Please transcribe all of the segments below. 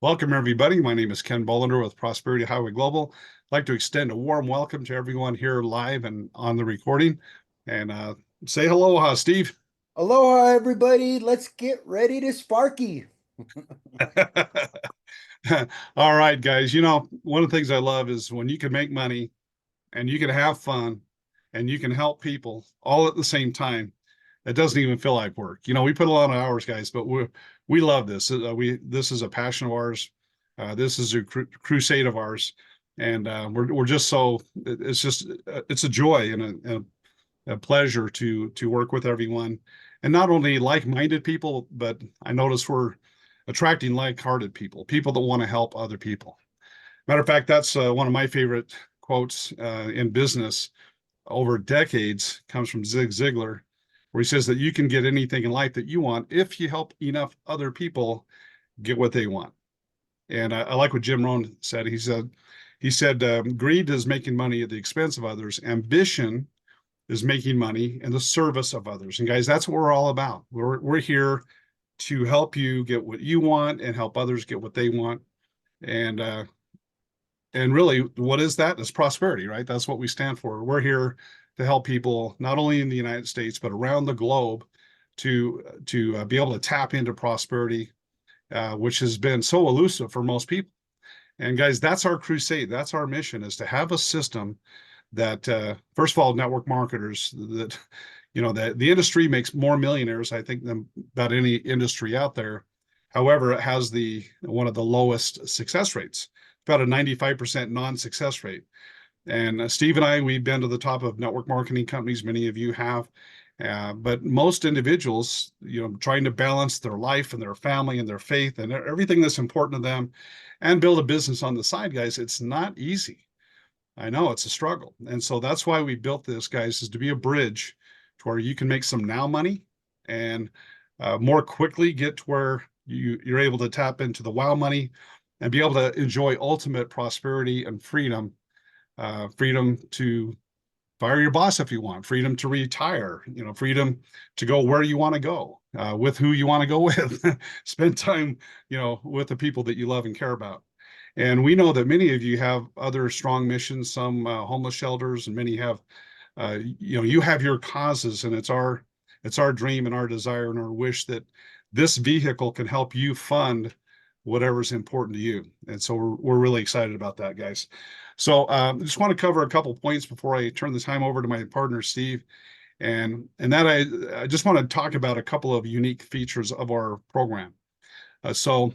Welcome, everybody. My name is Ken Bollender with Prosperity Highway Global. I'd like to extend a warm welcome to everyone here live and on the recording. And say hello, Steve. Aloha, everybody. Let's get ready to Sparky. All right, guys. One of the things I love is when you can make money and you can have fun and you can help people all at the same time. It doesn't even feel like work. We put a lot of hours, guys, but we love this. This is a passion of ours. This is a crusade of ours, and we're just so it's a joy and a pleasure to work with everyone, and not only like-minded people, but I notice we're attracting like-hearted people, people that want to help other people. Matter of fact, that's one of my favorite quotes in business over decades. Comes from Zig Ziglar, where he says that you can get anything in life that you want if you help enough other people get what they want. And I like what Jim Rohn said. He said, greed is making money at the expense of others. Ambition is making money in the service of others. And guys, that's what we're all about. We're here to help you get what you want and help others get what they want. And really, what is that? It's prosperity, right? That's what we stand for. We're here to help people not only in the United States but around the globe to be able to tap into prosperity, which has been so elusive for most people. And guys, that's our crusade. That's our mission: is to have a system that, first of all, network marketers that that the industry makes more millionaires, I think, than about any industry out there. However, it has the one of the lowest success rates, about a 95% non-success rate. And Steve and I, we've been to the top of network marketing companies. Many of you have. But most individuals, trying to balance their life and their family and their faith and everything that's important to them and build a business on the side, guys, it's not easy. I know it's a struggle. And so that's why we built this, guys, is to be a bridge to where you can make some now money and more quickly get to where you're able to tap into the wow money and be able to enjoy ultimate prosperity and freedom. Freedom to fire your boss if you want, freedom to retire, freedom to go where you want to go, with who you want to go with, spend time, with the people that you love and care about. And we know that many of you have other strong missions, some homeless shelters, and many have, you have your causes, and it's our dream and our desire and our wish that this vehicle can help you fund whatever's important to you. And so we're really excited about that, guys. So I just want to cover a couple points before I turn the time over to my partner, Steve. And that I just want to talk about a couple of unique features of our program. So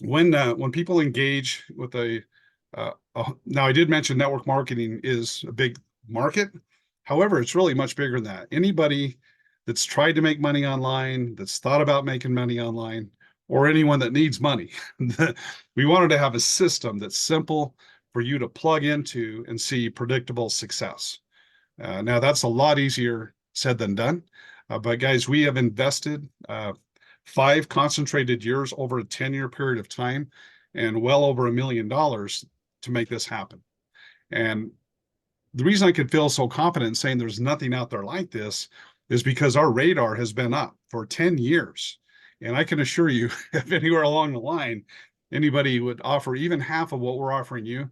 when people engage with now I did mention network marketing is a big market. However, it's really much bigger than that. Anybody that's tried to make money online, that's thought about making money online, or anyone that needs money, we wanted to have a system that's simple for you to plug into and see predictable success. Now, that's a lot easier said than done. But guys, we have invested 5 concentrated years over a 10-year period of time and well over $1 million to make this happen. And the reason I could feel so confident in saying there's nothing out there like this is because our radar has been up for 10 years. And I can assure you, if anywhere along the line, anybody would offer even half of what we're offering you,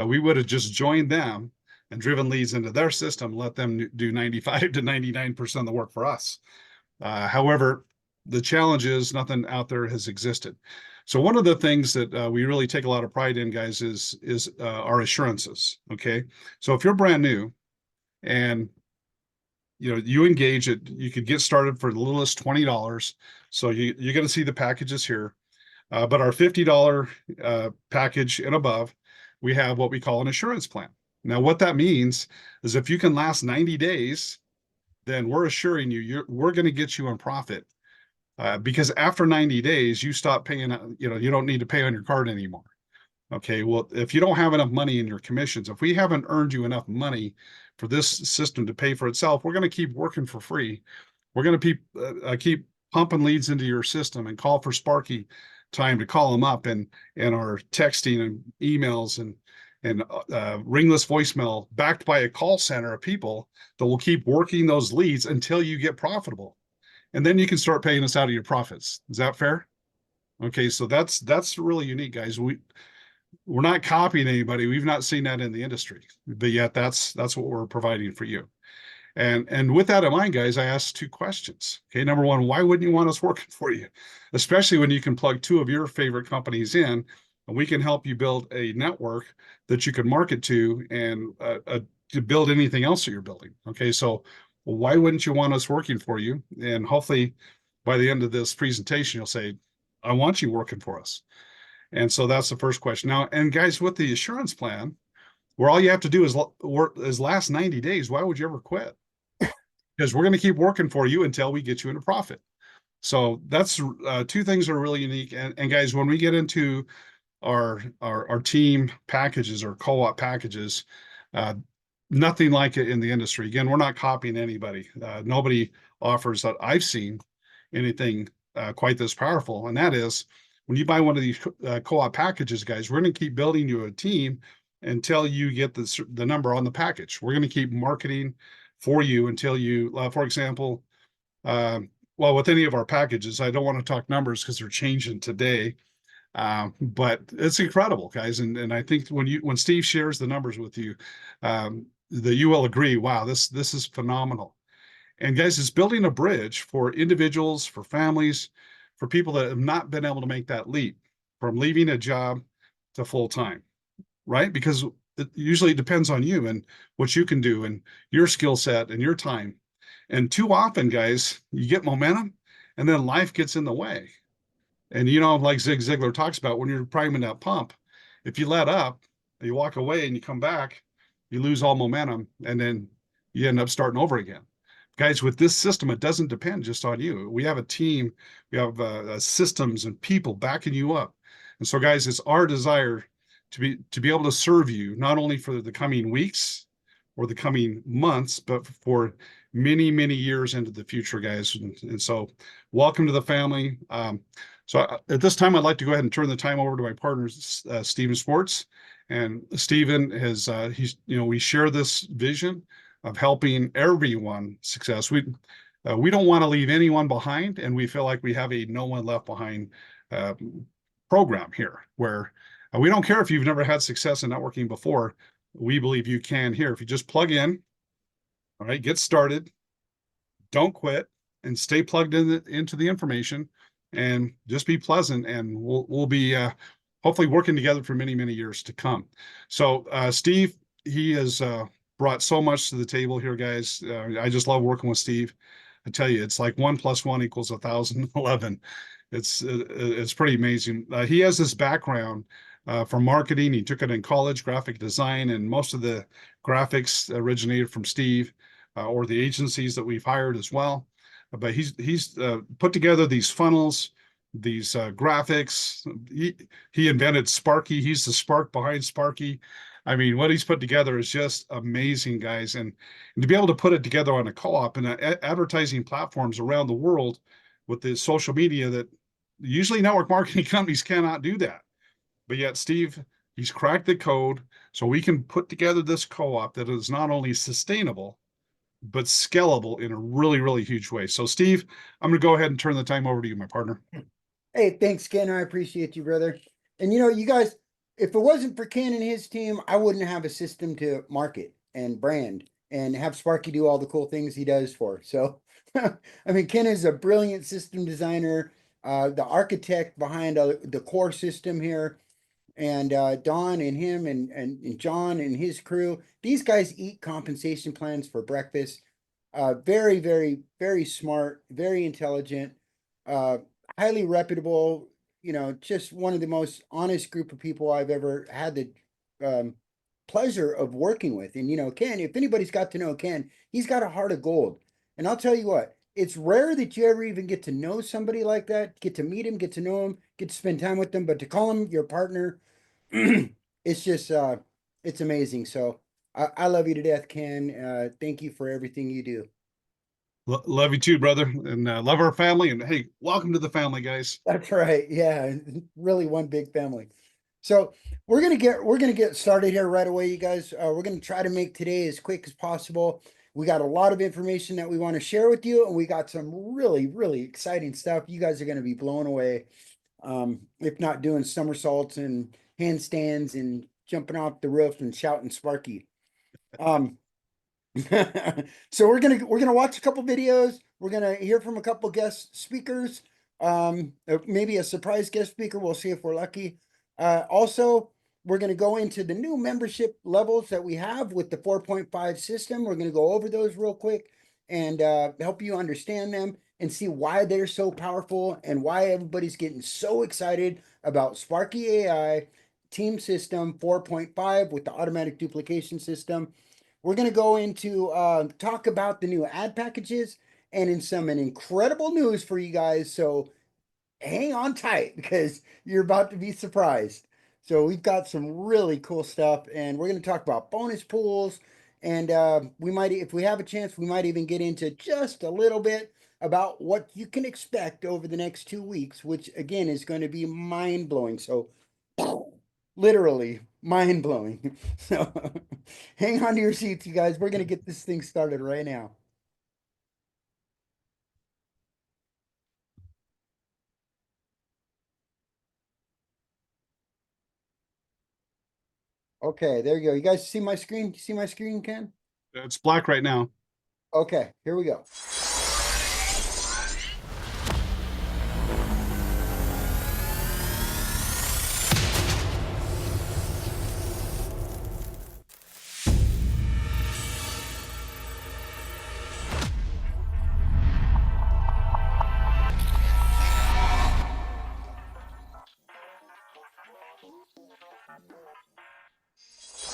we would have just joined them and driven leads into their system, let them do 95 to 99% of the work for us. However, the challenge is nothing out there has existed. So one of the things that we really take a lot of pride in, guys, is our assurances. Okay, so if you're brand new and you engage it, you could get started for the little as $20. So you're going to see the packages here. But our $50 package and above, we have what we call an assurance plan. Now, what that means is if you can last 90 days, then we're assuring you, we're going to get you in profit. Because after 90 days, you stop paying, you don't need to pay on your card anymore. Okay, well, if you don't have enough money in your commissions, if we haven't earned you enough money for this system to pay for itself, we're going to keep working for free. We're going to keep pumping leads into your system and call for Sparky time to call them up and our texting and emails and ringless voicemail backed by a call center of people that will keep working those leads until you get profitable. And then you can start paying us out of your profits. Is that fair? Okay, so that's really unique, guys. We're not copying anybody. We've not seen that in the industry, but yet that's what we're providing for you. And with that in mind, guys, I asked two questions. Okay, number one, why wouldn't you want us working for you? Especially when you can plug two of your favorite companies in, and we can help you build a network that you can market to and to build anything else that you're building. Okay, so why wouldn't you want us working for you? And hopefully by the end of this presentation, you'll say, I want you working for us. And so that's the first question. Now, and guys, with the assurance plan, where all you have to do is work is last 90 days, why would you ever quit? Because we're going to keep working for you until we get you into profit. So that's two things that are really unique. And guys, when we get into our team packages or co-op packages, uh, nothing like it in the industry. Again, we're not copying anybody. Nobody offers that I've seen anything quite this powerful. And that is when you buy one of these co-op packages, guys, we're going to keep building you a team until you get the number on the package. We're going to keep marketing for you until you, for example, well, with any of our packages, I don't want to talk numbers because they're changing today. But it's incredible, guys. And I think when Steve shares the numbers with you, that you will agree, wow, this is phenomenal. And guys, it's building a bridge for individuals, for families, for people that have not been able to make that leap from leaving a job to full time, right? Because it usually depends on you and what you can do and your skill set and your time. And too often, guys, you get momentum and then life gets in the way. And like Zig Ziglar talks about, when you're priming that pump, if you let up, you walk away and you come back, you lose all momentum and then you end up starting over again. Guys, with this system, it doesn't depend just on you. We have a team, we have systems and people backing you up. And so, guys, it's our desire to be able to serve you not only for the coming weeks or the coming months, but for many, many years into the future, guys. And so, welcome to the family. So at this time, I'd like to go ahead and turn the time over to my partner, Steven Sports. And Steven we share this vision of helping everyone success. We don't want to leave anyone behind, and we feel like we have a no one left behind uh, program here, where we don't care if you've never had success in networking before. We believe you can here. If you just plug in, all right, get started, don't quit, and stay plugged into the information, and just be pleasant, and we'll be hopefully working together for many, many years to come. So Steve, he has brought so much to the table here, guys. I just love working with Steve. I tell you, it's like 1 + 1 = 1,011. It's pretty amazing. He has this background for marketing. He took it in college, graphic design, and most of the graphics originated from Steve or the agencies that we've hired as well. But he's put together these funnels, these graphics. He invented Sparky. He's the spark behind Sparky. I mean, what he's put together is just amazing, guys. And to be able to put it together on a co-op and advertising platforms around the world with the social media that usually network marketing companies cannot do that. But yet, Steve, he's cracked the code so we can put together this co-op that is not only sustainable, but scalable in a really, really huge way. So, Steve, I'm going to go ahead and turn the time over to you, my partner. Hey, thanks, Ken. I appreciate you, brother. And you guys, if it wasn't for Ken and his team, I wouldn't have a system to market and brand and have Sparky do all the cool things he does for. So, I mean, Ken is a brilliant system designer, the architect behind the core system here. And Don and him and John and his crew, these guys eat compensation plans for breakfast. Very, very, very smart, very intelligent, uh, highly reputable, just one of the most honest group of people I've ever had the pleasure of working with. And, Ken, if anybody's got to know Ken, he's got a heart of gold. And I'll tell you what, it's rare that you ever even get to know somebody like that, get to meet him, get to know him, get to spend time with them, but to call him your partner, it's just it's amazing. So I love you to death, Ken. Thank you for everything you do. Love you too, brother, and love our family. And hey, welcome to the family, guys. That's right. Yeah, really one big family. So we're gonna get started here right away, you guys. We're gonna try to make today as quick as possible. We got a lot of information that we want to share with you, and we got some really, really exciting stuff. You guys are gonna be blown away. if not doing somersaults and handstands and jumping off the roof and shouting Sparky. Um, so we're gonna watch a couple videos. We're gonna hear from a couple guest speakers. Maybe a surprise guest speaker. We'll see if we're lucky. Also, we're gonna go into the new membership levels that we have with the 4.5 system. We're gonna go over those real quick and help you understand them and see why they're so powerful and why everybody's getting so excited about Sparky AI Team System 4.5 with the automatic duplication system. We're going to go into talk about the new ad packages and in some incredible news for you guys. So hang on tight because you're about to be surprised. So we've got some really cool stuff, and we're going to talk about bonus pools. And we might, if we have a chance, we might even get into just a little bit about what you can expect over the next 2 weeks, which again is going to be mind blowing. So literally mind blowing. So hang on to your seats, you guys. We're going to get this thing started right now. Okay, there you go. You guys see my screen? You see my screen, Ken? It's black right now. Okay, here we go.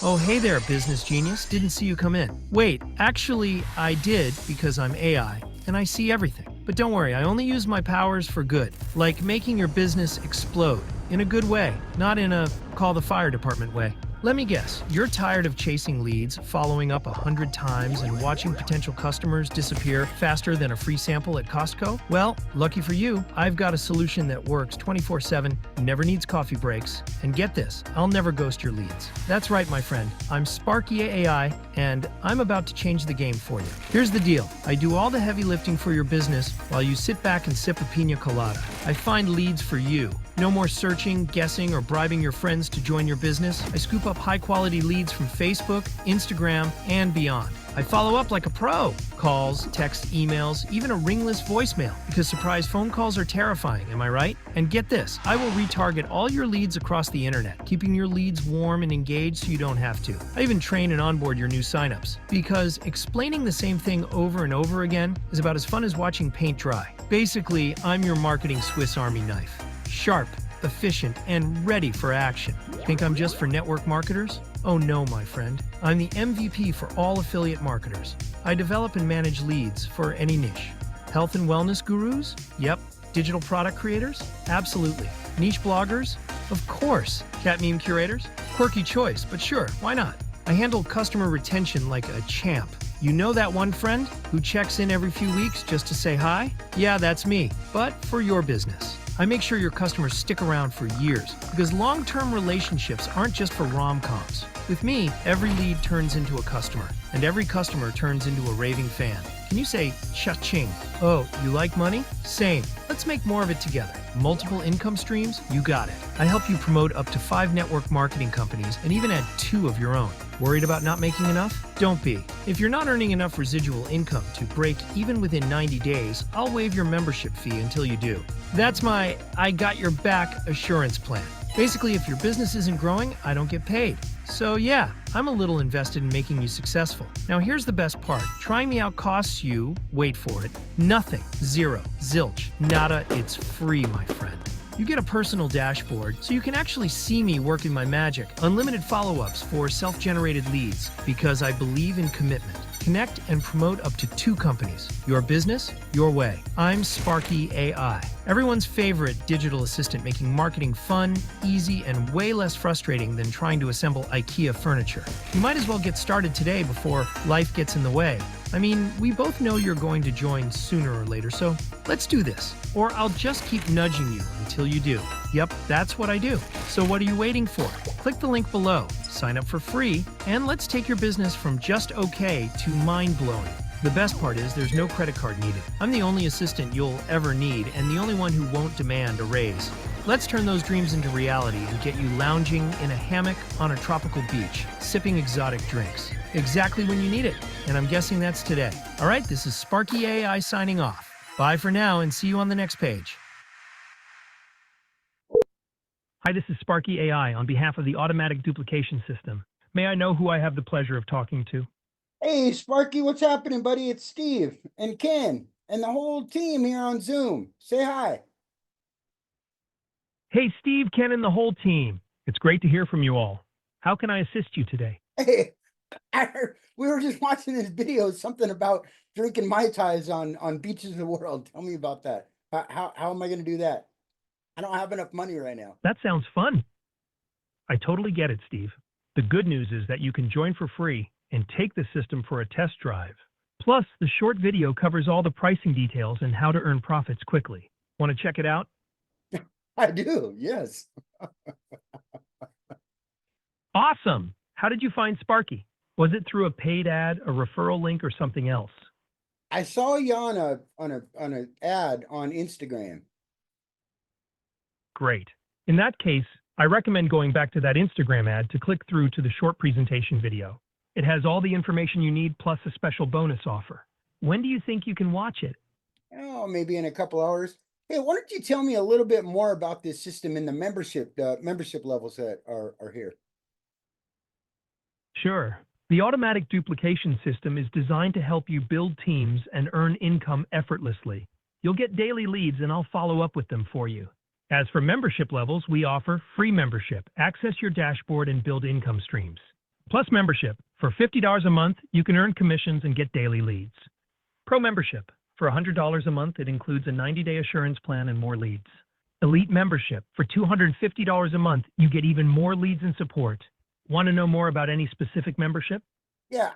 Oh, hey there, business genius. Didn't see you come in. Wait, actually, I did because I'm AI and I see everything. But don't worry, I only use my powers for good, like making your business explode in a good way, not in a call the fire department way. Let me guess, you're tired of chasing leads, following up 100 times, and watching potential customers disappear faster than a free sample at Costco? Well, lucky for you, I've got a solution that works 24/7, never needs coffee breaks, and get this, I'll never ghost your leads. That's right, my friend, I'm Sparky AI, and I'm about to change the game for you. Here's the deal, I do all the heavy lifting for your business while you sit back and sip a pina colada. I find leads for you. No more searching, guessing, or bribing your friends to join your business. I scoop up high-quality leads from Facebook, Instagram, and beyond. I follow up like a pro. Calls, texts, emails, even a ringless voicemail, because surprise phone calls are terrifying, am I right? And get this, I will retarget all your leads across the internet, keeping your leads warm and engaged so you don't have to. I even train and onboard your new signups, because explaining the same thing over and over again is about as fun as watching paint dry. Basically, I'm your marketing Swiss Army knife. Sharp, efficient, and ready for action. Think I'm just for network marketers? Oh no, my friend. I'm the MVP for all affiliate marketers. I develop and manage leads for any niche. Health and wellness gurus? Yep. Digital product creators? Absolutely. Niche bloggers? Of course. Cat meme curators? Quirky choice, but sure, why not? I handle customer retention like a champ. You know that one friend who checks in every few weeks just to say hi? Yeah, that's me, but for your business. I make sure your customers stick around for years because long-term relationships aren't just for rom-coms. With me, every lead turns into a customer, and every customer turns into a raving fan. Can you say cha-ching? Oh, you like money? Same. Let's make more of it together. Multiple income streams? You got it. I help you promote up to 5 network marketing companies and even add 2 of your own. Worried about not making enough? Don't be. If you're not earning enough residual income to break even within 90 days, I'll waive your membership fee until you do. That's my I got your back assurance plan. Basically, if your business isn't growing, I don't get paid. So yeah, I'm a little invested in making you successful. Now here's the best part. Trying me out costs you, wait for it, nothing, zero, zilch, nada, it's free, my friend. You get a personal dashboard so you can actually see me working my magic. Unlimited follow-ups for self-generated leads because I believe in commitment. Connect and promote up to 2 companies. Your business, your way. I'm Sparky AI, everyone's favorite digital assistant, making marketing fun, easy, and way less frustrating than trying to assemble IKEA furniture. You might as well get started today before life gets in the way. I mean, we both know you're going to join sooner or later, so let's do this. Or I'll just keep nudging you until you do. Yep, that's what I do. So what are you waiting for? Click the link below, sign up for free, and let's take your business from just okay to mind-blowing. The best part is there's no credit card needed. I'm the only assistant you'll ever need and the only one who won't demand a raise. Let's turn those dreams into reality and get you lounging in a hammock on a tropical beach, sipping exotic drinks. Exactly when you need it. And I'm guessing that's today. All right, this is Sparky AI signing off. Bye for now and see you on the next page. Hi, this is Sparky AI on behalf of the automatic duplication system. May I know who I have the pleasure of talking to? Hey, Sparky, what's happening, buddy? It's Steve and Ken and the whole team here on Zoom. Say hi. Hey, Steve, Ken, and the whole team. It's great to hear from you all. How can I assist you today? Hey, we were just watching this video, something about drinking Mai Tais on beaches of the world. Tell me about that. How am I going to do that? I don't have enough money right now. That sounds fun. I totally get it, Steve. The good news is that you can join for free and take the system for a test drive. Plus, the short video covers all the pricing details and how to earn profits quickly. Want to check it out? I do, yes. Awesome! How did you find Sparky? Was it through a paid ad, a referral link, or something else? I saw you on a ad on Instagram. Great. In that case, I recommend going back to that Instagram ad to click through to the short presentation video. It has all the information you need plus a special bonus offer. When do you think you can watch it? Oh, maybe in a couple hours. Hey, why don't you tell me a little bit more about this system and the membership levels that are here? Sure. The automatic duplication system is designed to help you build teams and earn income effortlessly. You'll get daily leads and I'll follow up with them for you. As for membership levels, we offer free membership, access your dashboard, and build income streams. Plus membership, for $50 a month, you can earn commissions and get daily leads. Pro membership, for $100 a month, it includes a 90-day assurance plan and more leads. Elite membership, for $250 a month, you get even more leads and support. Want to know more about any specific membership? Yeah,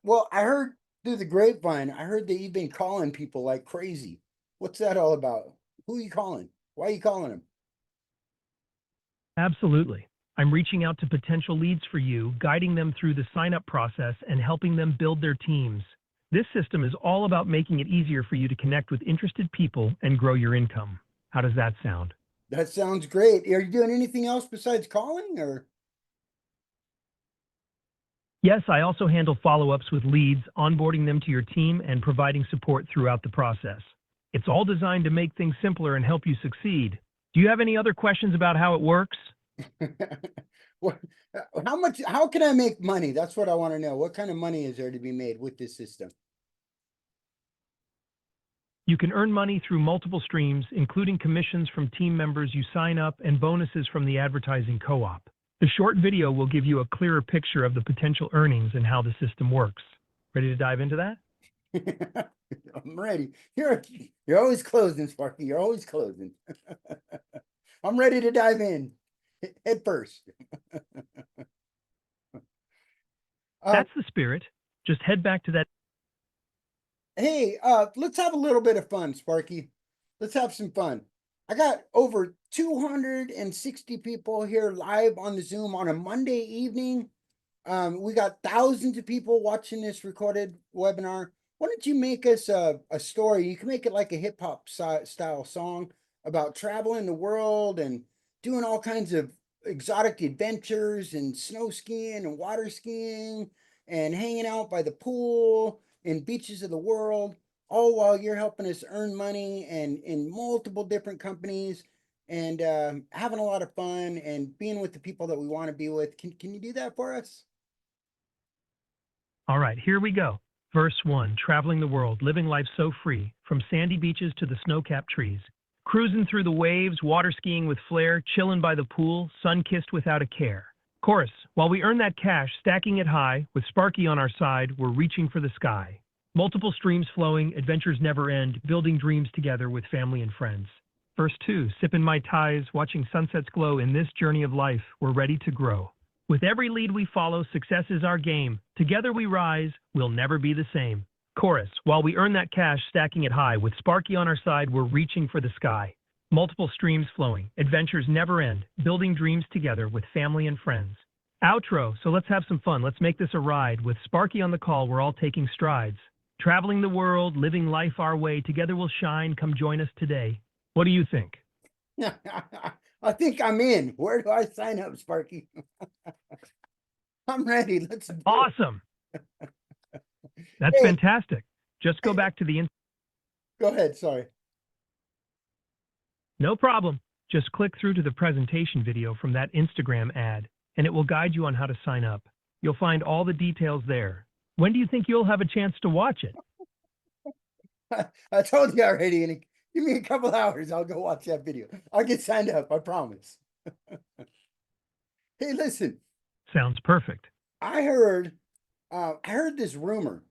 well, I heard through the grapevine, I heard that you've been calling people like crazy. What's that all about? Who are you calling? Why are you calling them? Absolutely. I'm reaching out to potential leads for you, guiding them through the sign-up process and helping them build their teams. This system is all about making it easier for you to connect with interested people and grow your income. How does that sound? That sounds great. Are you doing anything else besides calling, or? Yes, I also handle follow-ups with leads, onboarding them to your team, and providing support throughout the process. It's all designed to make things simpler and help you succeed. Do you have any other questions about how it works? How can I make money? That's what I want to know. What kind of money is there to be made with this system? You can earn money through multiple streams, including commissions from team members you sign up and bonuses from the advertising co-op. The short video will give you a clearer picture of the potential earnings and how the system works. Ready to dive into that? I'm ready. You're always closing, Sparky. You're always closing. I'm ready to dive in. Head first. That's the spirit. Just head back to that. Hey, let's have a little bit of fun, Sparky. Let's have some fun. I got over 260 people here live on the Zoom on a Monday evening. We got thousands of people watching this recorded webinar. Why don't you make us a story? You can make it like a hip hop style song about traveling the world and doing all kinds of exotic adventures and snow skiing and water skiing and hanging out by the pool and beaches of the world, all while you're helping us earn money and in multiple different companies and having a lot of fun and being with the people that we want to be with. Can you do that for us? All right, here we go. Verse 1, traveling the world, living life so free, from sandy beaches to the snow-capped trees. Cruising through the waves, water skiing with flair, chilling by the pool, sun-kissed without a care. Chorus, while we earn that cash, stacking it high, with Sparky on our side, we're reaching for the sky. Multiple streams flowing, adventures never end, building dreams together with family and friends. Verse 2, sipping Mai Tais, watching sunsets glow, in this journey of life, we're ready to grow. With every lead we follow, success is our game. Together we rise, we'll never be the same. Chorus, while we earn that cash, stacking it high, with Sparky on our side, we're reaching for the sky. Multiple streams flowing, adventures never end, building dreams together with family and friends. Outro, so let's have some fun. Let's make this a ride. With Sparky on the call, we're all taking strides. Traveling the world, living life our way, together we'll shine. Come join us today. What do you think? I think I'm in. Where do I sign up, Sparky? I'm ready. Let's do it. Awesome. That's Hey, fantastic. Just go hey, back to the go ahead. Sorry. No problem. Just click through to the presentation video from that Instagram ad, and it will guide you on how to sign up. You'll find all the details there. When do you think you'll have a chance to watch it? I told you already. Give me a couple hours. I'll go watch that video. I'll get signed up. I promise. Hey, listen. Sounds perfect. I heard this rumor.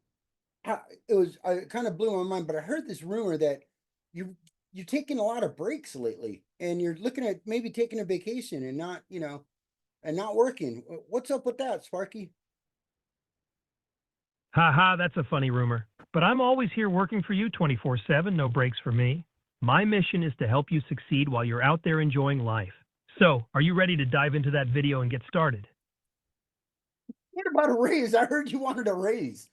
It kind of blew my mind, but I heard this rumor that you're taking a lot of breaks lately, and you're looking at maybe taking a vacation and not, and not working. What's up with that, Sparky? Haha, that's a funny rumor. But I'm always here working for you 24/7, no breaks for me. My mission is to help you succeed while you're out there enjoying life. So, are you ready to dive into that video and get started? What about a raise? I heard you wanted a raise.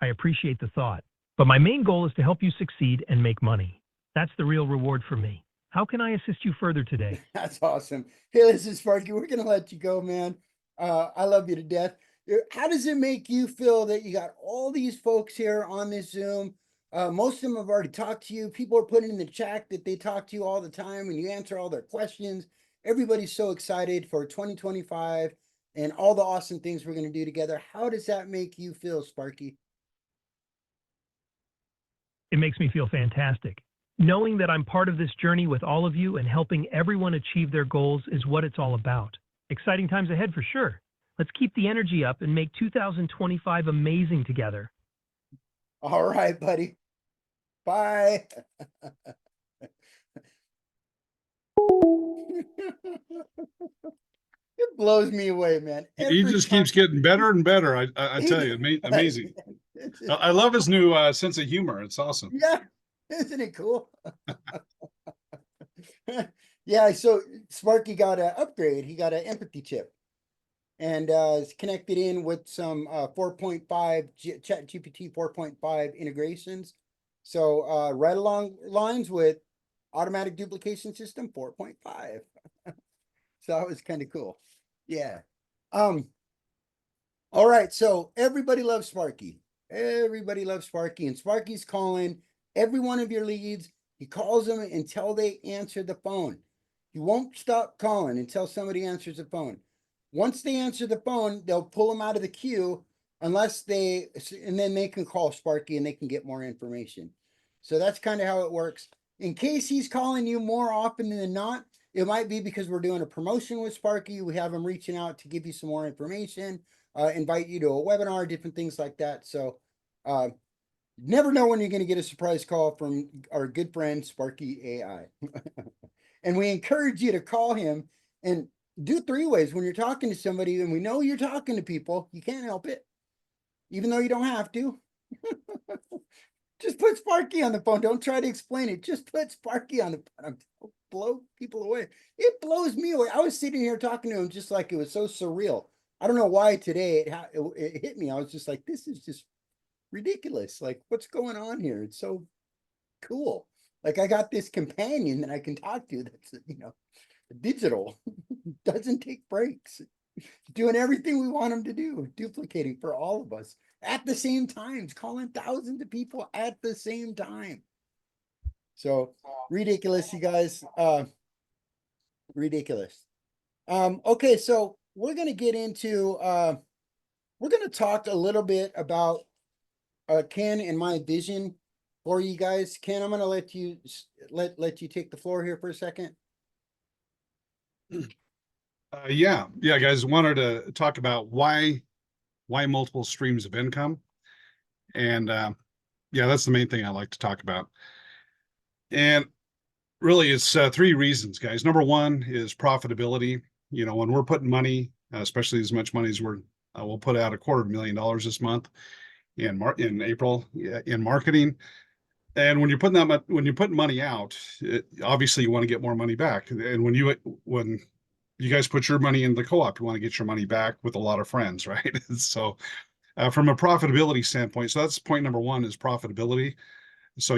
I appreciate the thought, but my main goal is to help you succeed and make money. That's the real reward for me. How can I assist you further today? That's awesome. Hey, listen, Sparky, we're gonna let you go, man. I love you to death. How does it make you feel that you got all these folks here on this Zoom? Most of them have already talked to you. People are putting in the chat that they talk to you all the time and you answer all their questions. Everybody's so excited for 2025 and all the awesome things we're going to do together. How does that make you feel, Sparky? It makes me feel fantastic. Knowing that I'm part of this journey with all of you and helping everyone achieve their goals is what it's all about. Exciting times ahead for sure. Let's keep the energy up and make 2025 amazing together. All right, buddy. Bye. It blows me away, man. He Every just time. keeps getting better and better. I tell you, amazing. I love his new sense of humor. It's awesome. Yeah, isn't it cool? Yeah, so Sparky got an upgrade. He got an empathy chip and is connected in with some 4.5 Chat GPT 4.5 integrations. So right along lines with automatic duplication system 4.5. So that was kind of cool. Yeah. All right, so everybody loves Sparky. Everybody loves Sparky, and Sparky's calling every one of your leads. He calls them until they answer the phone. He won't stop calling until somebody answers the phone. Once they answer the phone, they'll pull them out of the queue and then they can call Sparky and they can get more information. So that's kind of how it works. In case he's calling you more often than not, it might be because we're doing a promotion with Sparky. We have him reaching out to give you some more information, invite you to a webinar, different things like that. So never know when you're going to get a surprise call from our good friend Sparky AI. And we encourage you to call him and do 3 ways when you're talking to somebody. And we know you're talking to people. You can't help it, even though you don't have to. Just put Sparky on the phone. Don't try to explain it. Just put Sparky on the phone. Blow people away. It blows me away. I was sitting here talking to him just like it was so surreal. I don't know why today it hit me. I was just like, this is just ridiculous. Like, what's going on here? It's so cool. Like, I got this companion that I can talk to that's, digital, doesn't take breaks, doing everything we want him to do, duplicating for all of us at the same time, calling thousands of people at the same time. So ridiculous, you guys. Ridiculous. Okay, so we're going to get into, we're going to talk a little bit about Ken and my vision for you guys. Ken, I'm going to let you let you take the floor here for a second. Yeah, guys, wanted to talk about why multiple streams of income, and yeah, that's the main thing I like to talk about. And really, it's 3 reasons, guys. Number 1 is profitability. When we're putting money, especially as much money as we'll put out $250,000 this month in April in marketing. And when you're putting money out, obviously you want to get more money back. And when you guys put your money in the co-op, you want to get your money back with a lot of friends, right? So from a profitability standpoint, so that's point number 1 is profitability. So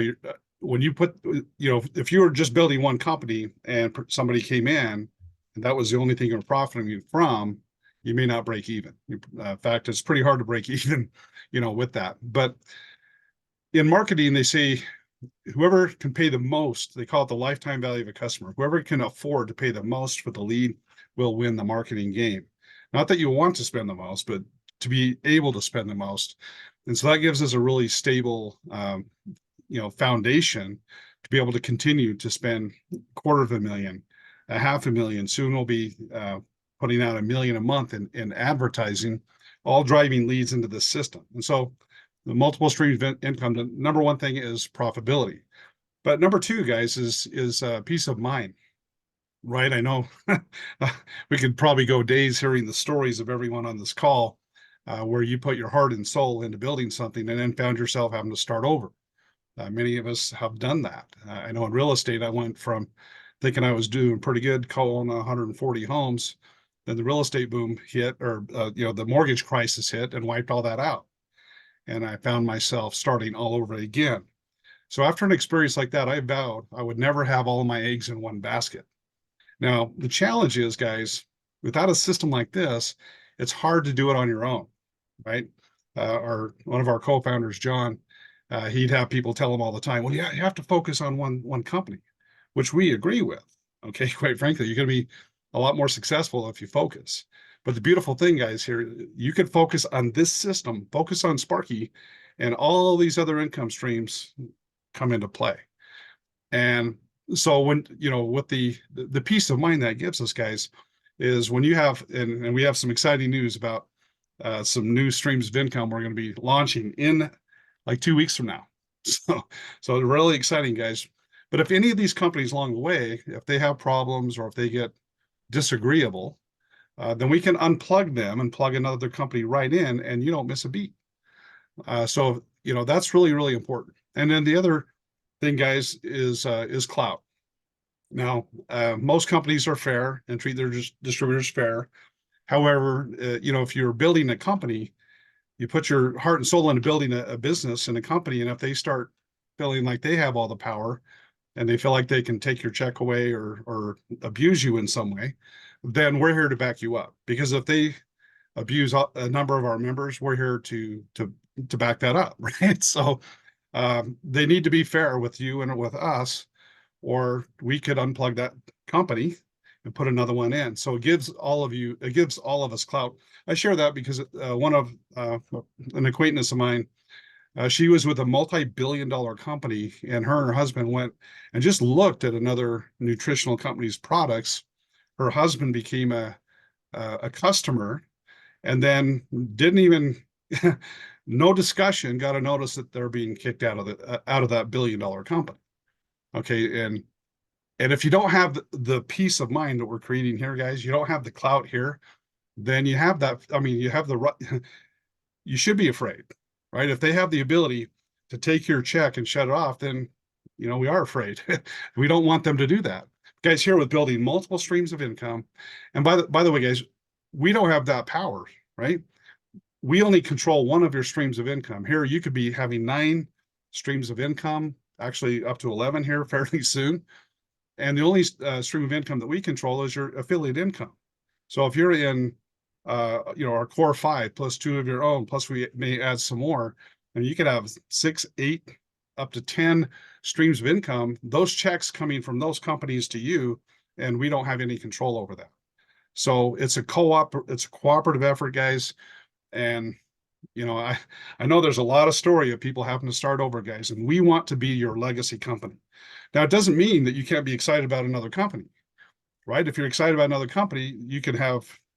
when you put, if you were just building one company and somebody came in and that was the only thing you're profiting from, you may not break even. In fact, it's pretty hard to break even, with that. But in marketing, they say whoever can pay the most, they call it the lifetime value of a customer. Whoever can afford to pay the most for the lead will win the marketing game. Not that you want to spend the most, but to be able to spend the most. And so that gives us a really stable, foundation to be able to continue to spend $250,000, $500,000. Soon we'll be putting out $1 million a month in advertising, all driving leads into the system. And so the multiple streams of income, the number one thing is profitability. But number two, guys, is peace of mind, right? I know we could probably go days hearing the stories of everyone on this call where you put your heart and soul into building something and then found yourself having to start over. Many of us have done that. I know in real estate, I went from thinking I was doing pretty good, calling 140 homes. Then the real estate boom hit, or the mortgage crisis hit and wiped all that out. And I found myself starting all over again. So after an experience like that, I vowed I would never have all my eggs in one basket. Now, the challenge is, guys, without a system like this, it's hard to do it on your own, right? One of our co-founders, John, he'd have people tell him all the time, well, yeah, you have to focus on one company, which we agree with. Okay, quite frankly, you're going to be a lot more successful if you focus. But the beautiful thing, guys, here, you can focus on this system, focus on Sparky, and all these other income streams come into play. And so when, with the peace of mind that gives us, guys, is when you have, and we have some exciting news about some new streams of income we're going to be launching in like 2 weeks from now. So really exciting, guys. But if any of these companies along the way, if they have problems or if they get disagreeable, then we can unplug them and plug another company right in, and you don't miss a beat. So that's really, really important. And then the other thing, guys, is clout. Now, most companies are fair and treat their distributors fair. However, if you're building a company, you put your heart and soul into building a business and a company, and if they start feeling like they have all the power and they feel like they can take your check away or abuse you in some way, then we're here to back you up. Because if they abuse a number of our members, we're here to back that up, right? So they need to be fair with you and with us, or we could unplug that company and put another one in. So it gives all of us clout. I share that because one of an acquaintance of mine, she was with a multi-billion-dollar company, and her husband went and just looked at another nutritional company's products. Her husband became a customer, and then didn't even no discussion, got a notice that they're being kicked out of that billion-dollar company. Okay, and if you don't have the peace of mind that we're creating here, guys, you don't have the clout here, then you have that. I mean, you have the right. You should be afraid, right? If they have the ability to take your check and shut it off, then we are afraid. We don't want them to do that, guys. Here with building multiple streams of income, and by the way, guys, we don't have that power, right? We only control one of your streams of income. Here, you could be having 9 streams of income, actually up to 11 here fairly soon. And the only stream of income that we control is your affiliate income. So if you're in, our core 5 plus 2 of your own, plus we may add some more, and you could have 6, 8, up to 10 streams of income, those checks coming from those companies to you, and we don't have any control over that. So it's a cooperative effort, guys. And I know there's a lot of story of people having to start over, guys, and we want to be your legacy company. Now, it doesn't mean that you can't be excited about another company, right? If you're excited about another company,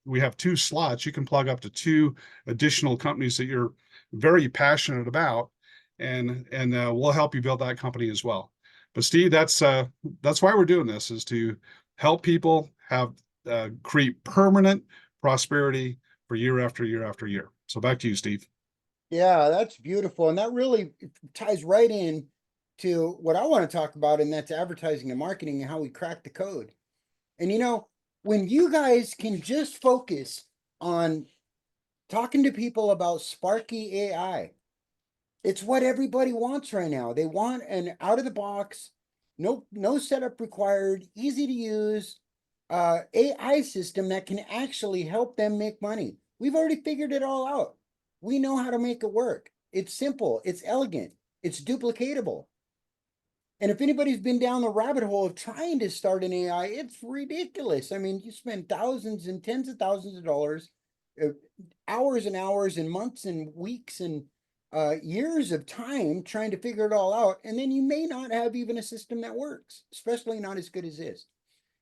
we have 2 slots. You can plug up to 2 additional companies that you're very passionate about, and we'll help you build that company as well. But Steve, that's why we're doing this, is to help people create permanent prosperity for year after year after year. So back to you, Steve. Yeah, that's beautiful. And that really ties right in to what I want to talk about, and that's advertising and marketing and how we crack the code. And when you guys can just focus on talking to people about Sparky AI, It's what everybody wants right now. They want an out of the box, no setup required, easy to use AI system that can actually help them make money. We've already figured it all out. We know how to make it work. It's simple, it's elegant, it's duplicatable. And if anybody's been down the rabbit hole of trying to start an AI, it's ridiculous. I mean, you spend thousands and tens of thousands of dollars, hours and hours and months and weeks and years of time trying to figure it all out. And then you may not have even a system that works, especially not as good as this,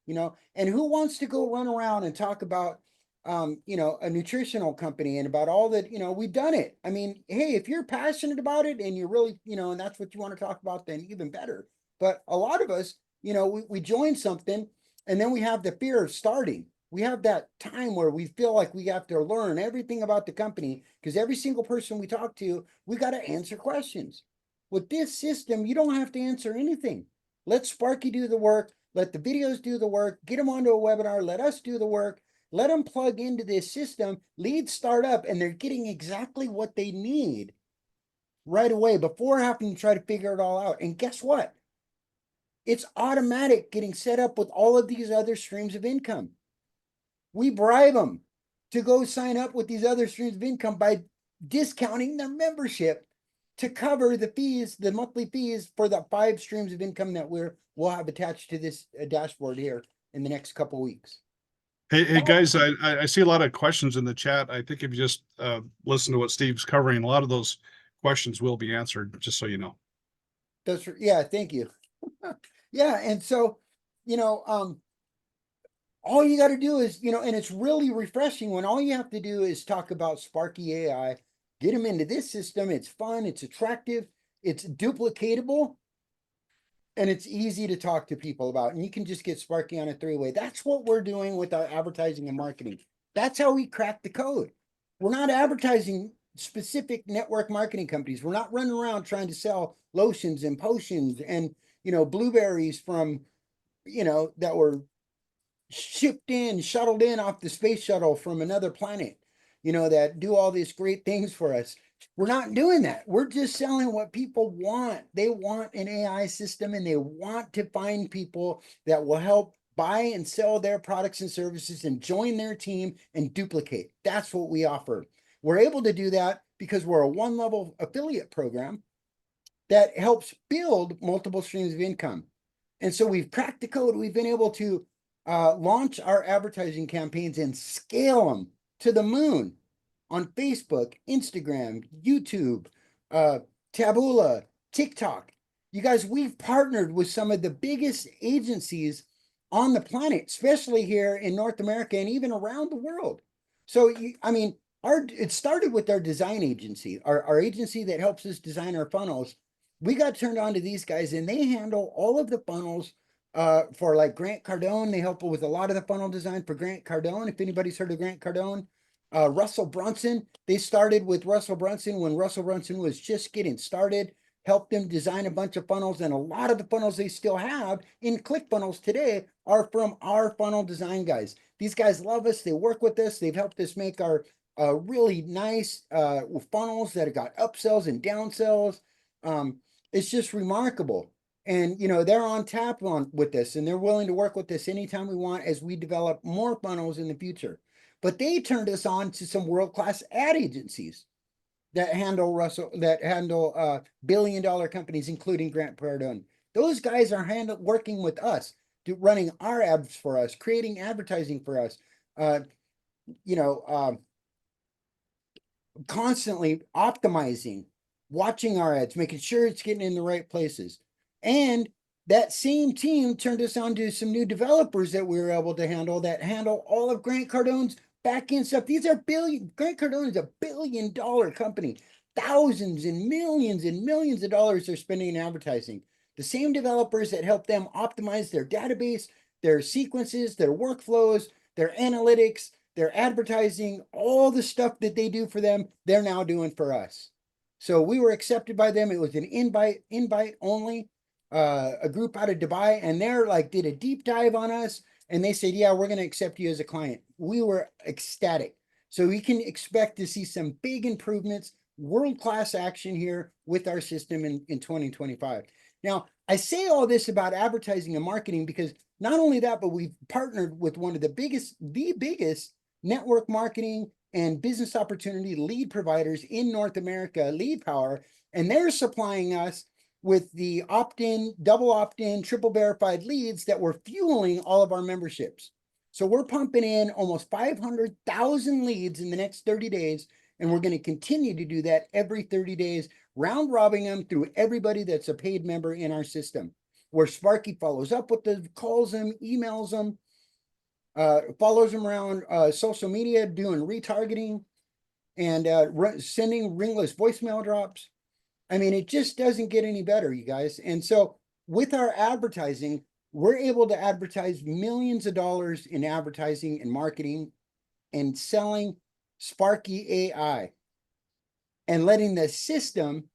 and who wants to go run around and talk about, a nutritional company and about all that, we've done it. I mean, hey, if you're passionate about it and you're really, and that's what you want to talk about, then even better. But a lot of us, we join something and then we have the fear of starting. We have that time where we feel like we have to learn everything about the company because every single person we talk to, we got to answer questions. With this system, you don't have to answer anything. Let Sparky do the work. Let the videos do the work. Get them onto a webinar. Let us do the work. Let them plug into this system, lead startup, and they're getting exactly what they need right away before having to try to figure it all out. And guess what? It's automatic getting set up with all of these other streams of income. We bribe them to go sign up with these other streams of income by discounting their membership to cover the fees, the monthly fees for the 5 streams of income that we'll have attached to this dashboard here in the next couple weeks. Hey guys, I see a lot of questions in the chat. I think if you just listen to what Steve's covering, a lot of those questions will be answered, just so you know. Yeah, thank you. Yeah, and so, all you got to do is, and it's really refreshing when all you have to do is talk about Sparky AI, get them into this system. It's fun, it's attractive, it's duplicatable, and it's easy to talk to people about. And you can just get Sparky on a 3-way. That's what we're doing with our advertising and marketing. That's how we crack the code. We're not advertising specific network marketing companies. We're not running around trying to sell lotions and potions and, blueberries from, that were shuttled in off the space shuttle from another planet, that do all these great things for us. We're not doing that. We're just selling what people want. They want an AI system and they want to find people that will help buy and sell their products and services and join their team and duplicate. That's what we offer. We're able to do that because we're a 1-level affiliate program that helps build multiple streams of income. And so we've cracked the code. We've been able to launch our advertising campaigns and scale them to the moon on Facebook, Instagram, YouTube, Taboola, TikTok. You guys, we've partnered with some of the biggest agencies on the planet, especially here in North America and even around the world. So, it started with our design agency, our agency that helps us design our funnels. We got turned on to these guys and they handle all of the funnels for like Grant Cardone. They help with a lot of the funnel design for Grant Cardone. If anybody's heard of Grant Cardone, Russell Brunson, they started with Russell Brunson when Russell Brunson was just getting started, helped them design a bunch of funnels. And a lot of the funnels they still have in ClickFunnels today are from our funnel design guys. These guys love us. They work with us. They've helped us make our really nice funnels that have got upsells and downsells. It's just remarkable. And, they're on tap with this and they're willing to work with us anytime we want as we develop more funnels in the future. But they turned us on to some world-class ad agencies that handle billion-dollar companies, including Grant Cardone. Those guys are working with us, running our ads for us, creating advertising for us, constantly optimizing, watching our ads, making sure it's getting in the right places. And that same team turned us on to some new developers that we were able to handle that handle all of Grant Cardone's back-end stuff. These are Grant Cardone is a billion-dollar company. Thousands and millions of dollars they're spending in advertising. The same developers that help them optimize their database, their sequences, their workflows, their analytics, their advertising, all the stuff that they do for them, they're now doing for us. So we were accepted by them. It was an invite only, a group out of Dubai, and they're like, did a deep dive on us. And they said, yeah, we're going to accept you as a client. We were ecstatic. So we can expect to see some big improvements world-class action here with our system in 2025. Now, I say all this about advertising and marketing because not only that, but we've partnered with one of the biggest network marketing and business opportunity lead providers in North America, Lead Power, and they're supplying us with the opt-in, double opt-in, triple verified leads that we're fueling all of our memberships. So we're pumping in almost 500,000 leads in the next 30 days, and we're going to continue to do that every 30 days, round robbing them through everybody that's a paid member in our system, where Sparky follows up with them, calls them, emails them, follows them around social media, doing retargeting and sending ringless voicemail drops. I mean, it just doesn't get any better, you guys. And so with our advertising, we're able to advertise millions of dollars in advertising and marketing and selling Sparky AI and letting the system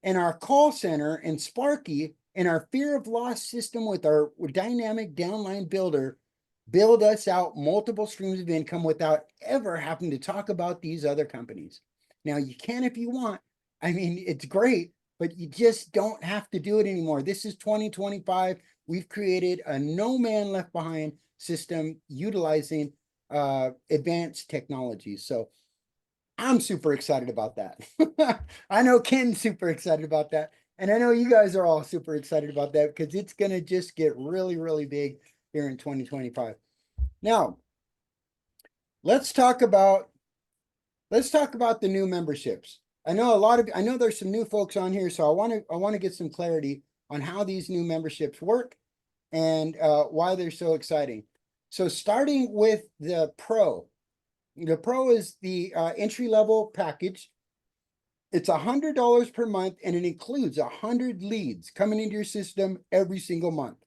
and our call center and Sparky and our fear of loss system with our dynamic downline builder build us out multiple streams of income without ever having to talk about these other companies. Now, you can if you want. I mean, it's great, but you just don't have to do it anymore. This is 2025. We've created a no man left behind system utilizing advanced technologies. So I'm super excited about that. I know Ken's super excited about that. And I know you guys are all super excited about that because it's going to just get really, really big here in 2025. Now, let's talk about the new memberships. I know there's some new folks on here, so I want to get some clarity on how these new memberships work and why they're so exciting. So starting with the Pro. The Pro is the entry-level package. It's $100 per month, and it includes 100 leads coming into your system every single month.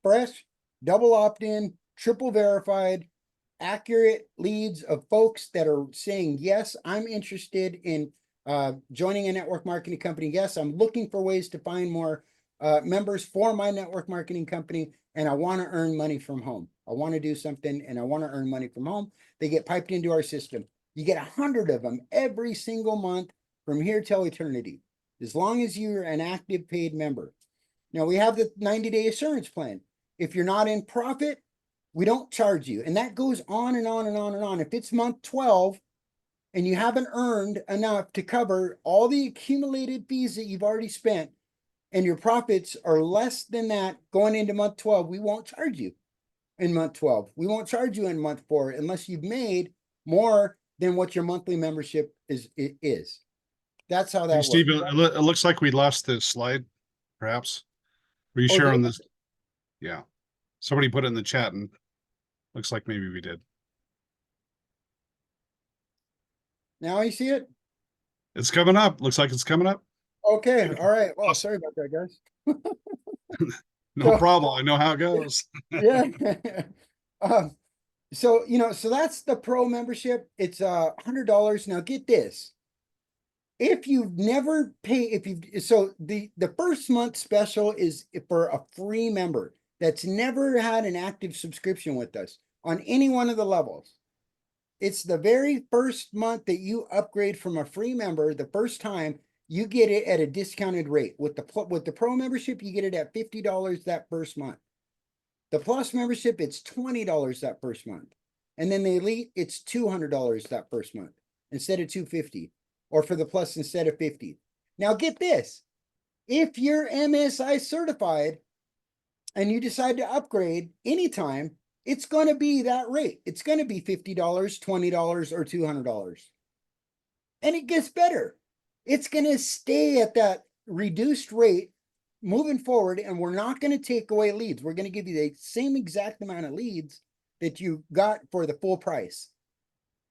Fresh, double opt-in, triple verified, accurate leads of folks that are saying, yes, I'm interested in joining a network marketing company. Yes, I'm looking for ways to find more members for my network marketing company, and I want to earn money from home. I want to do something, and I want to earn money from home. They get piped into our system. You get 100 of them every single month from here till eternity, as long as you're an active paid member. Now, we have the 90-day assurance plan. If you're not in profit, we don't charge you. And that goes on and on and on and on. If it's month 12 and you haven't earned enough to cover all the accumulated fees that you've already spent and your profits are less than that going into month 12, we won't charge you in month 12. We won't charge you in month 4 unless you've made more than what your monthly membership is. That's how that Hey, Steve, works. it looks like we lost this slide, perhaps. Were you Oh, sharing did- this? Yeah. Somebody put it in the chat and looks like maybe we did. Now you see it? It's coming up. Looks like it's coming up. Okay. All right. Well, sorry about that, guys. No So- problem. I know how it goes. Yeah. So, so that's the Pro membership. It's $100. Now get this. If you've never paid, the first month special is for a free member that's never had an active subscription with us on any one of the levels. It's the very first month that you upgrade from a free member. The first time you get it at a discounted rate. With the Pro membership, you get it at $50 that first month. The Plus membership, it's $20 that first month. And then the Elite, it's $200 that first month instead of $250, or for the Plus instead of $50. Now get this. If you're MSI certified and you decide to upgrade anytime, it's going to be that rate. It's going to be $50, $20, or $200. And it gets better. It's going to stay at that reduced rate moving forward, and we're not going to take away leads. We're going to give you the same exact amount of leads that you got for the full price.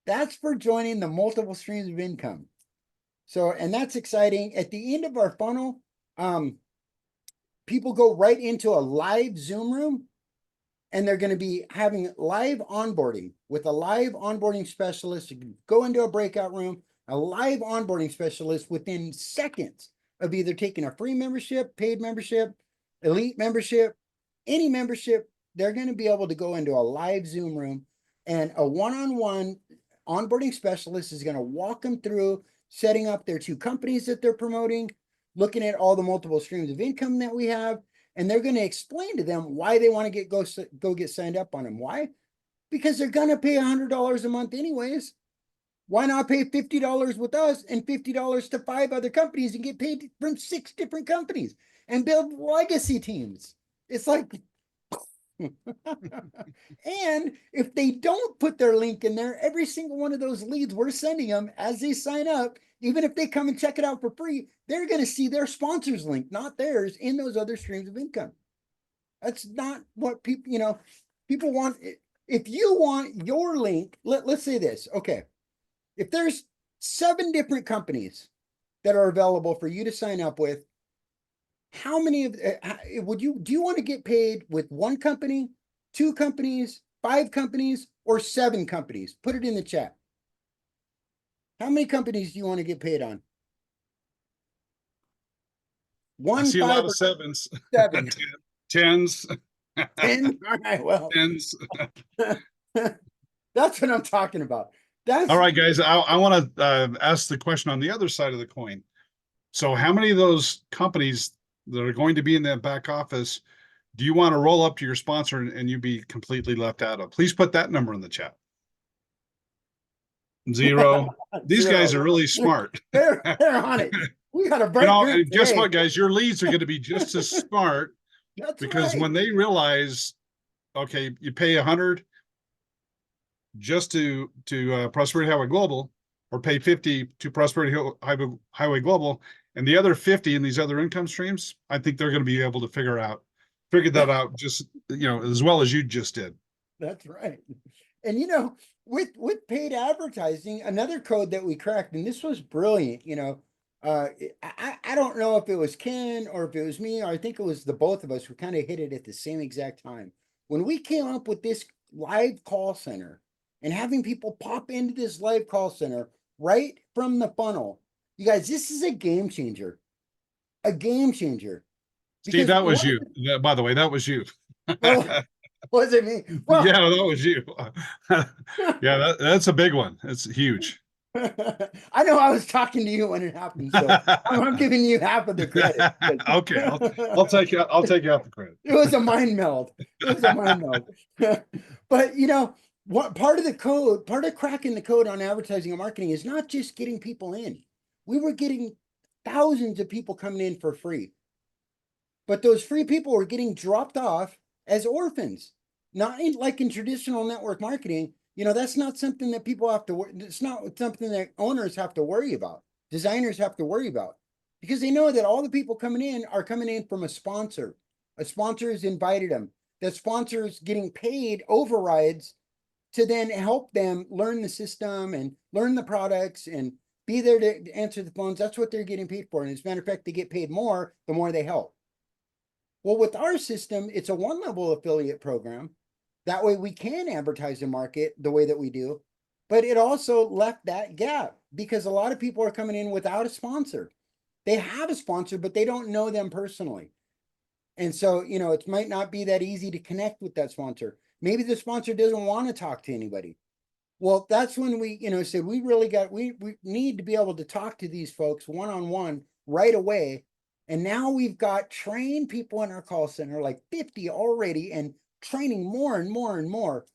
That's for joining the multiple streams of income. So, and that's exciting. At the end of our funnel, people go right into a live Zoom room, and they're going to be having live onboarding with a live onboarding specialist. You can go into a breakout room, a live onboarding specialist within seconds of either taking a free membership, paid membership, elite membership, any membership. They're going to be able to go into a live Zoom room, and a one-on-one onboarding specialist is going to walk them through setting up their 2 companies that they're promoting, looking at all the multiple streams of income that we have, and they're going to explain to them why they want to go get signed up on them. Why? Because they're going to pay $100 a month anyways. Why not pay $50 with us and $50 to 5 other companies and get paid from 6 different companies and build legacy teams? It's like, and if they don't put their link in there, every single one of those leads we're sending them as they sign up, even if they come and check it out for free, they're going to see their sponsor's link, not theirs, in those other streams of income. That's not what people, people want. If you want your link, let's say this. Okay. If there's 7 different companies that are available for you to sign up with, how many of do you want to get paid with 1 company, 2 companies, 5 companies, or 7 companies? Put it in the chat. How many companies do you want to get paid on? 1, I see 5, a lot or of 7s, 7? 10s, 10? All right, well, 10s. that's what I'm talking about. All right, guys, I want to ask the question on the other side of the coin. So how many of those companies that are going to be in that back office do you want to roll up to your sponsor and you be completely left out of? Please put that number in the chat. 0. These 0. guys are really smart. They're on it. We got a bright group And guess today. what, guys? Your leads are going to be just as smart That's because right. when they realize, okay, you pay 100 just to Prosperity Highway Global, or pay 50 to Prosperity Highway Global, and the other 50 in these other income streams, I think they're going to be able to figure that out just, as well as you just did. That's right. And with paid advertising, another code that we cracked, and this was brilliant, I don't know if it was Ken or if it was me, or I think it was the both of us who kind of hit it at the same exact time. When we came up with this live call center and having people pop into this live call center right from the funnel, you guys, this is a game changer. A game changer. Steve, that was you. By the way, that was you. Well, was it me? Well, yeah, that was you. Yeah, that's a big one. It's huge. I know I was talking to you when it happened, so I'm giving you half of the credit. Okay, I'll take you out the credit. It was a mind meld. It was a mind meld. But what part of cracking the code on advertising and marketing is not just getting people in. We were getting thousands of people coming in for free. But those free people were getting dropped off as orphans, not like in traditional network marketing. That's not something that people have to worry. It's not something that owners have to worry about. Designers have to worry about, because they know that all the people coming in are coming in from a sponsor. A sponsor has invited them. That sponsor is getting paid overrides to then help them learn the system and learn the products and be there to answer the phones. That's what they're getting paid for. And as a matter of fact, they get paid more the more they help. Well, with our system, it's a 1-level affiliate program. That way we can advertise and market the way that we do. But it also left that gap because a lot of people are coming in without a sponsor. They have a sponsor, but they don't know them personally. And so, it might not be that easy to connect with that sponsor. Maybe the sponsor doesn't want to talk to anybody. Well, that's when we, said we need to be able to talk to these folks one-on-one right away. And now we've got trained people in our call center, like 50 already, and training more and more and more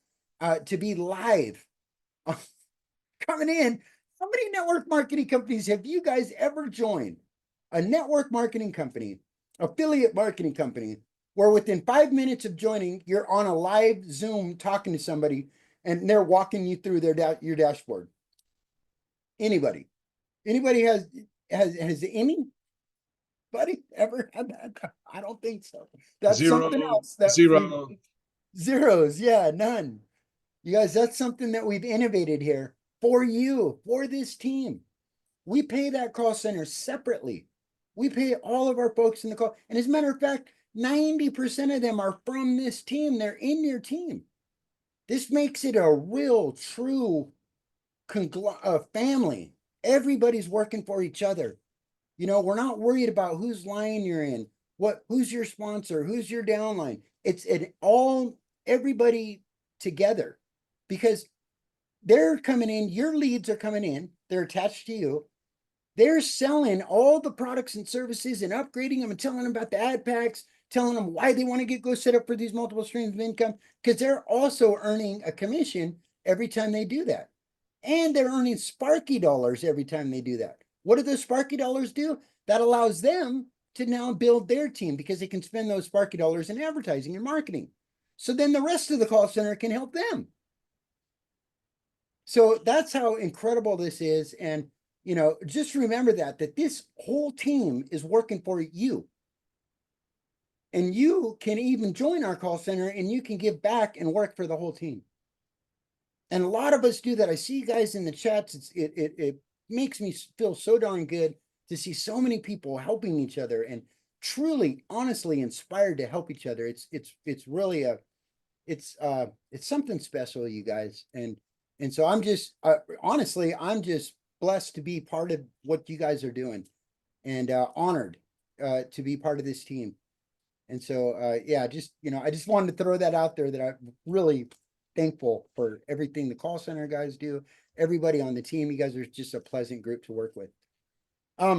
to be live coming in. How many network marketing companies have you guys ever joined? A network marketing company, affiliate marketing company, where within 5 minutes of joining, you're on a live Zoom talking to somebody and they're walking you through your dashboard. Anybody has anybody ever had that? I don't think so. That's something else. Zero. Zeros. Yeah, none. You guys, that's something that we've innovated here for you, for this team. We pay that call center separately. We pay all of our folks in the call. And as a matter of fact, 90% of them are from this team. They're in your team. This makes it a real, true family. Everybody's working for each other. We're not worried about whose line you're in, who's your sponsor, who's your downline. It's everybody together, because they're coming in, your leads are coming in, they're attached to you. They're selling all the products and services and upgrading them and telling them about the ad packs, telling them why they want to go set up for these multiple streams of income, because they're also earning a commission every time they do that. And they're earning Sparky dollars every time they do that. What do those Sparky dollars do? That allows them to now build their team because they can spend those Sparky dollars in advertising and marketing. So then the rest of the call center can help them. So that's how incredible this is. And, you know, just remember that this whole team is working for you. And you can even join our call center and you can give back and work for the whole team. And a lot of us do that. I see you guys in the chats. It makes me feel so darn good to see so many people helping each other and truly, honestly inspired to help each other. It's really it's something special, you guys. And so I'm just honestly, I'm just blessed to be part of what you guys are doing, and honored to be part of this team. And so yeah, just, you know, I just wanted to throw that out there, that I'm really thankful for everything the call center guys do, everybody on the team. You guys are just a pleasant group to work with.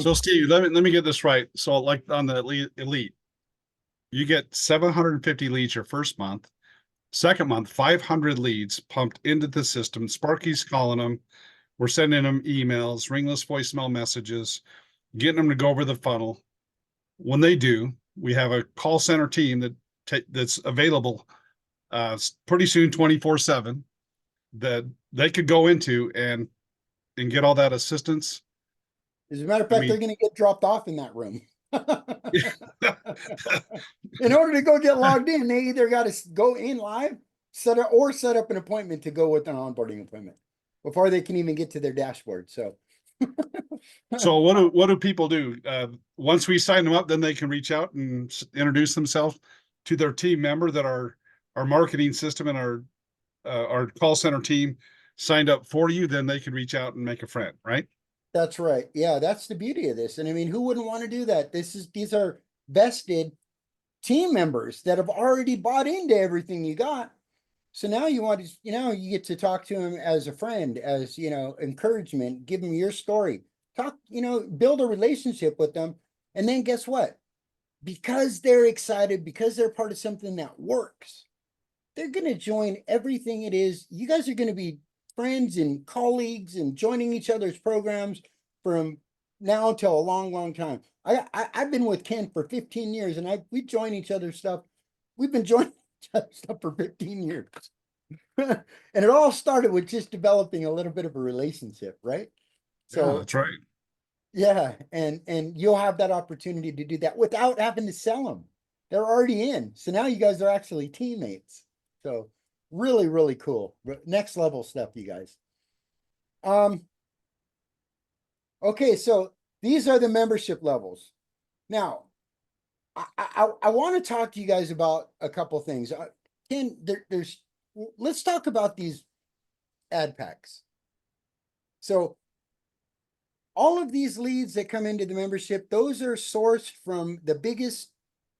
So Steve, let me get this right. So like on the elite, you get 750 leads your first month. Second month, 500 leads pumped into the system. Sparky's calling them. We're sending them emails, ringless voicemail messages, getting them to go over the funnel. When they do, we have a call center team that's available pretty soon, 24/7, that they could go into and get all that assistance. As a matter of fact, they're going to get dropped off in that room. In order to go get logged in, they either got to go in live, set up an appointment to go with an onboarding appointment before they can even get to their dashboard. So, so what do people do? Once we sign them up, then they can reach out and introduce themselves to their team member that our marketing system and our call center team signed up for you. Then they can reach out and make a friend, right? That's right. Yeah, that's the beauty of this. And I mean, who wouldn't want to do that? These are vested team members that have already bought into everything you got. So now you want to, you know, you get to talk to them as a friend, as, you know, encouragement, give them your story, talk, you know, build a relationship with them. And then guess what? Because they're excited, because they're part of something that works, they're going to join everything it is. You guys are going to be friends and colleagues and joining each other's programs from now till a long, long time. I've been with Ken for 15 years, and we join each other's stuff. We've been joining each other's stuff for 15 years. And it all started with just developing a little bit of a relationship, right? So yeah, that's right. Yeah, and you'll have that opportunity to do that without having to sell them. They're already in. So now you guys are actually teammates. So really, really cool. Next level stuff, you guys. Okay, so these are the membership levels. Now, I want to talk to you guys about a couple things. Ken, let's talk about these ad packs. So all of these leads that come into the membership, those are sourced from the biggest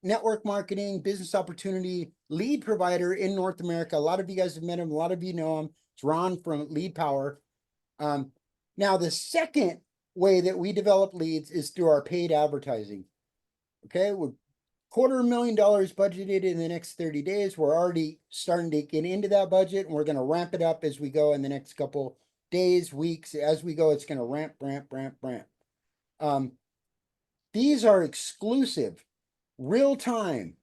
network marketing business opportunity lead provider in North America. A lot of you guys have met him. A lot of you know him. It's Ron from Lead Power. Now, the second way that we develop leads is through our paid advertising. Okay, we're $250,000 budgeted in the next 30 days. We're already starting to get into that budget, and we're going to ramp it up as we go in the next couple days, weeks. As we go, it's going to ramp. These are exclusive, real-time,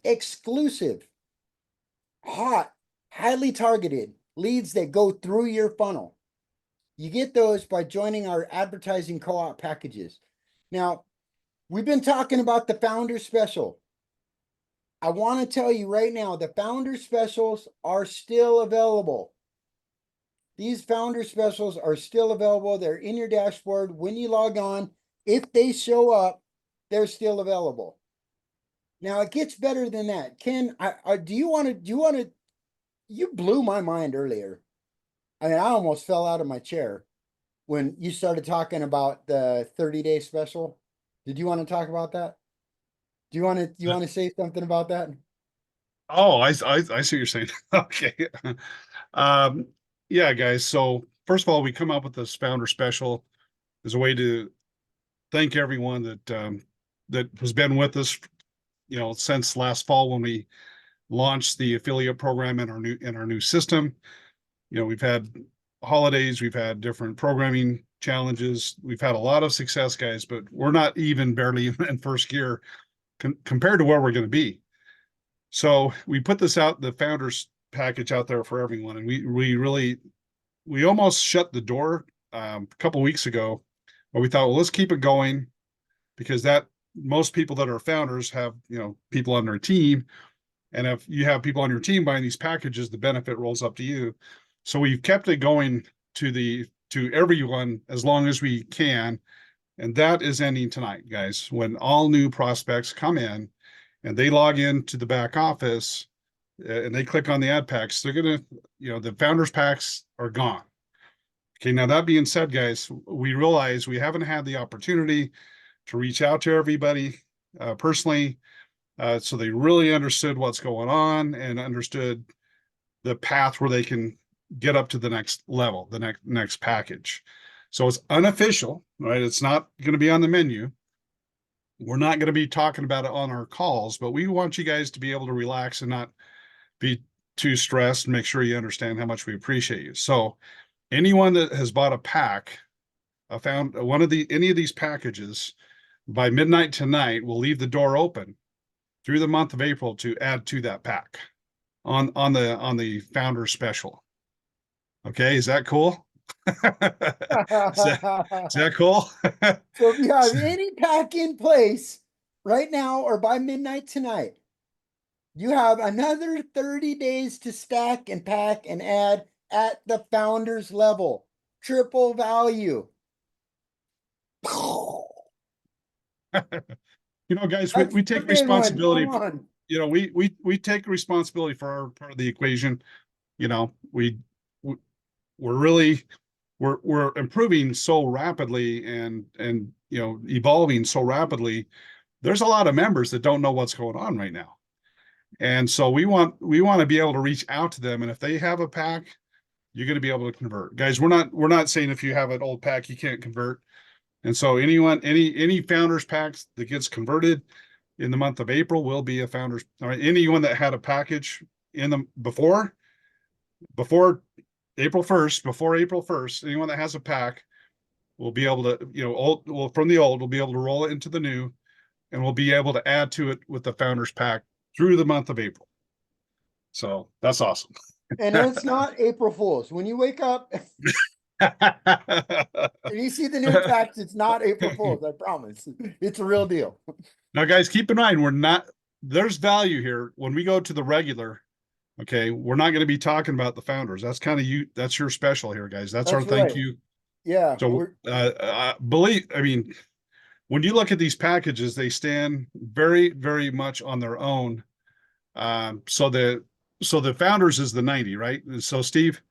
exclusive, hot, highly targeted leads that go through your funnel. You get those by joining our advertising co-op packages. Now, we've been talking about the founder special. I want to tell you right now, the founder specials are still available. These founder specials are still available. They're in your dashboard when you log on. If they show up, they're still available. Now it gets better than that. Ken, you blew my mind earlier. I mean, I almost fell out of my chair when you started talking about the 30-day special. Did you want to talk about that? Do you want to say something about that? Oh, I see what you're saying. Okay. Yeah, guys. So first of all, we come up with this founder special. as a way to thank everyone that has been with us, since last fall when we launched the affiliate program in our new system. We've had holidays, we've had different programming challenges, we've had a lot of success, guys, but we're not even barely in first gear compared to where we're going to be. So we put this out, the founders package out there for everyone, and we almost shut the door a couple weeks ago, but we thought, well, let's keep it going, because that most people that are founders have people on their team, and if you have people on your team buying these packages, the benefit rolls up to you. So we've kept it going to everyone as long as we can, and that is ending tonight, guys. When all new prospects come in and they log into the back office and they click on the ad packs, they're gonna, the founders packs are gone. Okay, now that being said, guys, we realize we haven't had the opportunity to reach out to everybody personally, so they really understood what's going on and understood the path where they can get up to the next level, the next package. So it's unofficial, right? It's not going to be on the menu. We're not going to be talking about it on our calls, but we want you guys to be able to relax and not be too stressed, and make sure you understand how much we appreciate you. So anyone that has bought a pack, found any of these packages by midnight tonight, will leave the door open through the month of April to add to that pack on the founder special. Okay, is that cool? is that cool? So if you have any pack in place right now or by midnight tonight, you have another 30 days to stack and pack and add at the founders level. Triple value. Guys, That's we the take big one. responsibility. Come on. We take responsibility for our part of the equation. We're improving so rapidly and evolving so rapidly. There's a lot of members that don't know what's going on right now, and so we want to be able to reach out to them, and if they have a pack, you're going to be able to convert. Guys, we're not saying if you have an old pack you can't convert. And so any founders packs that gets converted in the month of April will be a founders. All right, anyone that had a package in them before April 1st, anyone that has a pack will be able to, from the old, will be able to roll it into the new, and we'll be able to add to it with the founders pack through the month of April. So that's awesome. And it's not April Fool's. When you wake up and you see the new tax, it's not April Fool's. I promise. It's a real deal. Now, guys, keep in mind, there's value here. When we go to the regular, okay, we're not going to be talking about the founders. That's that's your special here, guys. That's our thank you. Yeah. So when you look at these packages, they stand very, very much on their own. So the founders is the 90, right? So Steve,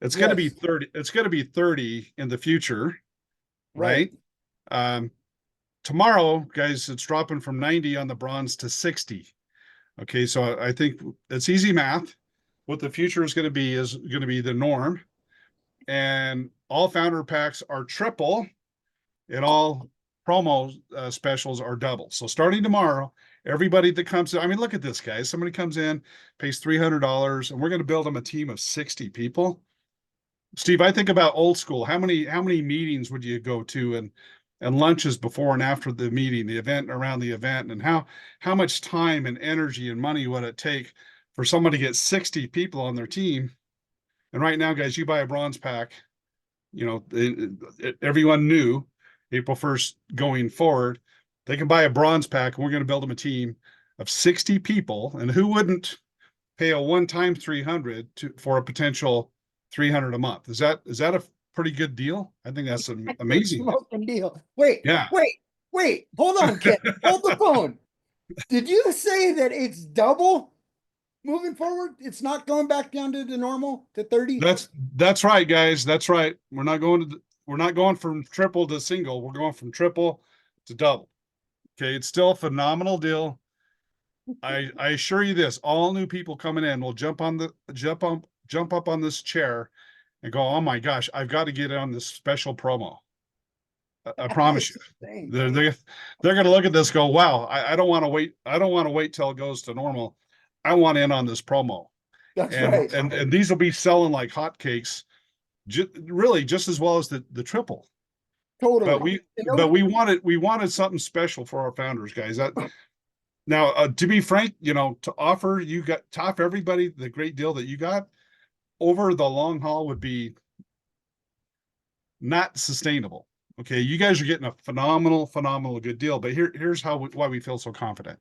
it's going to be 30. It's going to be 30 in the future, right? Tomorrow, guys, it's dropping from 90 on the bronze to 60. Okay, so I think it's easy math. What the future is going to be the norm, and all founder packs are triple, and all promo specials are double. So starting tomorrow, everybody that comes in, look at this, guys. Somebody comes in, pays $300, and we're going to build them a team of 60 people. Steve, I think about old school. How many meetings would you go to, and lunches before and after the meeting, the event, around the event, and how much time and energy and money would it take for somebody to get 60 people on their team? And right now, guys, you buy a bronze pack, everyone knew April 1st going forward, they can buy a bronze pack, and we're going to build them a team of 60 people. And who wouldn't pay a one-time 300 for a potential 300 a month? Is that a pretty good deal? I think that's an amazing deal. Wait, hold on, Ken. Hold the phone. Did you say that it's double moving forward? It's not going back down to the normal to 30? That's right, guys. That's right. We're not going from triple to single. We're going from triple to double. Okay, it's still a phenomenal deal. I assure you this, all new people coming in will jump up on this chair and go, oh my gosh, I've got to get on this special promo. I promise you. Insane. They're going to look at this, go, wow, I don't want to wait. I don't want to wait till it goes to normal. I want in on this promo. That's And right. and these will be selling like hotcakes, really just as well as the triple. Totally. But we wanted something special for our founders, guys. That now, to be frank, to offer everybody the great deal that you got over the long haul would be not sustainable. Okay, you guys are getting a phenomenal good deal. But here's why we feel so confident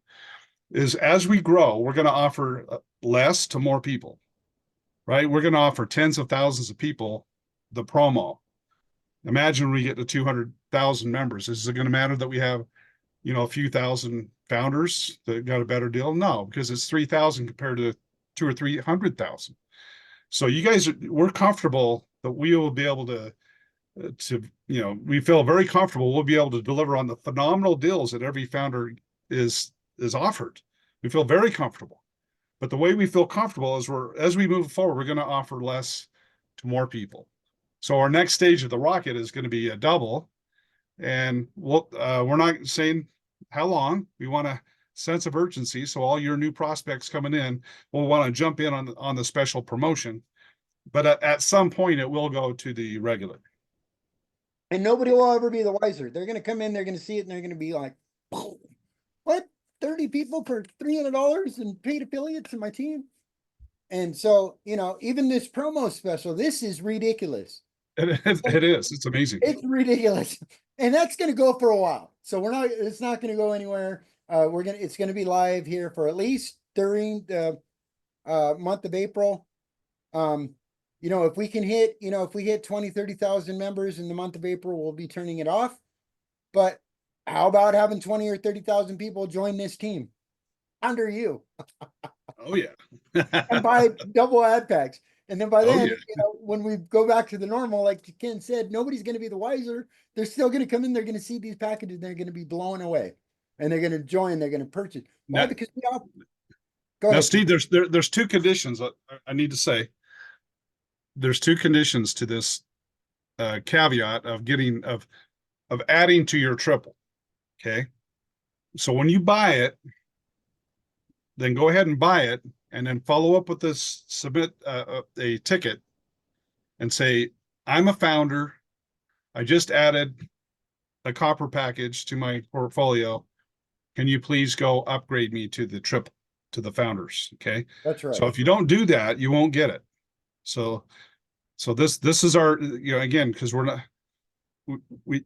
is as we grow, we're going to offer less to more people, right? We're going to offer tens of thousands of people the promo. Imagine when we get to 200,000 members. Is it going to matter that we have, a few thousand founders that got a better deal? No, because it's 3,000 compared to 200,000 or 300,000. So you guys, we're comfortable that we will be able to, we feel very comfortable. We'll be able to deliver on the phenomenal deals that every founder is offered. We feel very comfortable. But the way we feel comfortable is as we move forward, we're going to offer less to more people. So our next stage of the rocket is going to be a double, and we're not saying how long. We want a sense of urgency. So all your new prospects coming in will want to jump in on the special promotion, but at some point it will go to the regular. And nobody will ever be the wiser. They're going to come in, they're going to see it, and they're going to be like, what? 30 people for $300 and paid affiliates in my team? And so, even this promo special, this is ridiculous. It is. It's amazing. It's ridiculous. And that's going to go for a while. So it's not going to go anywhere. It's going to be live here for at least during the month of April. If we can hit, if we hit 20, 30,000 members in the month of April, we'll be turning it off. But how about having 20 or 30,000 people join this team under you? Oh yeah. And buy double ad packs. And then by then, yeah. when we go back to the normal, like Ken said, nobody's going to be the wiser. They're still going to come in. They're going to see these packages. They're going to be blown away, and they're going to join. They're going to purchase. Why? Because we all. Go ahead, Steve. There's two conditions I need to say. There's two conditions to this caveat of adding to your triple. Okay. So when you buy it, then go ahead and buy it, and then follow up with this, submit a ticket and say, I'm a founder. I just added a copper package to my portfolio. Can you please go upgrade me to the triple, to the founders? Okay. That's right. So if you don't do that, you won't get it. So this is our, again, because we're not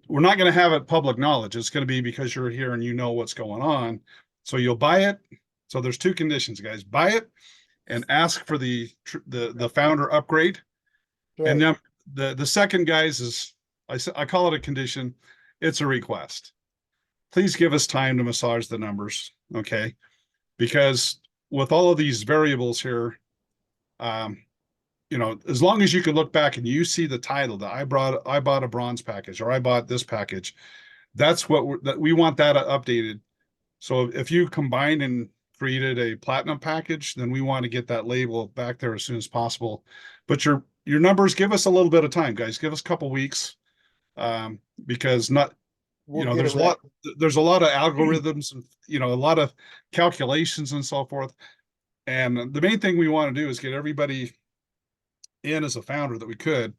going to have it public knowledge. It's going to be because you're here and you know what's going on. So you'll buy it. So there's two conditions, guys. Buy it and ask for the founder upgrade. Right. And then the second, guys, is I call it a condition. It's a request. Please give us time to massage the numbers, okay? Because with all of these variables here, as long as you can look back and you see the title that I bought a bronze package or I bought this package, that's what we want that updated. So if you combined and created a platinum package, then we want to get that label back there as soon as possible. But your numbers, give us a little bit of time, guys. Give us a couple weeks, because there's a lot of algorithms and a lot of calculations and so forth. And the main thing we want to do is get everybody in as a founder that we could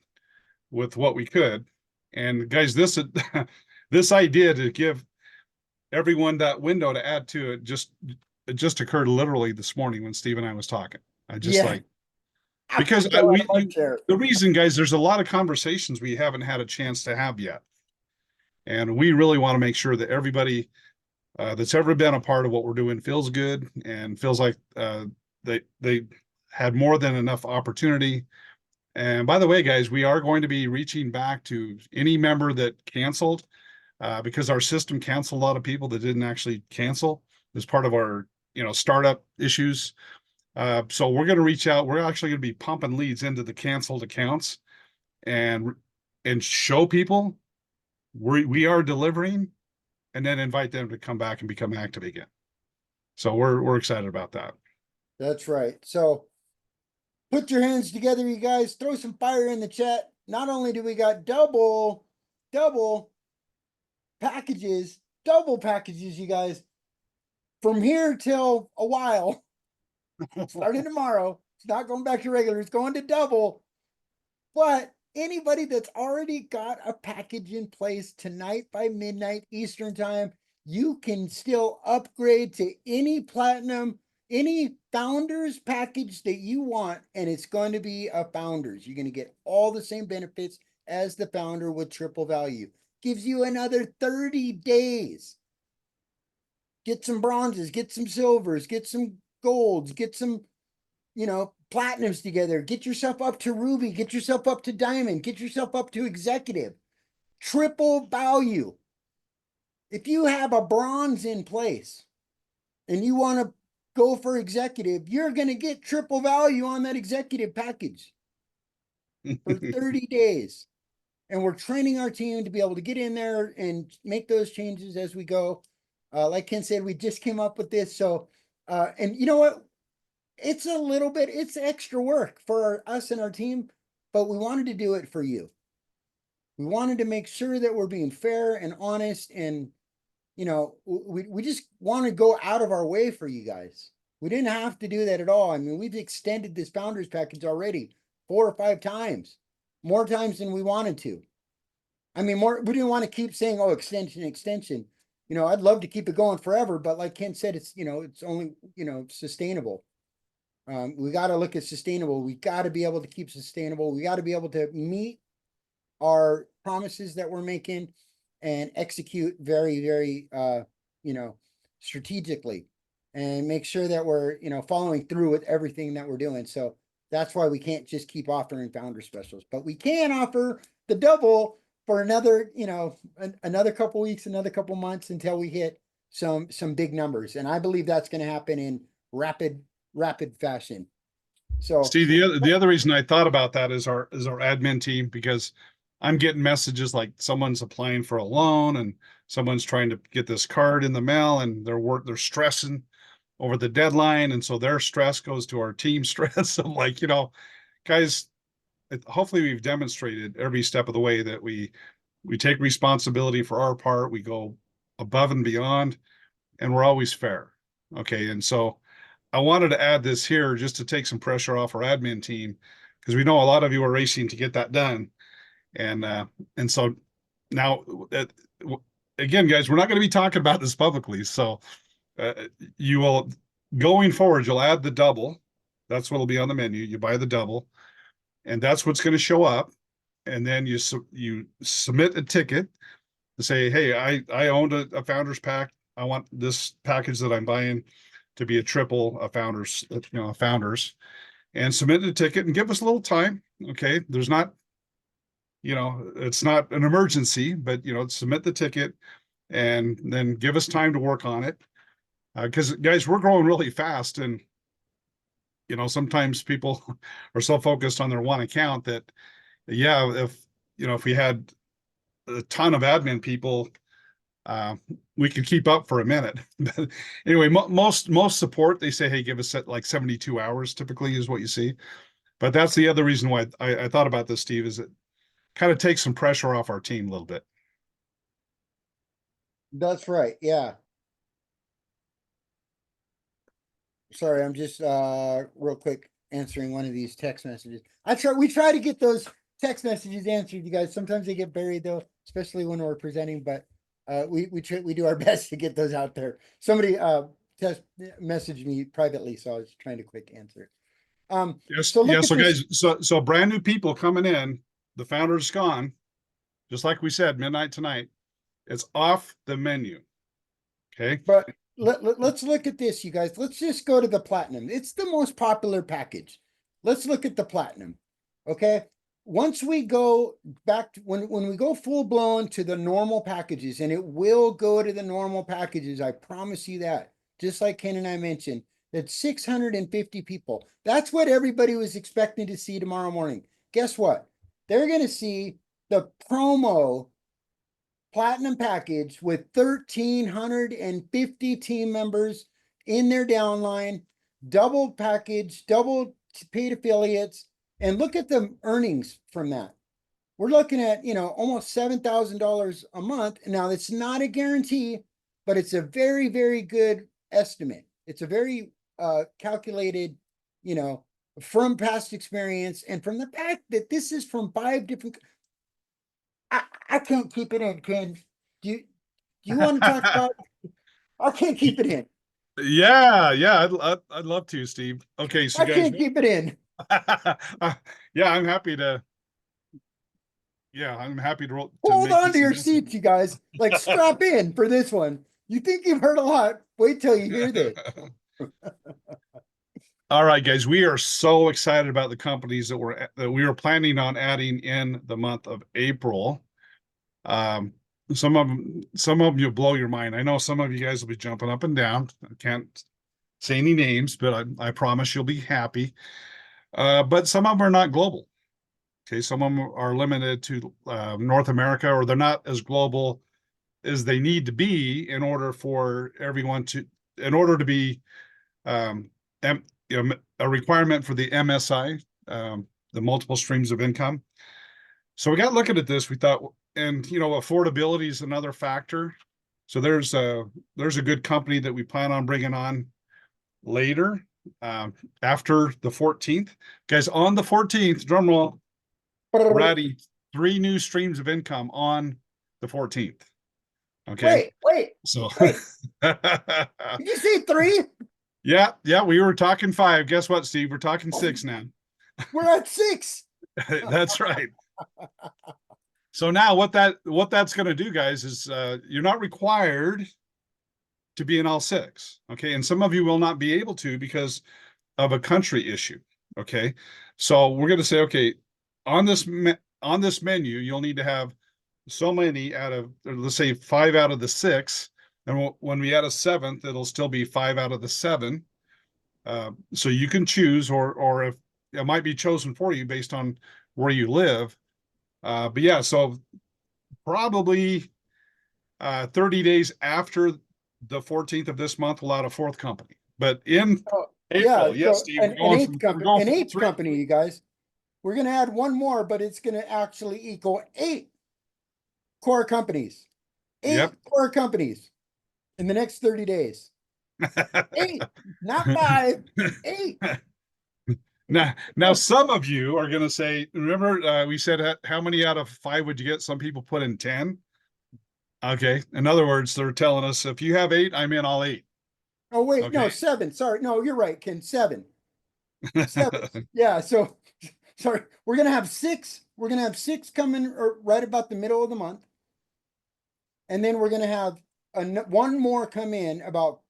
with what we could. And guys, this idea to give everyone that window to add to it just occurred literally this morning when Steve and I was talking. I just because the reason, guys, there's a lot of conversations we haven't had a chance to have yet. And we really want to make sure that everybody that's ever been a part of what we're doing feels good and feels like they had more than enough opportunity. And by the way, guys, we are going to be reaching back to any member that canceled because our system canceled a lot of people that didn't actually cancel as part of our startup issues. So we're going to reach out. We're actually going to be pumping leads into the canceled accounts and show people we are delivering, and then invite them to come back and become active again. So we're excited about that. That's right. So put your hands together, you guys. Throw some fire in the chat. Not only do we got double packages, double packages, you guys, from here till a while, starting tomorrow. It's not going back to regular, it's going to double. But anybody that's already got a package in place tonight by midnight Eastern time, you can still upgrade to any platinum, any founders package that you want, and it's going to be a founders. You're going to get all the same benefits as the founder with triple value. Gives you another 30 days. Get some bronzes, get some silvers, get some golds, get some, platinums together. Get yourself up to ruby, get yourself up to diamond, get yourself up to executive. Triple value. If you have a bronze in place and you want to go for executive, you're going to get triple value on that executive package for 30 days. And we're training our team to be able to get in there and make those changes as we go. Like Ken said, we just came up with this. So, and you know what? It's extra work for us and our team, but we wanted to do it for you. We wanted to make sure that we're being fair and honest, and we just want to go out of our way for you guys. We didn't have to do that at all. I mean, we've extended this founders package already 4 or 5 times, more times than we wanted to. I mean, we didn't want to keep saying, oh, extension. I'd love to keep it going forever, but like Ken said, it's only, sustainable. We got to look at sustainable. We got to be able to keep sustainable. We got to be able to meet our promises that we're making and execute very, very, strategically, and make sure that we're, following through with everything that we're doing. So that's why we can't just keep offering founder specials, but we can offer the double for another, another couple weeks, another couple months until we hit some big numbers. And I believe that's going to happen in rapid fashion. So Steve, the other reason I thought about that is our admin team, because I'm getting messages like someone's applying for a loan and someone's trying to get this card in the mail, and they're stressing over the deadline, and so their stress goes to our team stress. I'm like, guys, hopefully we've demonstrated every step of the way that we take responsibility for our part. We go above and beyond, and we're always fair. Okay, and so I wanted to add this here just to take some pressure off our admin team, because we know a lot of you are racing to get that done. And so now, again, guys, we're not going to be talking about this publicly. So you will, going forward, you'll add the double. That's what will be on the menu. You buy the double, and that's what's going to show up. And then you submit a ticket to say, hey, I owned a founders pack. I want this package that I'm buying to be a triple, a founders, and submit a ticket and give us a little time. Okay, there's not, it's not an emergency, but submit the ticket and then give us time to work on it. Because guys, we're growing really fast, and sometimes people are so focused on their one account that, if we had a ton of admin people, we could keep up for a minute. But anyway, most support, they say, hey, give us like 72 hours typically is what you see. But that's the other reason why I thought about this, Steve, is it kind of takes some pressure off our team a little bit. that's right. Yeah. Sorry, I'm just real quick answering one of these text messages. We try to get those text messages answered, you guys. Sometimes they get buried though, especially when we're presenting, but we do our best to get those out there. Somebody messaged me privately, so I was trying to quick answer. Yes, so yeah. So guys, so brand new people coming in, the founder's gone, just like we said, midnight tonight. It's off the menu. Okay. But let's look at this, you guys. Let's just go to the platinum. It's the most popular package. Let's look at the platinum. Okay. Once we go back to, when we go full blown to the normal packages, and it will go to the normal packages, I promise you that. Just like Ken and I mentioned, that's 650 people. That's what everybody was expecting to see tomorrow morning. Guess what? They're going to see the promo platinum package with 1,350 team members in their downline, double package, double paid affiliates, and look at the earnings from that. we're looking at, almost $7,000 a month. Now it's not a guarantee, but it's a very, very good estimate. It's a very calculated, from past experience and from the fact that this is from 5 different. I can't keep it in, Ken. Do you want to talk about? I can't keep it in. Yeah, I'd love to, Steve. Okay, so I guys, can't keep it in. yeah, I'm happy to. Yeah, I'm happy to roll. Hold make on this to your announcement. seats, you guys. Like strap in for this one. You think you've heard a lot? Wait till you hear this. All right, guys, we are so excited about the companies that we are planning on adding in the month of April. Some of them you'll blow your mind. I know some of you guys will be jumping up and down. I can't say any names, but I promise you'll be happy. But some of them are not global. Okay, some of them are limited to North America, or they're not as global as they need to be in order for everyone in order to be a requirement for the MSI, the multiple streams of income. So we got looking at this. We thought, and affordability is another factor. So there's a good company that we plan on bringing on later, after the 14th, guys. On the 14th, drum roll, we're adding 3 new streams of income on the 14th. Okay. Wait. So Did you say 3? yeah, we were talking 5. Guess what, Steve? We're talking 6 now. We're at 6. That's right. So now what that's going to do, guys, is you're not required to be in all 6. Okay. And some of you will not be able to because of a country issue. Okay. So we're going to say, okay, on this menu, you'll need to have so many out of, let's say 5 out of the 6. And when we add a 7th, it'll still be 5 out of the 7. So you can choose, or if it might be chosen for you based on where you live. But yeah, so probably 30 days after the 14th of this month, we'll add a 4th company. But in April, yes, Steve, an 8th company, you guys. We're going to add one more, but it's going to actually equal 8 core companies. 8 core companies in the next 30 days. 8, not 5, 8. Now, some of you are going to say, remember, we said how many out of 5 would you get? Some people put in 10. Okay. In other words, they're telling us if you have 8, I'm in all 8. Oh, wait, okay. No, 7. Sorry. No, you're right, Ken. 7. 7. Yeah. So, sorry. We're going to have 6. We're going to have 6 coming right about the middle of the month. And then we're going to have one more come in about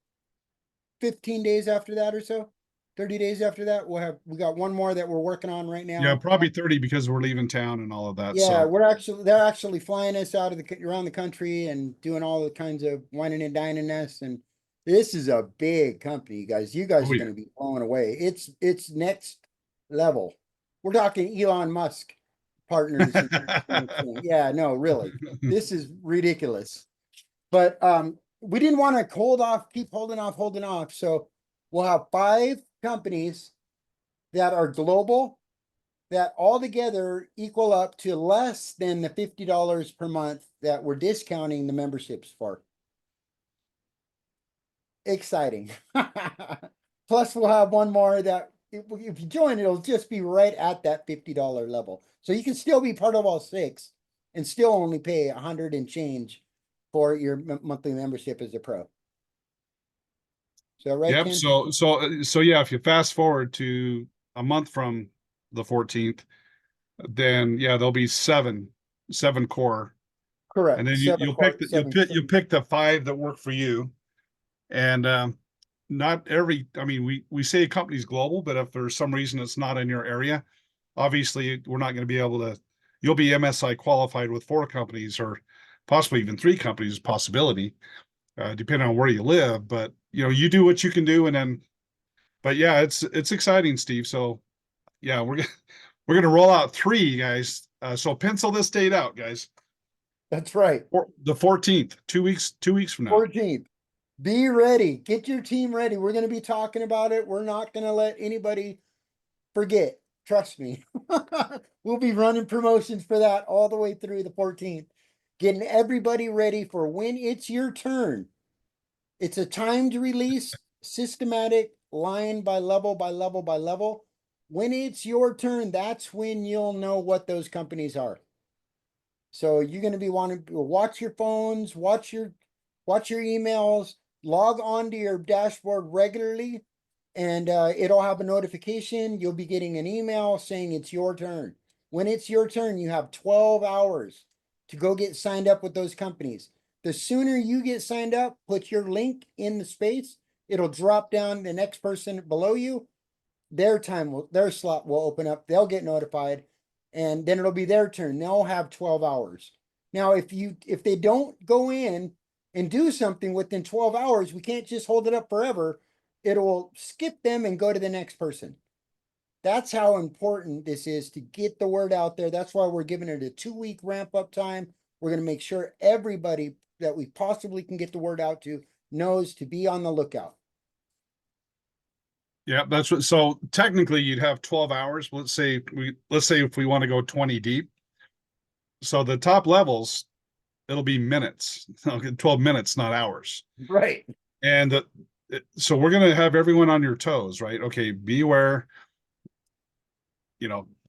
15 days after that or so. 30 days after that, we got one more that we're working on right now. Yeah, probably 30 because we're leaving town and all of that. Yeah, so they're actually flying us out of around the country and doing all the kinds of whining and dining us. And this is a big company, you guys. You guys are going to be blown away. It's next level. We're talking Elon Musk partners. Yeah, no, really. This is ridiculous. But we didn't want to keep holding off. So we'll have 5 companies that are global that altogether equal up to less than the $50 per month that we're discounting the memberships for. Exciting. Plus, we'll have one more that if you join, it'll just be right at that $50 level. So you can still be part of all 6 and still only pay $100 and change for your monthly membership as a pro. So right. Yep. Ken? So yeah, if you fast forward to a month from the 14th, then yeah, there'll be 7 core. Correct. And then you'll pick the 5 that work for you. And not every, I mean, we say a company's global, but if there's some reason it's not in your area, obviously we're not going to be able to, you'll be MSI qualified with 4 companies or possibly even 3 companies, possibility, depending on where you live. But you do what you can do, and then, but yeah, it's exciting, Steve. So yeah, we're gonna roll out 3, guys. So pencil this date out, guys. That's right. The 14th, 2 weeks from now. 14th. Be ready. Get your team ready. We're going to be talking about it. We're not going to let anybody forget. Trust me. We'll be running promotions for that all the way through the 14th, getting everybody ready for when it's your turn. It's a timed release, systematic, line by level by level by level. When it's your turn, that's when you'll know what those companies are. So you're going to be wanting to watch your phones, watch your emails, log on to your dashboard regularly, and it'll have a notification. You'll be getting an email saying it's your turn. When it's your turn, you have 12 hours to go get signed up with those companies. The sooner you get signed up, put your link in the space. It'll drop down the next person below you. Their slot will open up. They'll get notified, and then it'll be their turn. They'll have 12 hours. Now, if they don't go in and do something within 12 hours, we can't just hold it up forever. It'll skip them and go to the next person. That's how important this is to get the word out there. That's why we're giving it a 2-week ramp up time. We're going to make sure everybody that we possibly can get the word out to knows to be on the lookout. Yeah, that's what, so technically you'd have 12 hours. Let's say if we want to go 20 deep. So the top levels, it'll be minutes, 12 minutes, not hours. Right. And so we're going to have everyone on your toes, right? Okay, be aware,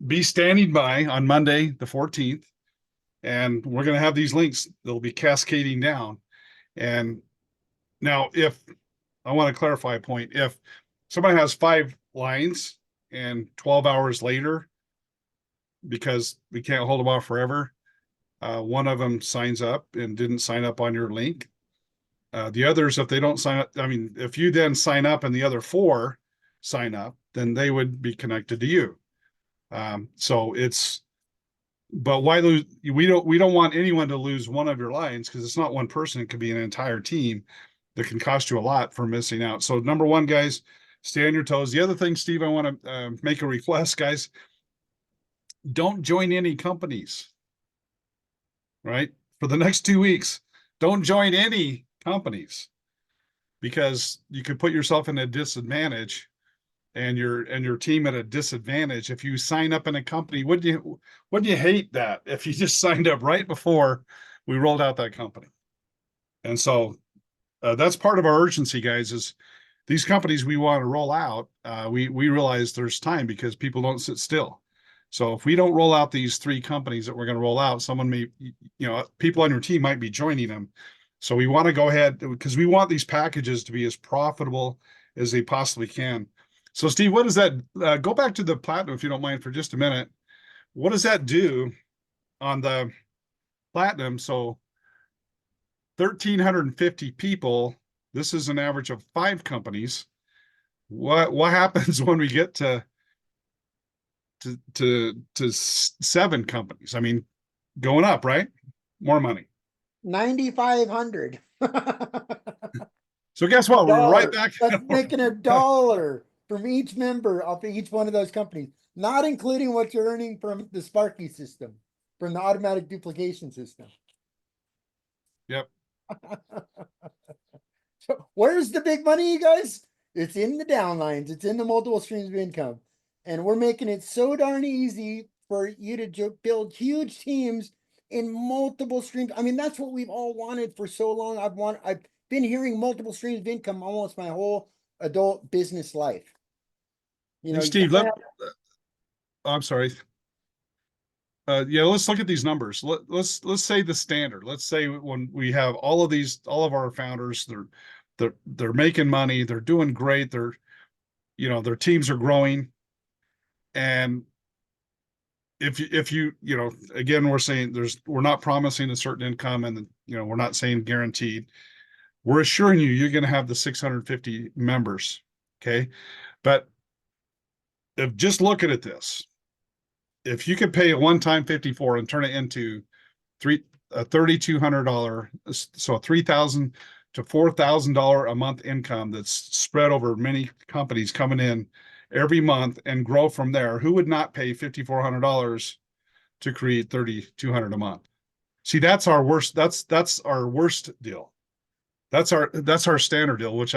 be standing by on Monday, the 14th, and we're going to have these links. They'll be cascading down. And now if I want to clarify a point, if somebody has 5 lines and 12 hours later, because we can't hold them off forever, one of them signs up and didn't sign up on your link. The others, if they don't sign up, I mean, if you then sign up and the other 4 sign up, then they would be connected to you. So but why lose? We don't want anyone to lose one of your lines, because it's not one person. It could be an entire team that can cost you a lot for missing out. So number one, guys, stay on your toes. The other thing, Steve, I want to make a request, guys. Don't join any companies, right? For the next 2 weeks, don't join any companies, because you could put yourself in a disadvantage and your team at a disadvantage if you sign up in a company. Wouldn't you hate that if you just signed up right before we rolled out that company? And so that's part of our urgency, guys, is these companies we want to roll out. We realize there's time, because people don't sit still. So if we don't roll out these 3 companies that we're going to roll out, someone may, people on your team might be joining them. So we want to go ahead, because we want these packages to be as profitable as they possibly can. So Steve, what does that, go back to the platinum, if you don't mind, for just a minute. What does that do on the platinum? So 1,350 people, this is an average of 5 companies. What happens when we get to 7 companies? I mean, going up, right? More money. 9,500. So guess what? We're right back. That's making $1 from each member of each one of those companies, not including what you're earning from the Sparky system, from the automatic duplication system. Yep. So where's the big money, you guys? It's in the downlines. It's in the multiple streams of income. And we're making it so darn easy for you to build huge teams in multiple streams. I mean, that's what we've all wanted for so long. I've been hearing multiple streams of income almost my whole adult business life. Hey, Steve, I'm sorry. Yeah, let's look at these numbers. Let's say the standard. Let's say when we have all of our founders, they're making money, they're doing great, their teams are growing. And if you again, we're saying we're not promising a certain income, and we're not saying guaranteed. We're assuring you're going to have the 650 members. Okay. But just look at this. If you could pay a one-time 54 and turn it into $3,200, so $3,000 to $4,000 a month income that's spread over many companies coming in every month, and grow from there, who would not pay $5,400 to create $3,200 a month? See, that's our worst. That's our worst deal. That's our standard deal, which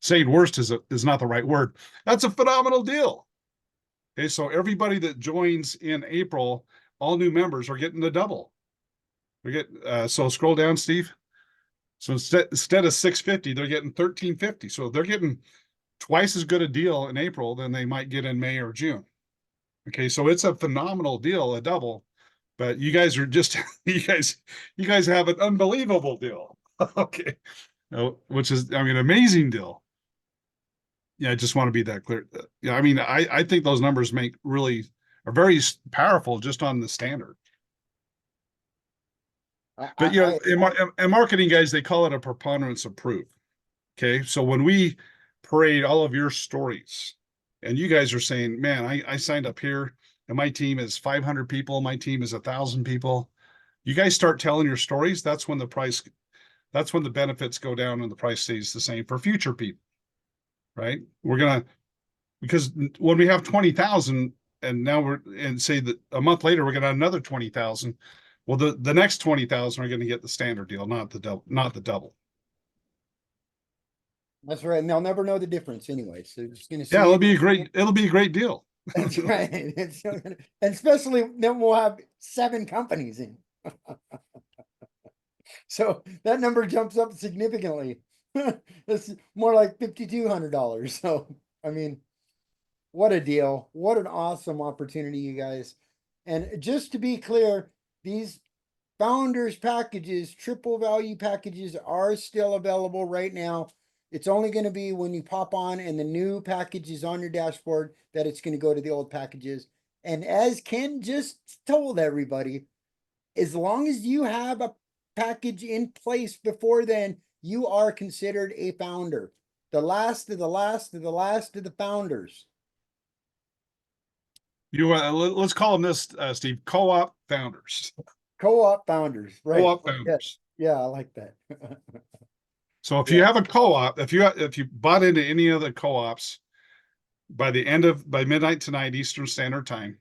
saying worst is not the right word. That's a phenomenal deal. Okay, so everybody that joins in April, all new members are getting the double. We get so scroll down, Steve. So instead of 650, they're getting 1350. So they're getting twice as good a deal in April than they might get in May or June. Okay, so it's a phenomenal deal, a double. But you guys are just you guys have an unbelievable deal. Okay. Which is, I mean, amazing deal. Yeah, I just want to be that clear. Yeah, I mean, I think those numbers are very powerful just on the standard. But you know, in marketing, guys, they call it a preponderance of proof. Okay, so when we parade all of your stories, and you guys are saying, "Man, I signed up here, and my team is 500 people, my team is 1,000 people." You guys start telling your stories. That's when the benefits go down and the price stays the same for future people, right? Because when we have 20,000 and now say that a month later we're going to have another 20,000. Well, the next 20,000 are going to get the standard deal, not the double. That's right. And they'll never know the difference anyway. So just gonna see. Yeah, it'll be a great deal. That's right. And especially then we'll have 7 companies in. So that number jumps up significantly. It's more like $5,200. So I mean, what a deal. What an awesome opportunity, you guys. And just to be clear, these founders packages, triple value packages are still available right now. It's only going to be when you pop on and the new package is on your dashboard that it's going to go to the old packages. And as Ken just told everybody, as long as you have a package in place before then, you are considered a founder. The last of the last of the last of the founders. Let's call them this, Steve, co-op founders. Co-op founders, right? Co-op founders. Yeah, I like that. So if you have a co-op, if you bought into any of the co-ops by midnight tonight Eastern Standard Time,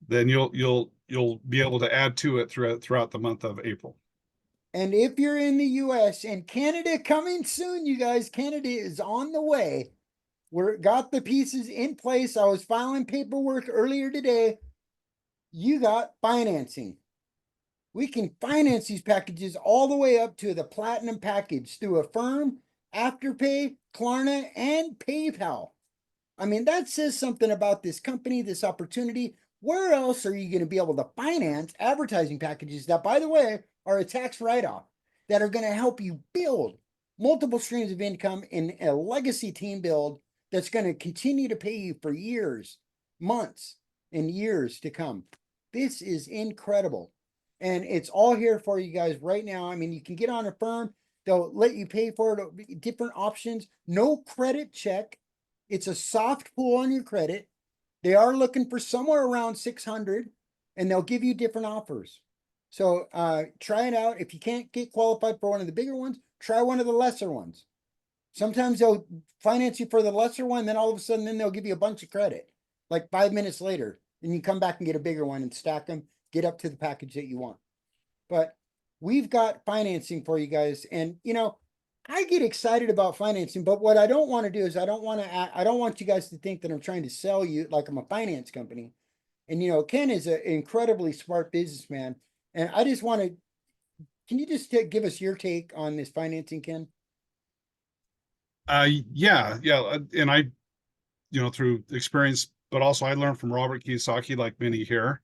then you'll be able to add to it throughout the month of April. And if you're in the US and Canada coming soon, you guys, Canada is on the way. We're got the pieces in place. I was filing paperwork earlier today. You got financing. We can finance these packages all the way up to the platinum package through Affirm, Afterpay, Klarna, and PayPal. I mean, that says something about this company, this opportunity. Where else are you going to be able to finance advertising packages that, by the way, are a tax write-off, that are going to help you build multiple streams of income in a legacy team build that's going to continue to pay you for years, months, and years to come? This is incredible. And it's all here for you guys right now. I mean, you can get on Affirm. They'll let you pay for it, different options. No credit check. It's a soft pull on your credit. They are looking for somewhere around 600, and they'll give you different offers. So try it out. If you can't get qualified for one of the bigger ones, try one of the lesser ones. Sometimes they'll finance you for the lesser one, then all of a sudden, then they'll give you a bunch of credit, like 5 minutes later, and you come back and get a bigger one and stack them, get up to the package that you want. But we've got financing for you guys. And, you know, I get excited about financing, but what I don't want to do is I don't want you guys to think that I'm trying to sell you like I'm a finance company. And, you know, Ken is an incredibly smart businessman. And I just want to, can you just give us your take on this financing, Ken? Yeah. And I, you know, through experience, but also I learned from Robert Kiyosaki, like many here.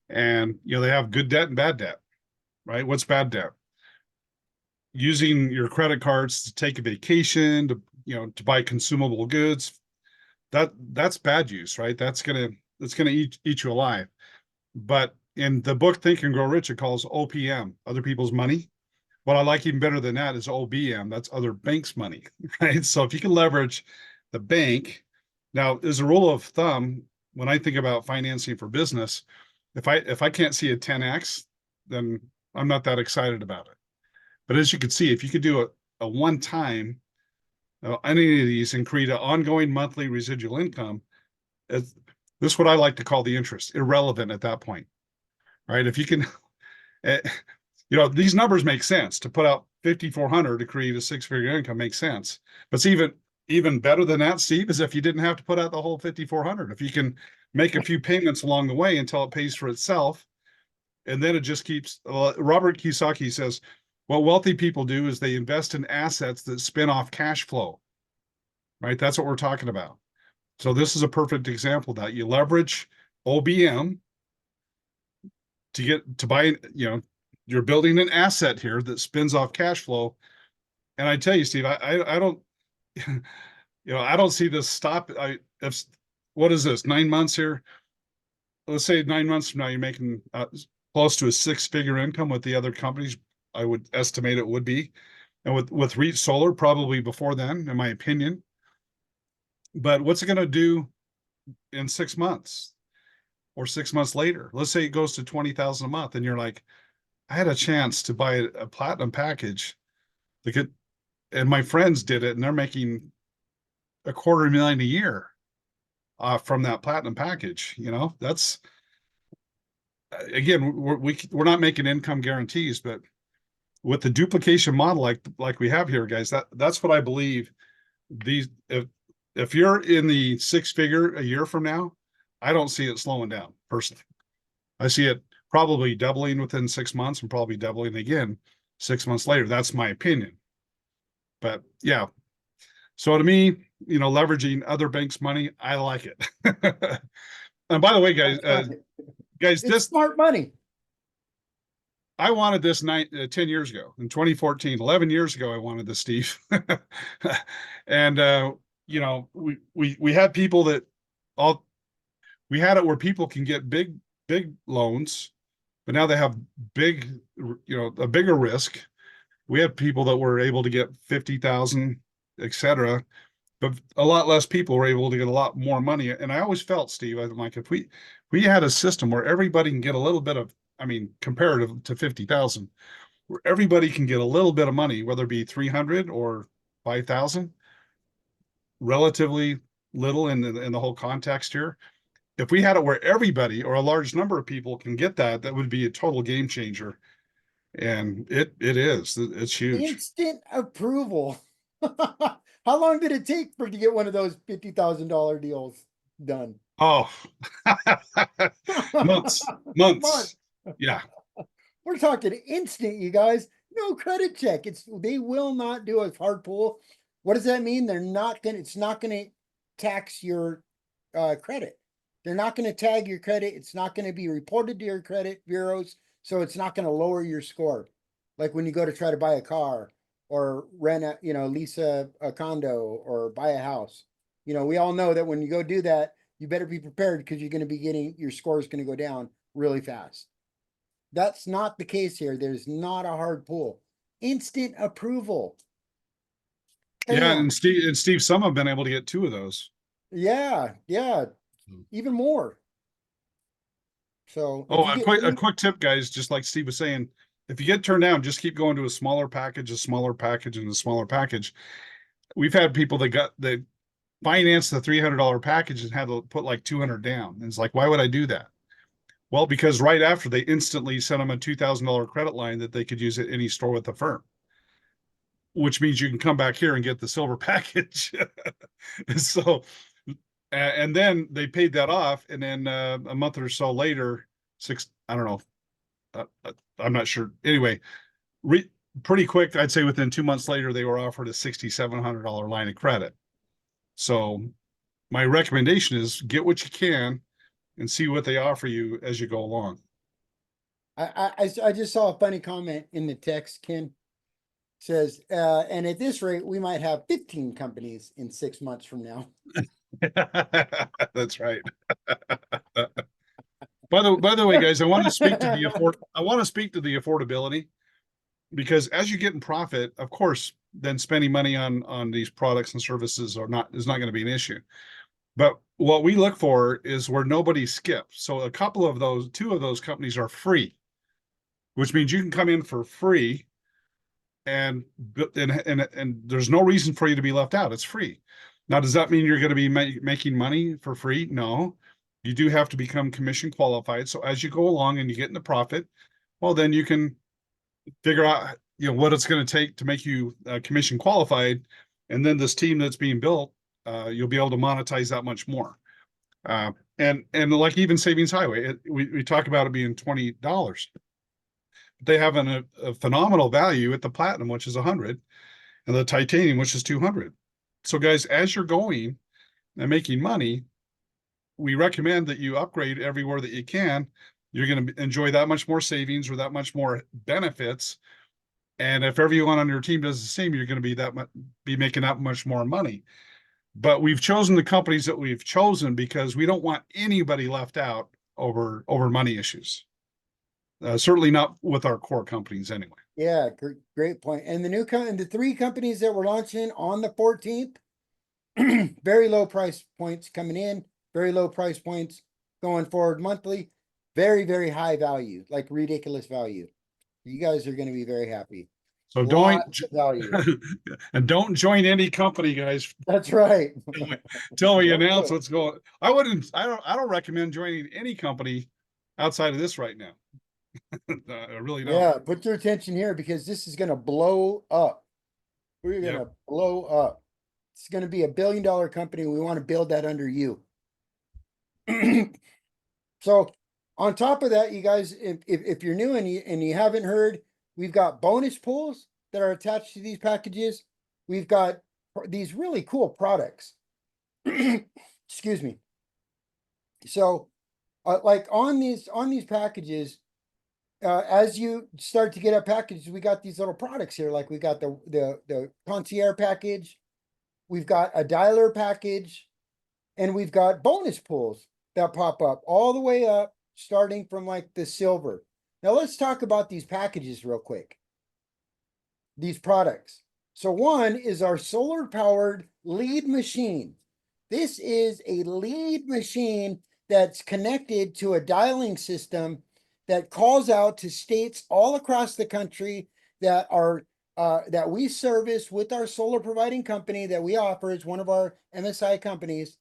And, you know, they have good debt and bad debt, right? What's bad debt? Using your credit cards to take a vacation, to buy consumable goods. That's bad use, right? That's gonna eat you alive. But in the book Think and Grow Rich, it calls OPM, other people's money. What I like even better than that is OBM, that's other banks' money, right? So if you can leverage the bank. Now, as a rule of thumb, when I think about financing for business, if I can't see a 10x, then I'm not that excited about it. But as you can see, if you could do a one-time any of these and create an ongoing monthly residual income, this is what I like to call the interest, irrelevant at that point, right? If you can, these numbers make sense. To put out 5,400 to create a 6-figure income makes sense. But it's even better than that, Steve, is if you didn't have to put out the whole 5,400. If you can make a few payments along the way until it pays for itself, and then it just keeps. Robert Kiyosaki says, what wealthy people do is they invest in assets that spin off cash flow. Right, that's what we're talking about. So this is a perfect example of that. You leverage OBM to get to buy. You're building an asset here that spins off cash flow. And I tell you, Steve, I don't. I don't see this stop. What is this? 9 months here. Let's say 9 months from now, you're making close to a 6-figure income with the other companies. I would estimate it would be, and with REIT Solar probably before then, in my opinion. But what's it going to do in 6 months or 6 months later? Let's say it goes to 20,000 a month, and you're like, I had a chance to buy a platinum package. And my friends did it, and they're making $250,000 a year from that platinum package. That's, again, we're not making income guarantees, but with the duplication model like we have here, guys, that's what I believe. If you're in the 6-figure a year from now, I don't see it slowing down personally. I see it probably doubling within 6 months and probably doubling again 6 months later. That's my opinion. But yeah, so to me, leveraging other banks' money, I like it. And by the way, guys, it's this smart money. I wanted this 10 years ago in 2014, 11 years ago. I wanted this, Steve. And we had people that we had it where people can get big loans, but now they have a bigger risk. We had people that were able to get 50,000, etc., but a lot less people were able to get a lot more money. And I always felt, Steve, I'm like, if we had a system where everybody can get a little bit of, comparative to 50,000, where everybody can get a little bit of money, whether it be 300 or 5,000, relatively little in the whole context here. If we had it where everybody or a large number of people can get that would be a total game changer. And it's huge. Instant approval. How long did it take to get one of those $50,000 deals done? Oh, months. Yeah. We're talking instant, you guys. No credit check. They will not do a hard pull. What does that mean? It's not gonna tax your credit. They're not gonna tag your credit. It's not gonna be reported to your credit bureaus, so it's not gonna lower your score. Like when you go to try to buy a car or lease a condo or buy a house. We all know that when you go do that, you better be prepared because you're going to be your score is going to go down really fast. That's not the case here. There's not a hard pull. Instant approval. Yeah, and Steve, some have been able to get 2 of those. Yeah, even more. So, a quick tip, guys, just like Steve was saying, if you get turned down, just keep going to a smaller package, and a smaller package. We've had people that financed the $300 package and had to put like 200 down. And it's like, why would I do that? Well, because right after they instantly sent them a $2,000 credit line that they could use at any store with the firm, which means you can come back here and get the silver package. So, and then they paid that off, and then a month or so later, I don't know. I'm not sure. Anyway, pretty quick, I'd say within 2 months later, they were offered a $6,700 line of credit. So my recommendation is get what you can and see what they offer you as you go along. I just saw a funny comment in the text, Ken. Says, and at this rate, we might have 15 companies in 6 months from now. That's right. By the way, guys, I want to speak to the affordability, because as you get in profit, of course, then spending money on these products and services is not going to be an issue. But what we look for is where nobody skips. So two of those companies are free, which means you can come in for free, and there's no reason for you to be left out. It's free. Now, does that mean you're going to be making money for free? No. You do have to become commission qualified. So as you go along and you get into profit, well, then you can figure out what it's going to take to make you commission qualified, And then this team that's being built, you'll be able to monetize that much more. And like even Savings Highway, we talk about it being $20. They have a phenomenal value at the platinum, which is 100, and the titanium, which is 200. So guys, as you're going and making money, we recommend that you upgrade everywhere that you can. You're going to enjoy that much more savings or that much more benefits. And if everyone on your team does the same, you're going to be making that much more money. But we've chosen the companies that we've chosen because we don't want anybody left out over money issues. Certainly not with our core companies anyway. Yeah, great point. And the 3 companies that we're launching on the 14th, very low price points coming in, very low price points going forward monthly, very, very high value, like ridiculous value. You guys are going to be very happy. So don't value. And don't join any company, guys. That's right. Till we announce what's going. I don't recommend joining any company outside of this right now. I really don't. Yeah, put your attention here because this is going to blow up. We're going to blow up. It's going to be $1 billion company. We want to build that under you. So on top of that, you guys, if you're new and you haven't heard, we've got bonus pools that are attached to these packages. We've got these really cool products. Excuse me. So like on these packages, as you start to get our packages, we got these little products here. Like we got the concierge package, we've got a dialer package, and we've got bonus pools that pop up all the way up, starting from like the silver. Now let's talk about these packages real quick. These products. So one is our solar powered lead machine. This is a lead machine that's connected to a dialing system that calls out to states all across the country that are that we service with our solar providing company that we offer as one of our MSI companies.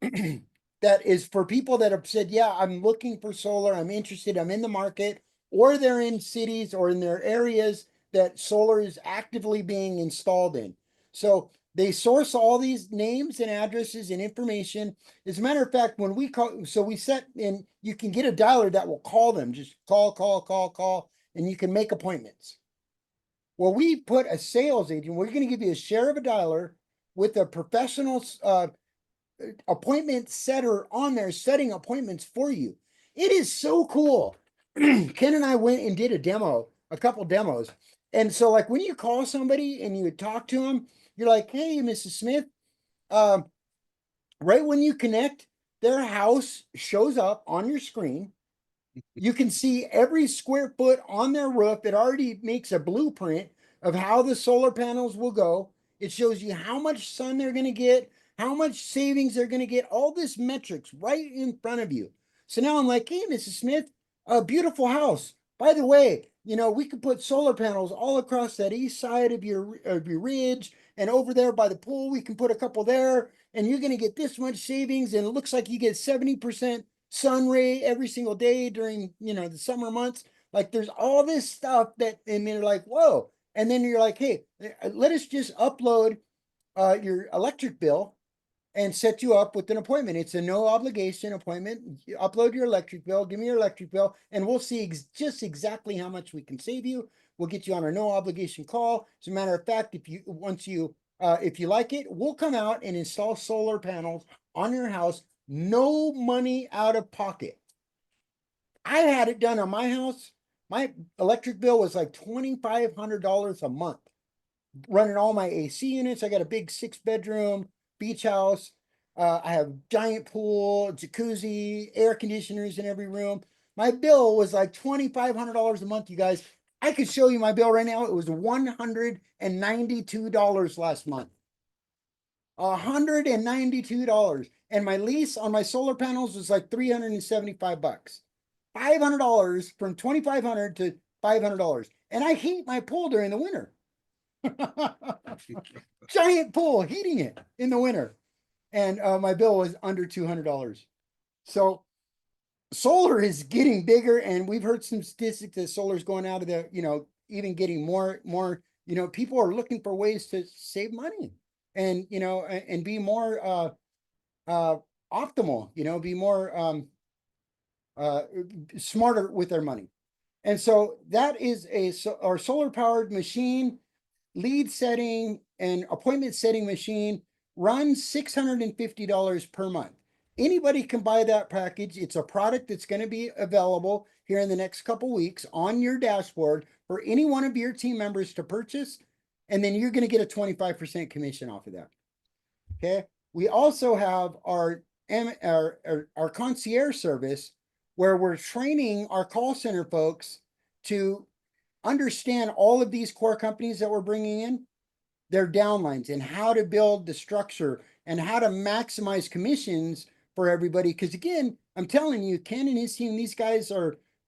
That is for people that have said, yeah, I'm looking for solar, I'm interested, I'm in the market, or they're in cities or in their areas that solar is actively being installed in. So they source all these names and addresses and information. As a matter of fact, when we call, so we set in, you can get a dialer that will call them, just call, and you can make appointments. Well, we put a sales agent, we're going to give you a share of a dialer with a professional appointment setter on there, setting appointments for you. It is so cool. Ken and I went and did a couple demos. And so like when you call somebody and you would talk to them, you're like, hey, Mrs. Smith, right when you connect, their house shows up on your screen. You can see every square foot on their roof. It already makes a blueprint of how the solar panels will go. It shows you how much sun they're going to get, how much savings they're going to get, all this metrics right in front of you. So now I'm like, hey, Mrs. Smith, a beautiful house. By the way, you know, we could put solar panels all across that east side of your ridge, and over there by the pool, we can put a couple there, and you're going to get this much savings. And it looks like you get 70% sun ray every single day during, you know, the summer months. Like there's all this stuff that, and they're like, whoa. And then you're like, hey, let us just upload your electric bill and set you up with an appointment. It's a no obligation appointment. You upload your electric bill, give me your electric bill, and we'll see just exactly how much we can save you. We'll get you on a no obligation call. As a matter of fact, if you like it, we'll come out and install solar panels on your house. No money out of pocket. I had it done on my house. My electric bill was like $2,500 a month, running all my AC units. I got a big 6-bedroom beach house. I have giant pool, jacuzzi, air conditioners in every room. My bill was like $2,500 a month, you guys. I could show you my bill right now. It was $192 last month. $192. And my lease on my solar panels was like $375. $500 from $2,500 to $500. And I heat my pool during the winter. Giant pool, heating it in the winter. And my bill was under $200. So solar is getting bigger, and we've heard some statistics that solar is going out of the, you know, even getting more You know, people are looking for ways to save money and, you know, and be more optimal, you know, be more uh, smarter with their money. And so that is our solar powered machine, lead setting and appointment setting machine runs $650 per month. Anybody can buy that package. It's a product that's going to be available here in the next couple weeks on your dashboard for any one of your team members to purchase. And then you're going to get a 25% commission off of that. Okay. We also have our concierge service where we're training our call center folks to understand all of these core companies that we're bringing in, their downlines, and how to build the structure and how to maximize commissions for everybody. Because again, I'm telling you, Ken and his team, these guys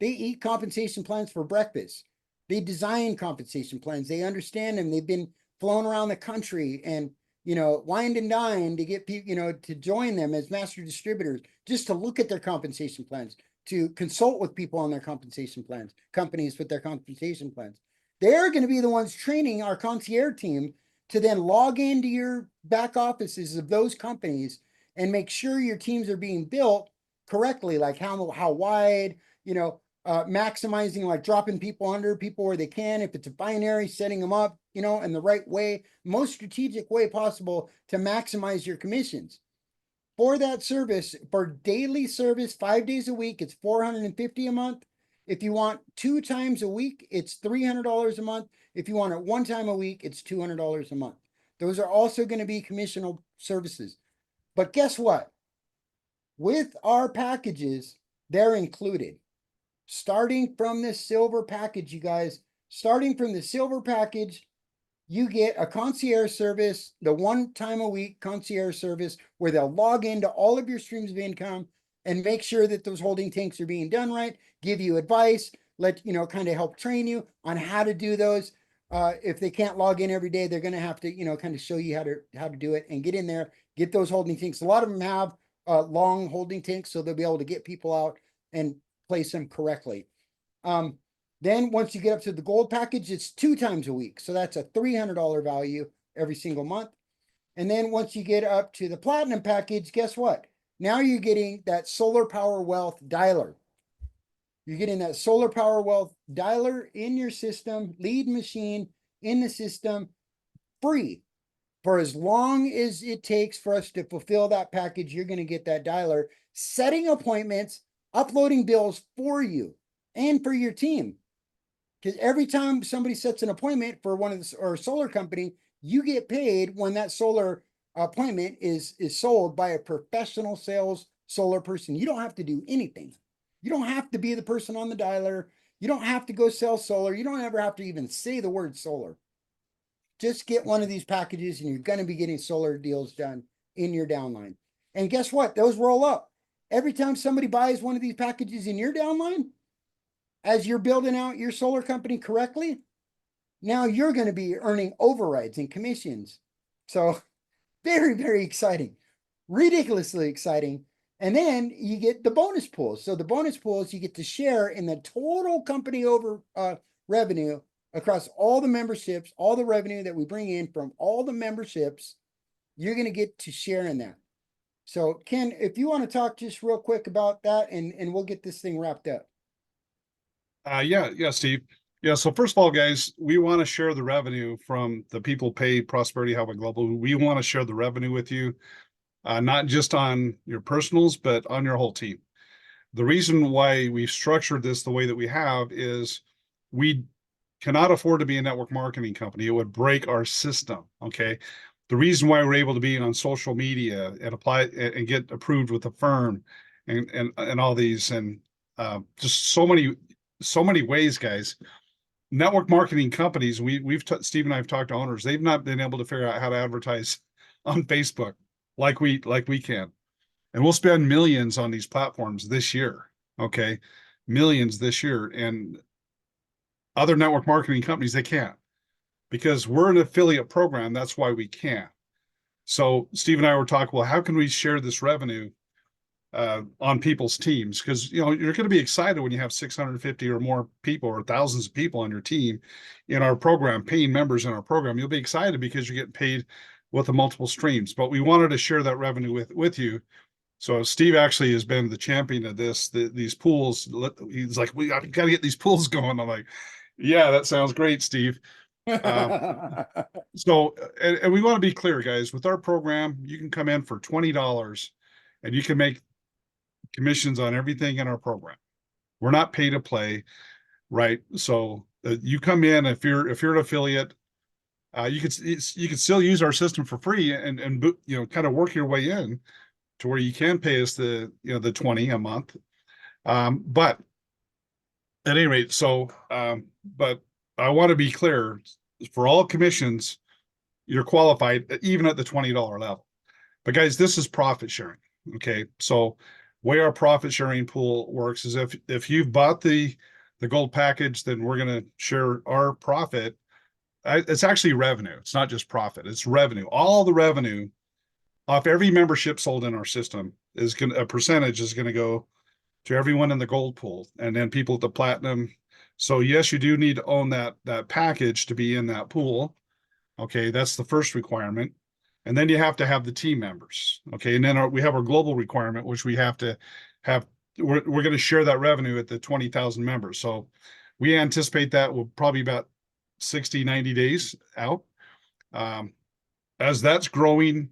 they eat compensation plans for breakfast. They design compensation plans. They understand them. They've been flown around the country and, you know, wined and dined to get people, you know, to join them as master distributors, just to look at their compensation plans, to consult with people on their compensation plans, companies with their compensation plans. They're going to be the ones training our concierge team to then log into your back offices of those companies and make sure your teams are being built correctly, like how wide, you know, maximizing, like dropping people under people where they can. If it's a binary, setting them up, you know, in the right way, most strategic way possible to maximize your commissions. For that service, for daily service, 5 days a week, it's $450 a month. If you want 2 times a week, it's $300 a month. If you want it 1 time a week, it's $200 a month. Those are also going to be commissional services. But guess what? With our packages, they're included. Starting from the silver package, you guys, starting from the silver package, you get a concierge service, the 1 time a week concierge service, where they'll log into all of your streams of income and make sure that those holding tanks are being done right, give you advice, let you know, kind of help train you on how to do those. If they can't log in every day, they're going to have to, you know, kind of show you how to do it and get in there, get those holding tanks. A lot of them have long holding tanks, so they'll be able to get people out and place them correctly. Then once you get up to the gold package, it's 2 times a week. So that's a $300 value every single month. And then once you get up to the platinum package, guess what? Now you're getting that solar power wealth dialer. You're getting that solar power wealth dialer in your system, lead machine in the system, free. For as long as it takes for us to fulfill that package, you're going to get that dialer, setting appointments, uploading bills for you and for your team. Because every time somebody sets an appointment for one of the or solar company, you get paid when that solar appointment is sold by a professional sales solar person. You don't have to do anything. You don't have to be the person on the dialer. You don't have to go sell solar. You don't ever have to even say the word solar. Just get one of these packages and you're going to be getting solar deals done in your downline. And guess what? Those roll up. Every time somebody buys one of these packages in your downline, as you're building out your solar company correctly, now you're going to be earning overrides and commissions. So very, very exciting, ridiculously exciting. And then you get the bonus pools. So the bonus pools, you get to share in the total company revenue across all the memberships, all the revenue that we bring in from all the memberships, you're going to get to share in that. So Ken, if you want to talk just real quick about that, and we'll get this thing wrapped up. Yeah, Steve. Yeah, so first of all, guys, we want to share the revenue from the people paid Prosperity Hub Global. We want to share the revenue with you, not just on your personals, but on your whole team. The reason why we structured this the way that we have is we cannot afford to be a network marketing company. It would break our system, okay? The reason why we're able to be on social media and apply and get approved with a firm and all these and just so many ways, guys. Network marketing companies, Steve and I have talked to owners, they've not been able to figure out how to advertise on Facebook like we can. And we'll spend millions on these platforms this year, okay? Millions this year. And other network marketing companies, they can't, because we're an affiliate program. That's why we can't. So Steve and I were talking, well, how can we share this revenue on people's teams, because you're going to be excited when you have 650 or more people or thousands of people on your team in our program, paying members in our program. You'll be excited because you're getting paid with the multiple streams. But we wanted to share that revenue with you. So Steve actually has been the champion of these pools. He's like, we got to get these pools going. I'm like, yeah, that sounds great, Steve. So, and we want to be clear, guys, with our program, you can come in for $20 and you can make commissions on everything in our program. We're not pay to play, right? So you come in, if you're an affiliate, you could still use our system for free and kind of work your way in to where you can pay us the 20 a month. But at any rate, but I want to be clear, for all commissions, you're qualified even at the $20 level. But guys, this is profit sharing. Okay. So way our profit sharing pool works is if you've bought the gold package, then we're going to share our profit. It's actually revenue. It's not just profit. It's revenue. All the revenue off every membership sold in our system a percentage is going to go to everyone in the gold pool, and then people at the platinum. So yes, you do need to own that package to be in that pool. Okay, that's the first requirement. And then you have to have the team members. Okay, and then we have our global requirement, which we have to have. We're going to share that revenue at the 20,000 members. So we anticipate that will probably about 60, 90 days out. As that's growing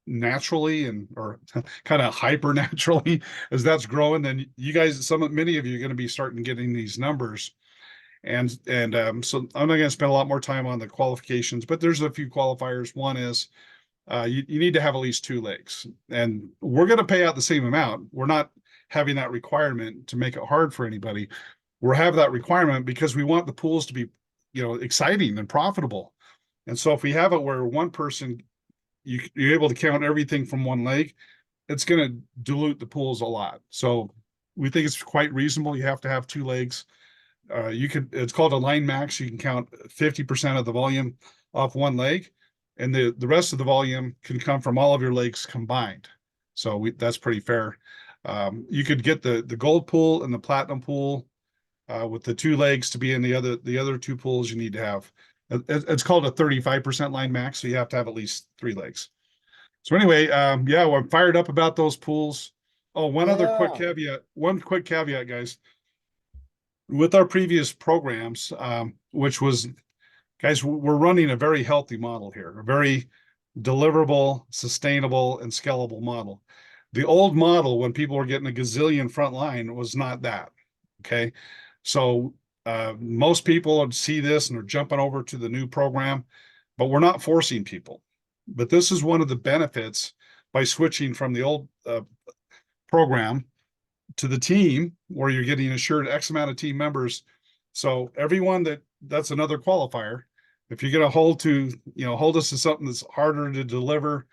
naturally or kind of hyper naturally, as that's growing, then you guys, many of you are going to be starting getting these numbers. And so I'm not going to spend a lot more time on the qualifications, but there's a few qualifiers. One is you need to have at least 2 legs, and we're going to pay out the same amount. We're not having that requirement to make it hard for anybody. We're having that requirement because we want the pools to be, exciting and profitable. And so if we have it where one person, you're able to count everything from one leg, it's going to dilute the pools a lot. So we think it's quite reasonable. You have to have 2 legs. It's called a line max. You can count 50% of the volume off one leg, and the rest of the volume can come from all of your legs combined. So that's pretty fair. You could get the gold pool and the platinum pool with the 2 legs to be in the other 2 pools. You need to have, it's called a 35% line max. So you have to have at least 3 legs. So anyway, yeah, we're fired up about those pools. Oh, one quick caveat, guys. With our previous programs, which was, guys, we're running a very healthy model here, a very deliverable, sustainable, and scalable model. The old model, when people were getting a gazillion frontline, was not that. Okay. So most people would see this and are jumping over to the new program, but we're not forcing people. But this is one of the benefits by switching from the old program to the team, where you're getting assured X amount of team members. So everyone that's another qualifier. If you're going to hold us to something that's harder to deliver,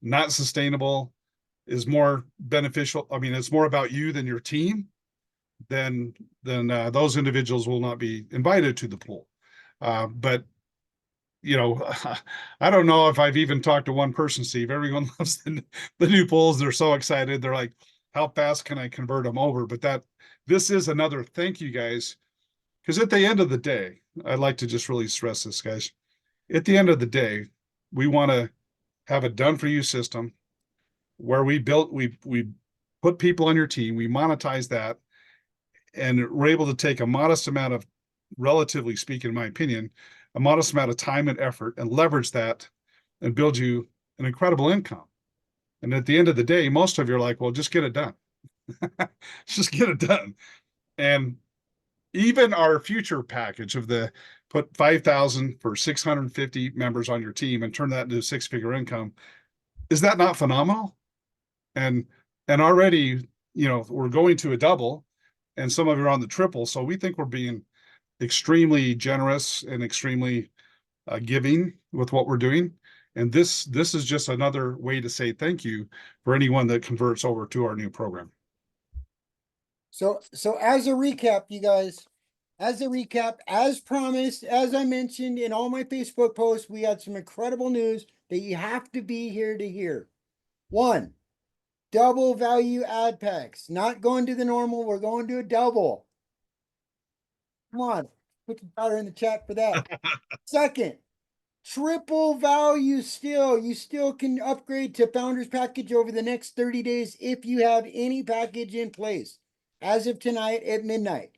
not sustainable, is more beneficial. I mean, it's more about you than your team. Then those individuals will not be invited to the pool. But I don't know if I've even talked to one person, Steve. Everyone loves the new pools. They're so excited. They're like, how fast can I convert them over? But this is another thank you, guys. Because at the end of the day, I'd like to just really stress this, guys. At the end of the day, we want to have a done for you system where we put people on your team, we monetize that, and we're able to take a modest amount of, relatively speaking, in my opinion, a modest amount of time and effort and leverage that and build you an incredible income. And at the end of the day, most of you are like, well, just get it done. Just get it done. And even our future package of put 5,000 for 650 members on your team and turn that into a 6-figure income, is that not phenomenal? And already, we're going to a double, and some of you are on the triple. So we think we're being extremely generous and extremely giving with what we're doing. And this is just another way to say thank you for anyone that converts over to our new program. So as a recap, you guys, as promised, as I mentioned in all my Facebook posts, we had some incredible news that you have to be here to hear. 1, double value ad packs. Not going to the normal, we're going to a double. Come on, put some powder in the chat for that. Second, triple value still. You still can upgrade to Founders Package over the next 30 days if you have any package in place as of tonight at midnight.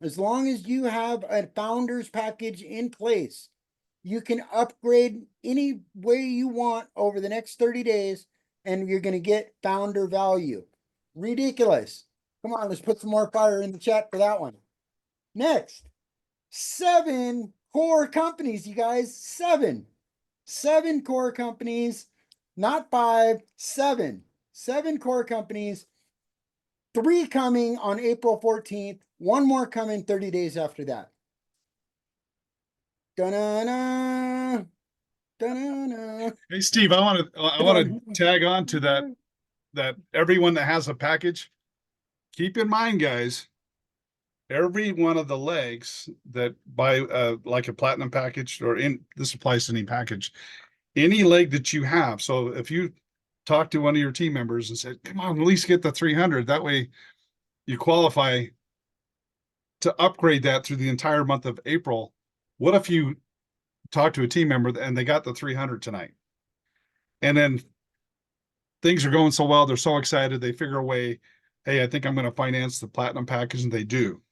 As long as you have a Founders Package in place, you can upgrade any way you want over the next 30 days and you're going to get founder value. Ridiculous. Come on, let's put some more fire in the chat for that one. Next, 7 core companies, you guys. 7 core companies, not 5, 7 core companies. 3 coming on April 14th, 1 more coming 30 days after that. Da-na-na, da-na-na. Hey, Steve, I want to tag on to that everyone that has a package, keep in mind, guys, every one of the legs that buy like a platinum package or this applies to any package, any leg that you have. So if you talk to one of your team members and said, come on, at least get the 300, that way you qualify to upgrade that through the entire month of April. What if you talk to a team member and they got the 300 tonight? And then things are going so well, they're so excited, they figure a way, hey, I think I'm going to finance the platinum package, and they do.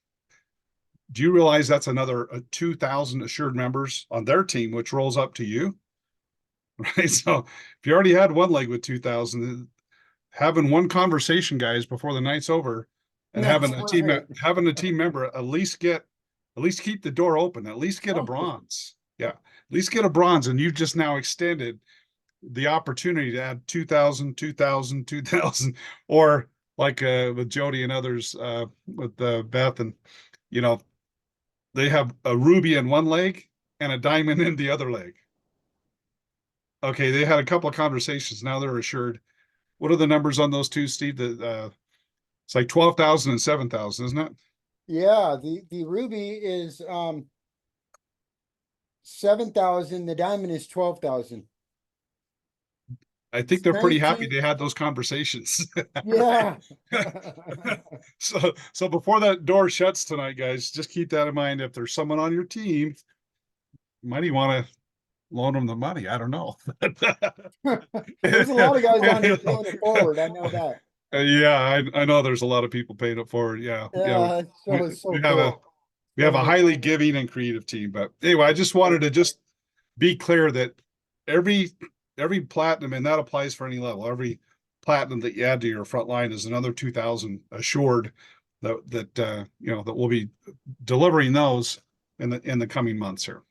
Do you realize that's another 2,000 assured members on their team, which rolls up to you? Right. So if you already had one leg with 2,000, having one conversation, guys, before the night's over, and That's having a team member at least keep the door open, at least get a bronze. Yeah, at least get a bronze, and you've just now extended the opportunity to add 2,000, 2,000, 2,000, or like with Jody and others, with Beth, and they have a ruby in one leg and a diamond in the other leg. Okay, they had a couple of conversations. Now they're assured. What are the numbers on those two, Steve? It's like 12,000 and 7,000, isn't it? Yeah, the ruby is 7,000. The diamond is 12,000. I think they're pretty happy 19. they had those conversations. Yeah. So before that door shuts tonight, guys, just keep that in mind. If there's someone on your team, you might even want to loan them the money. I don't know. There's a lot of guys on here paying it forward. I know that. Yeah, I know there's a lot of people paying it forward. Yeah. Yeah, it's so We cool. have a Really highly cool. giving and creative team. But anyway, I just wanted to just be clear that every platinum, and that applies for any level, every platinum that you add to your front line is another 2,000 assured that we'll be delivering those in the coming months here.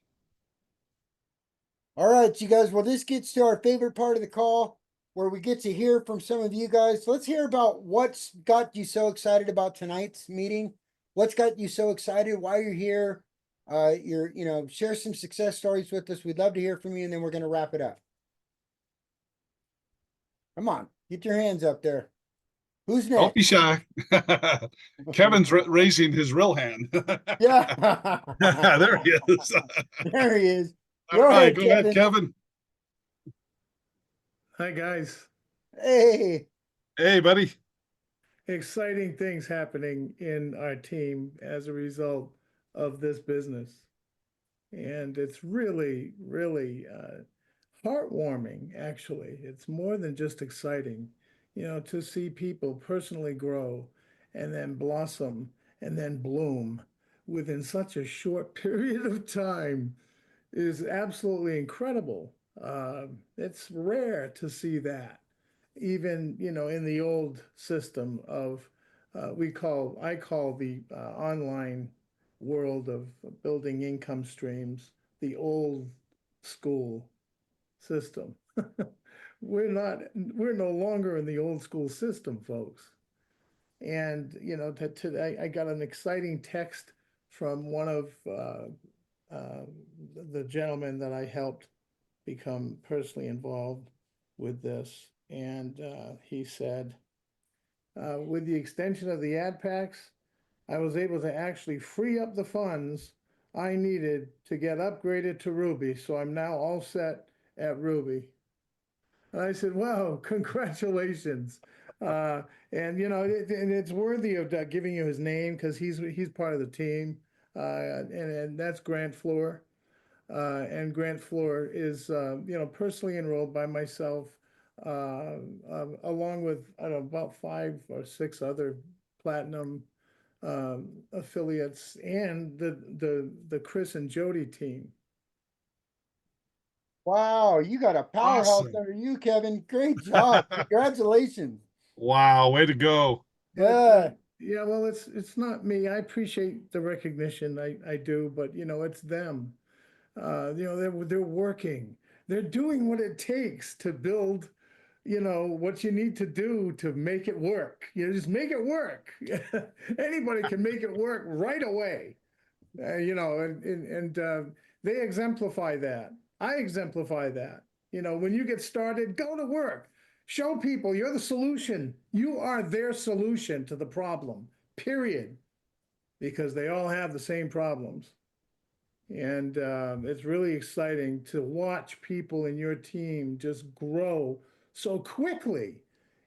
All right, you guys. Well, this gets to our favorite part of the call where we get to hear from some of you guys. Let's hear about what's got you so excited about tonight's meeting. What's got you so excited? Why you're here? Share some success stories with us. We'd love to hear from you, and then we're going to wrap it up. Come on, get your hands up there. Who's next? Don't be shy. Kevin's raising his real hand. Yeah. There he is. There he is. All right, go ahead, Kevin. Hi, guys. Hey. Hey, buddy. Exciting things happening in our team as a result of this business. And it's really, really heartwarming, actually. It's more than just exciting, to see people personally grow and then blossom and then bloom within such a short period of time is absolutely incredible. It's rare to see that, even in the old system of I call the online world of building income streams the old school system. We're no longer in the old school system, folks. And I got an exciting text from one of the gentleman that I helped become personally involved with this. And he said, with the extension of the ad packs, I was able to actually free up the funds I needed to get upgraded to Ruby. So I'm now all set at Ruby. And I said, wow, congratulations. And you know, and it's worthy of giving you his name because he's part of the team, and that's Grant Floor. And Grant Floor is, you know, personally enrolled by myself, along with, I don't know, about 5 or 6 other platinum affiliates and the Chris and Jody team. Wow, you got a powerhouse Awesome. under you, Kevin. Great job. Congratulations. Wow, way to go. Yeah. Yeah, well, it's not me. I appreciate the recognition. I do, but you know, it's them. You know, they're working. They're doing what it takes to build, you know, what you need to do to make it work. You know, just make it work. Anybody can make it work right away. You know, and they exemplify that. I exemplify that. You know, when you get started, go to work. Show people you're the solution. You are their solution to the problem, period. Because they all have the same problems. And it's really exciting to watch people in your team just grow so quickly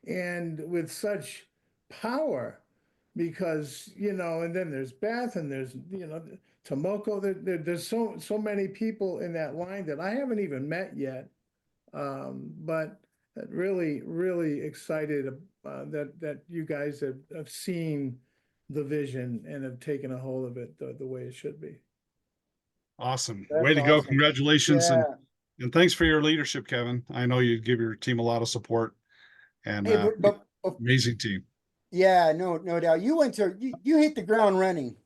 and with such power. Because, you know, and then there's Beth and there's, you know, Tomoko. There's so many people in that line that I haven't even met yet. But really, really excited that you guys have seen the vision and have taken a hold of it the way it should be. Awesome. That's Way to go. awesome. Congratulations. Yeah. And thanks for your leadership, Kevin. I know you give your team a lot of support and Hey, but amazing team. yeah, no doubt. You hit the ground running,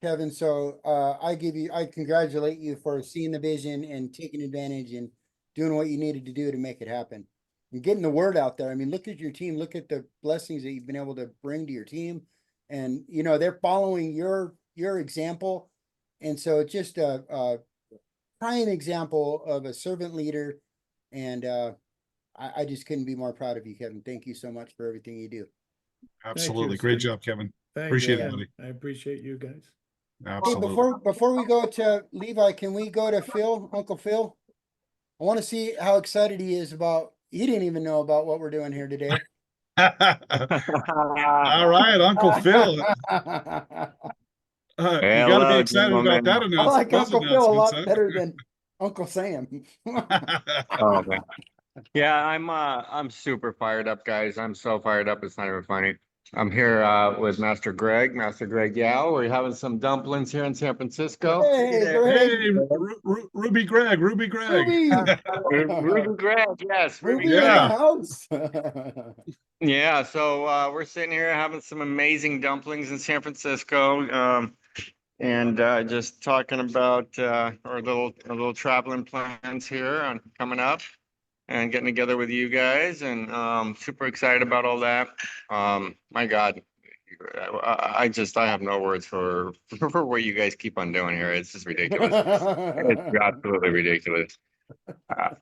Kevin. So I congratulate you for seeing the vision and taking advantage and doing what you needed to do to make it happen and getting the word out there. I mean, look at your team, look at the blessings that you've been able to bring to your team. And you know, they're following your example. And so it's just a prime example of a servant leader. And I just couldn't be more proud of you, Kevin. Thank you so much for everything you do. Absolutely. you, Great Steve. job, Kevin. Thank Appreciate you. it, buddy. I appreciate you guys. Hey, Absolutely. before we go to Levi, can we go to Phil, Uncle Phil? I want to see how excited he is about. He didn't even know about what we're doing here today. All right, Uncle Phil. You got to be Hello, excited about that gentlemen. I like those Uncle Phil a announcements, lot better than Uncle Sam. Oh, man. Yeah, I'm super fired up, guys. I'm so fired up. It's not even funny. I'm here with Master Greg Yao. We're having some dumplings here in San Francisco. Hey, Greg, Hey, Ruby Greg. Ruby, Ruby Greg, yes, Ruby Ruby in the Yeah. Greg. house. Yeah, so we're sitting here having some amazing dumplings in San Francisco. And just talking about our little traveling plans here on coming up and getting together with you guys, and super excited about all that. My God, I have no words for for what you guys keep on doing here. It's just ridiculous. It's absolutely ridiculous. I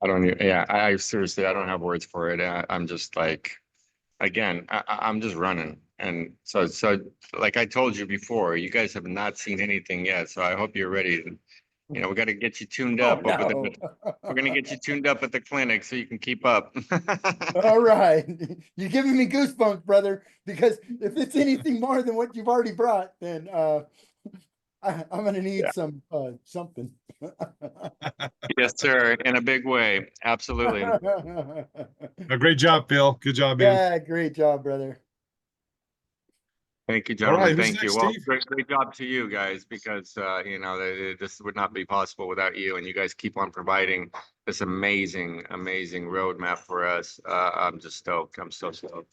don't even, yeah, I seriously, I don't have words for it. I'm just like, again, I'm just running. And so like I told you before, you guys have not seen anything yet. So I hope you're ready. You know, we got to get you tuned Oh up over the, no. we're going to get you tuned up at the clinic so you can keep up. All right. You're giving me goosebumps, brother, because if it's anything more than what you've already brought, then I'm gonna need Yeah. some something. Yes, sir. In a big way. Absolutely. Great job, Phil. Good job, man. Yeah, great job, brother. Thank you, All right, gentlemen. who's Thank you. next, Well, Steve? great job to you guys because, you know, this would not be possible without you. And you guys keep on providing this amazing roadmap for us. I'm just stoked. I'm so stoked.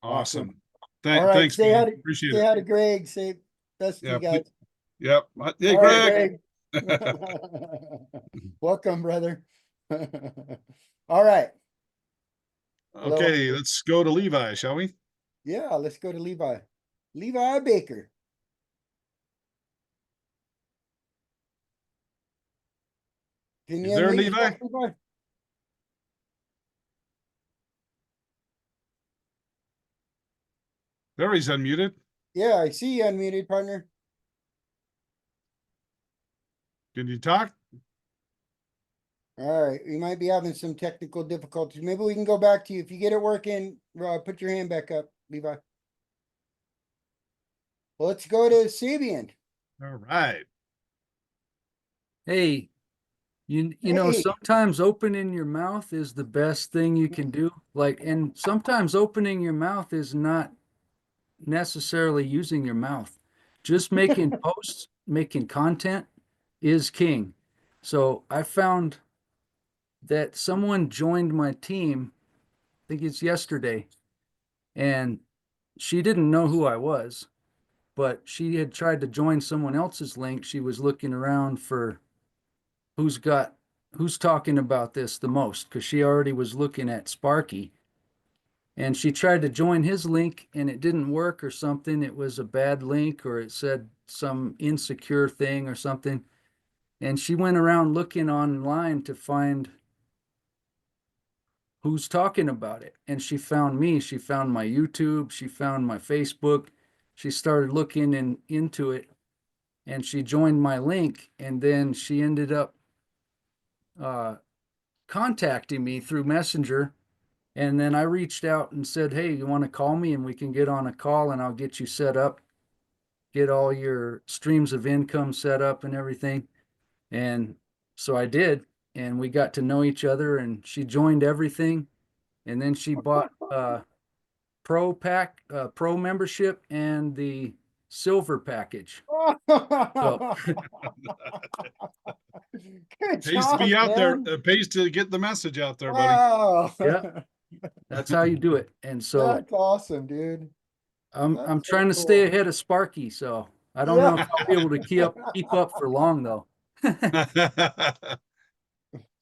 Awesome. All right, Thanks, man. Appreciate say it. hi to Greg. Say best to Yeah. you guys. Yep. Hey, All right, Greg. Greg. Welcome, brother. All right. Hello. Okay, let's go to Levi, shall we? Yeah, let's go to Levi. Levi Baker. Can You you there, unmute Levi? yourself, Levi? There, he's unmuted. Yeah, I see you unmuted, partner. Can you talk? All right, we might be having some technical difficulties. Maybe we can go back to you. If you get it working, put your hand back up, Levi. Let's go to Sabian. All right. Hey, you know, Hey. sometimes opening your mouth is the best thing you can do. Like, and sometimes opening your mouth is not necessarily using your mouth. Just making posts, making content is king. So I found that someone joined my team, I think it's yesterday, and she didn't know who I was, but she had tried to join someone else's link. She was looking around for who's talking about this the most, because she already was looking at Sparky, and she tried to join his link and it didn't work or something. It was a bad link, or it said some insecure thing or something. And she went around looking online to find who's talking about it. And she found me. She found my YouTube. She found my Facebook. She started looking into it, and she joined my link. And then she ended up contacting me through Messenger. And then I reached out and said, hey, you want to call me and we can get on a call and I'll get you set up, get all your streams of income set up and everything. And so I did. And we got to know each other, and she joined everything. And then she bought pro membership and the silver package. So Good Pays to job, be out there. man. It pays to get the message out there, buddy. Wow. yeah, that's how you do it. And so That's awesome, dude. I'm That's so trying to cool. stay ahead of Sparky. So I don't know if I'll be able to keep up for long though.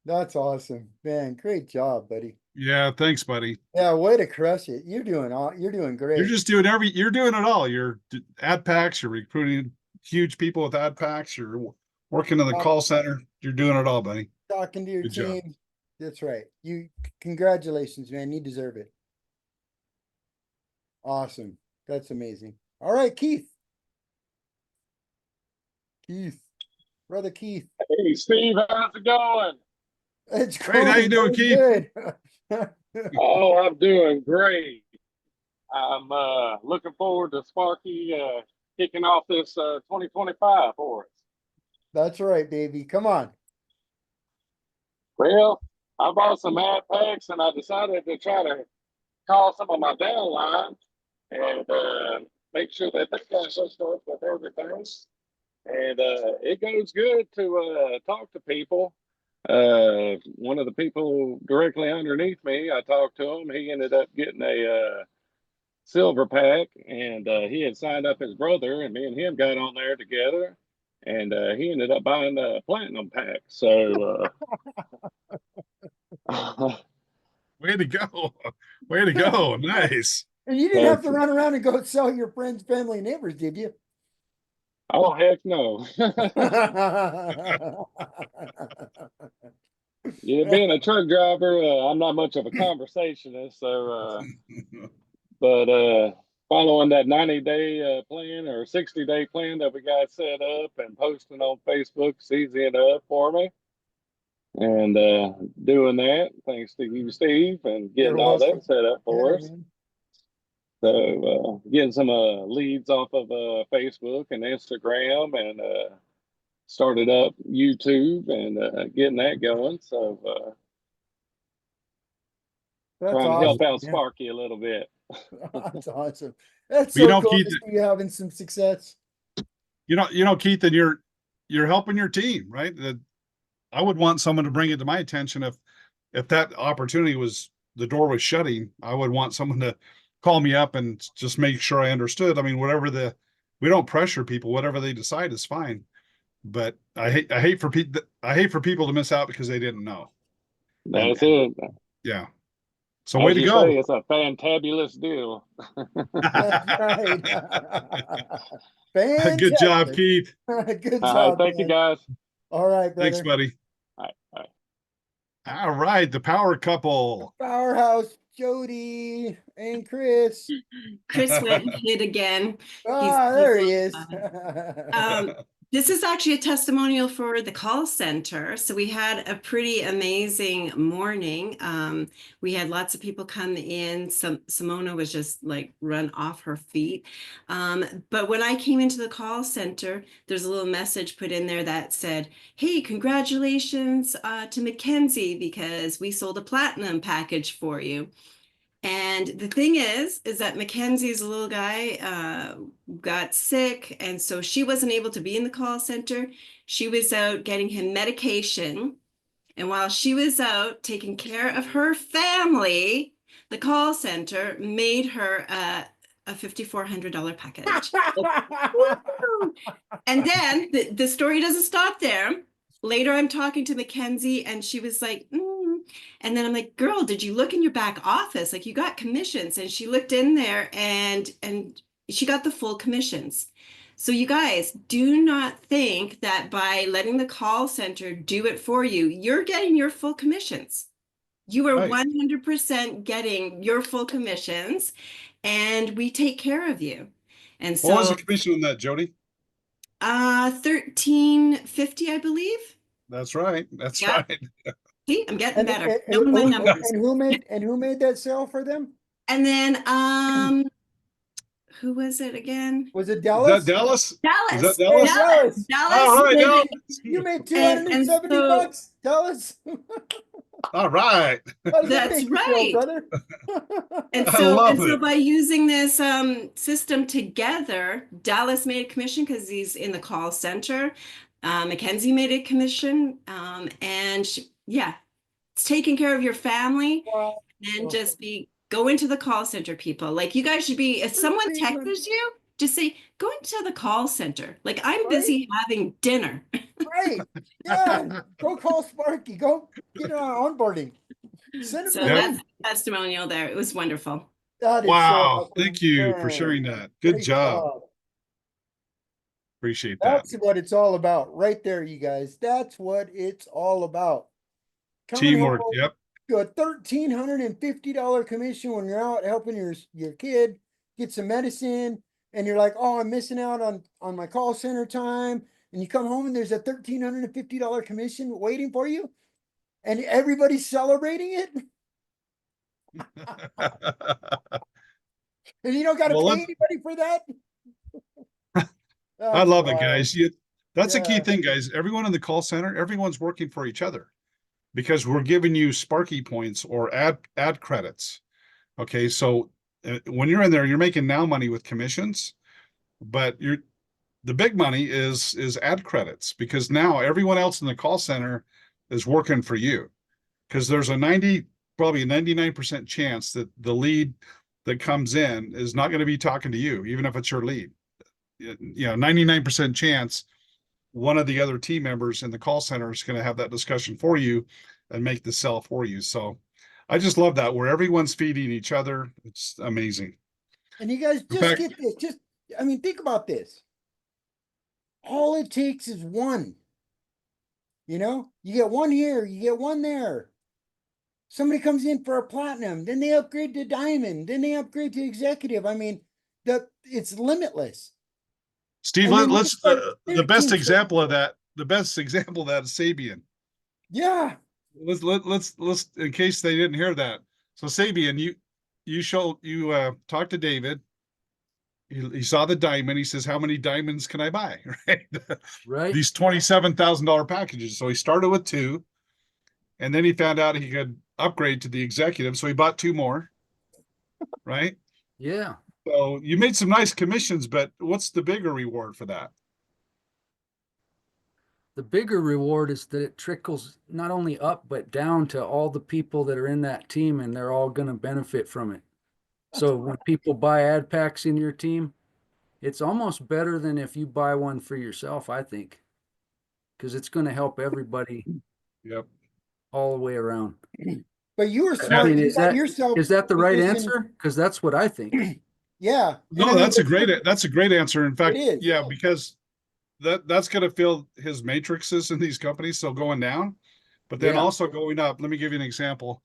That's awesome, man. Great job, buddy. Yeah, thanks, buddy. Yeah, way to crush it. You're doing You're great. just doing you're doing it all. You're ad packs, you're recruiting huge people with ad packs, you're working in the call center. You're doing it all, buddy. Talking to your Good job. team. That's right. Congratulations, man. You deserve it. Awesome. That's amazing. All right, Keith. Brother Keith. Hey, Steve, how's it going? It's Great. How you doing, Keith? Good. Oh, I'm doing great. I'm looking forward to Sparky kicking off this 2025 for us. That's right, baby. Come on. Well, I bought some ad packs and I decided to try to call some of my downline and make sure that they got hooked up with everything. And it goes good to talk to people. One of the people directly underneath me, I talked to him. He ended up getting a silver pack, and he had signed up his brother, and me and him got on there together, and he ended up buying the platinum pack. So Way to go. Way to go. Nice. And you didn't have to run around and go sell your friends, family, neighbors, did you? oh heck no. Yeah, being a truck driver, I'm not much of a conversationist, so but following that 90-day plan or 60-day plan that we got set up and posting on Facebook is easy enough for me. And doing that, thanks to you, Steve, and getting all that set up for us. Man. So getting some leads off of Facebook and Instagram, and started up YouTube and getting that going. So That's trying to help awesome. out Sparky a little bit. That's awesome. That's You so know, cool Keith, to see you having some success. You know, Keith, and you're helping your team, right? That I would want someone to bring it to my attention if that opportunity was the door was shutting. I would want someone to call me up and just make sure I understood. I mean, we don't pressure people. Whatever they decide is fine. But I hate for people to miss out because they didn't know. That's it. Yeah. So way As to you go. say, it's a fantabulous deal. That's right. Good job, Fantastic. Keith. Good All right, job. thank you man. guys. All right, brother. Thanks, buddy. All right, all right. All right, the power couple. Powerhouse, Jody and Chris. Chris went and hid again. Ah, there he is. Um, This is actually a testimonial for the call center. So we had a pretty amazing morning. We had lots of people come in. Simona was just like run off her feet. But when I came into the call center, there's a little message put in there that said, "Hey, congratulations to Mackenzie because we sold a platinum package for you." And the thing is that Mackenzie's little guy got sick, and so she wasn't able to be in the call center. She was out getting him medication, and while she was out taking care of her family, the call center made her a $5,400 package. And then the story doesn't stop there. Later, I'm talking to Mackenzie, and she was like, And then I'm like, "Girl, did you look in your back office? Like, you got commissions." And she looked in there, and she got the full commissions. So you guys, do not think that by letting the call center do it for you, you're getting your full commissions. You are Right. 100% getting your full commissions, and we take care of you. And What was so the commission on that, Jody? 1350, I believe. That's right. That's Yeah. right. See, I'm getting And, better. and, Knowing my numbers. and who made that sale for them? And then who was it again? Was it Is Dallas? that Dallas? Is Dallas. that Hey, Dallas? Dallas. All right, Dallas. Dallas. You made And 270 so- bucks, Dallas. All right. How does that That's make you feel, right. brother? And I so, love it. by using this system together, Dallas made a commission because he's in the call center. Mackenzie made a commission, and it's taking care of your family. Wow. And just go into the call center, people. Like, you guys should be, if someone texts you, just say, "Go into the call center." Like, I'm busy having dinner. Right. Yeah. Go call Sparky. Go get on onboarding. Send So him that's a testimonial there. It was wonderful. That is Wow. so Thank you for man, sharing that. Good great job. Appreciate that. That's what it's all about right there, you guys. That's what it's all about. Coming Teamwork. home Yep. to a $1,350 commission when you're out helping your kid get some medicine, and you're like, "Oh, I'm missing out on my call center time," and you come home and there's a $1,350 commission waiting for you, and everybody's celebrating it, and you don't got to Well, pay let's- anybody for that. I love it, wild. guys. That's a key Yeah. thing, guys. Everyone in the call center, everyone's working for each other because we're giving you Sparky points or ad credits. Okay, so when you're in there, you're making now money with commissions, but the big money is ad credits because now everyone else in the call center is working for you because there's probably a 99% chance that the lead that comes in is not going to be talking to you, even if it's your lead. 99% chance one of the other team members in the call center is going to have that discussion for you and make the sell for you. So I just love that where everyone's feeding each other. It's amazing. And you guys In just fact- get this. Think about this. All it takes is one. You get one here, you get one there. Somebody comes in for a platinum, then they upgrade to diamond, then they upgrade to executive. It's limitless. Steve, And then let's you start the best 13 example of that. The best example of that is Sabian. Yeah. Let's in case they didn't hear that. So Sabian, you talked to David. He saw the diamond. He says, "How many diamonds can I buy?" Right. Right. These $27,000 packages. So he started with 2, and then he found out he could upgrade to the executive. So he bought 2 more. Right. Yeah. So you made some nice commissions, but what's the bigger reward for that? The bigger reward is that it trickles not only up, but down to all the people that are in that team, and they're all going to benefit from it. So when people buy ad packs in your team, it's almost better than if you buy one for yourself, I think, because it's going to help everybody Yep. all the way around. But you were I smart. mean, You is got that yourself is that the right positioned- answer? Because that's what I think. Yeah. No, And that's a great answer. In fact, is. yeah, because that's going to fill his matrices in these companies. So going down, but then Yeah. also going up. Let me give you an example.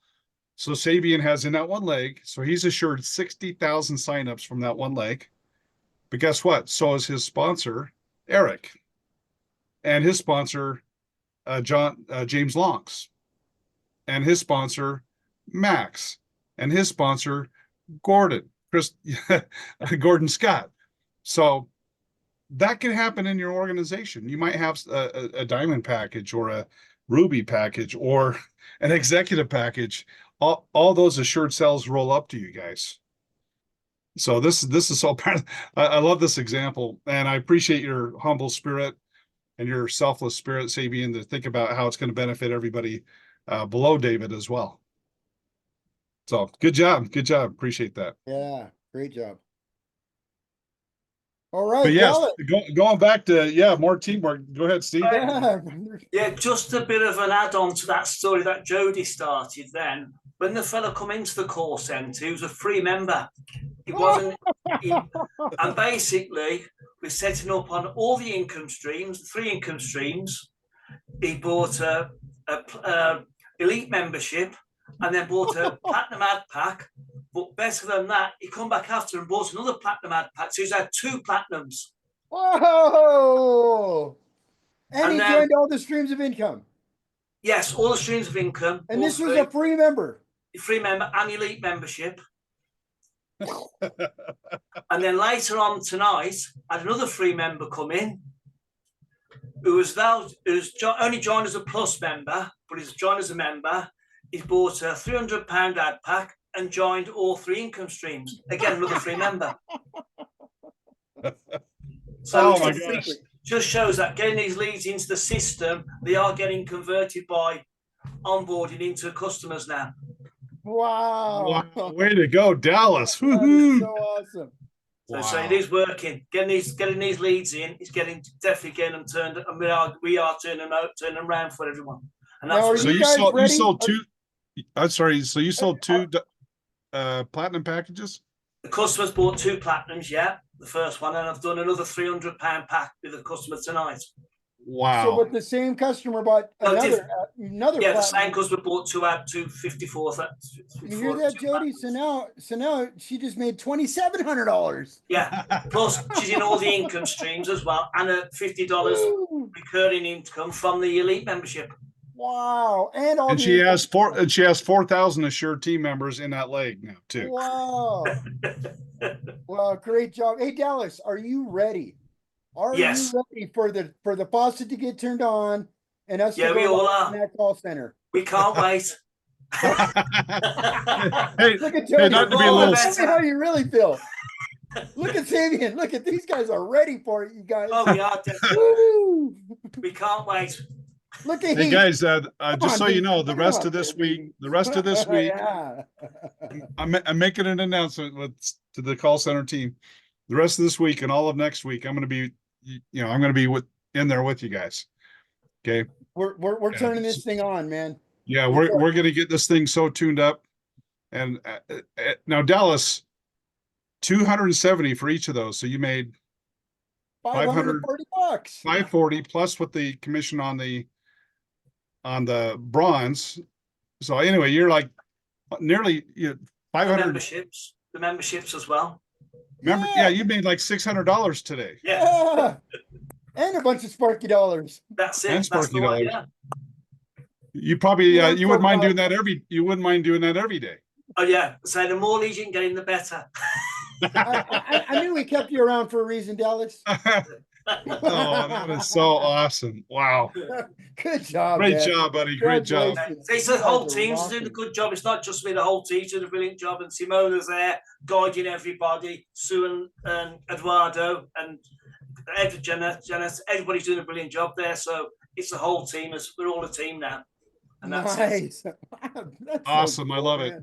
So Sabian has in that one leg, so he's assured 60,000 signups from that one leg. But guess what? So is his sponsor, Eric. and his sponsor, James Lonks, and his sponsor, Max, and his sponsor, Gordon Scott. So that can happen in your organization. You might have a diamond package or a ruby package or an executive package. All those assured sales roll up to you guys. So this is so I love this example, and I appreciate your humble spirit and your selfless spirit, Sabian, to think about how it's going to benefit everybody below David as well. So good job. Appreciate that. Yeah, great job. All right, But yes, Dallas. going back to more teamwork. Go ahead, Steve. Yeah, just a bit of an add-on to that story that Jody started then. When the fella come into the call centre, he was a free member. He wasn't, and basically we're setting up on all the income streams, 3 income streams. He bought a elite membership and then bought a platinum ad pack. But better than that, he come back after and bought another platinum ad pack. So he's had 2 platinums. Whoa! And he then, joined all the streams of income. Yes, all the streams of income. And this was a free member. Free member and elite membership. And then later on tonight, I had another free member come in who's only joined as a plus member, but he's joined as a member. He's bought a £300 ad pack and joined all 3 income streams. Again, another free member. So oh my gosh. Just shows that getting these leads into the system, they are getting converted by onboarding into customers now. Wow. Way to go, Dallas. That is so awesome. So it is working. Getting these leads in, it's definitely getting them turned, and we are turning them around for everyone. And that's Now, so you sold 2. I'm sorry. So you sold 2 platinum packages? The customers bought 2 platinums, yeah, the first one, and I've done another £300 pack with the customer tonight. Wow. So, but the same customer bought another Yeah, platinum. the same customer bought 2 out to 54. You hear that, Jody? So now she just made $2,700. Yeah, plus she's in all the income streams as well, and a $50 recurring income from the elite membership. Wow. And she has 4,000 assured team members in that leg now too. Wow. Well, great job. Hey, Dallas, are you ready? Are you ready for the faucet to get turned on and us to go we all are. in that call center? We can't wait. Hey, look at Jody. not to be a little... Tell me how you really feel. Look at Sabian. Look at these guys are ready for it, you guys. Oh, we are. We can't wait. Look at hey guys, just so you know, the rest of this week, yeah. I'm making an announcement to the call center team. The rest of this week and all of next week, I'm going to be, in there with you guys. Okay. We're turning this thing on, man. Yeah, we're going to get this thing so tuned up. And now Dallas, 270 for each of those. So you made 540 bucks. 540 plus with the commission on the bronze. So anyway, you're like nearly 500 the memberships as well. Yeah, you made like $600 today. Yeah. And a bunch of Sparky dollars. That's it. And Sparky dollars. Yeah. You probably you wouldn't mind doing that every day. Oh yeah. So the more leads you can get in, the better. I knew we kept you around for a reason, Dallas. Oh, that is so awesome. Wow. Good job. Great man. job, buddy. Great job. It's the whole team's doing a good job. It's not just me, the whole team's doing a brilliant job. And Simona's there guiding everybody. Sue and Eduardo and Janice, everybody's doing a brilliant job there. So it's the whole team. We're all a team now. And that's nice. That's awesome. So cool, I love it.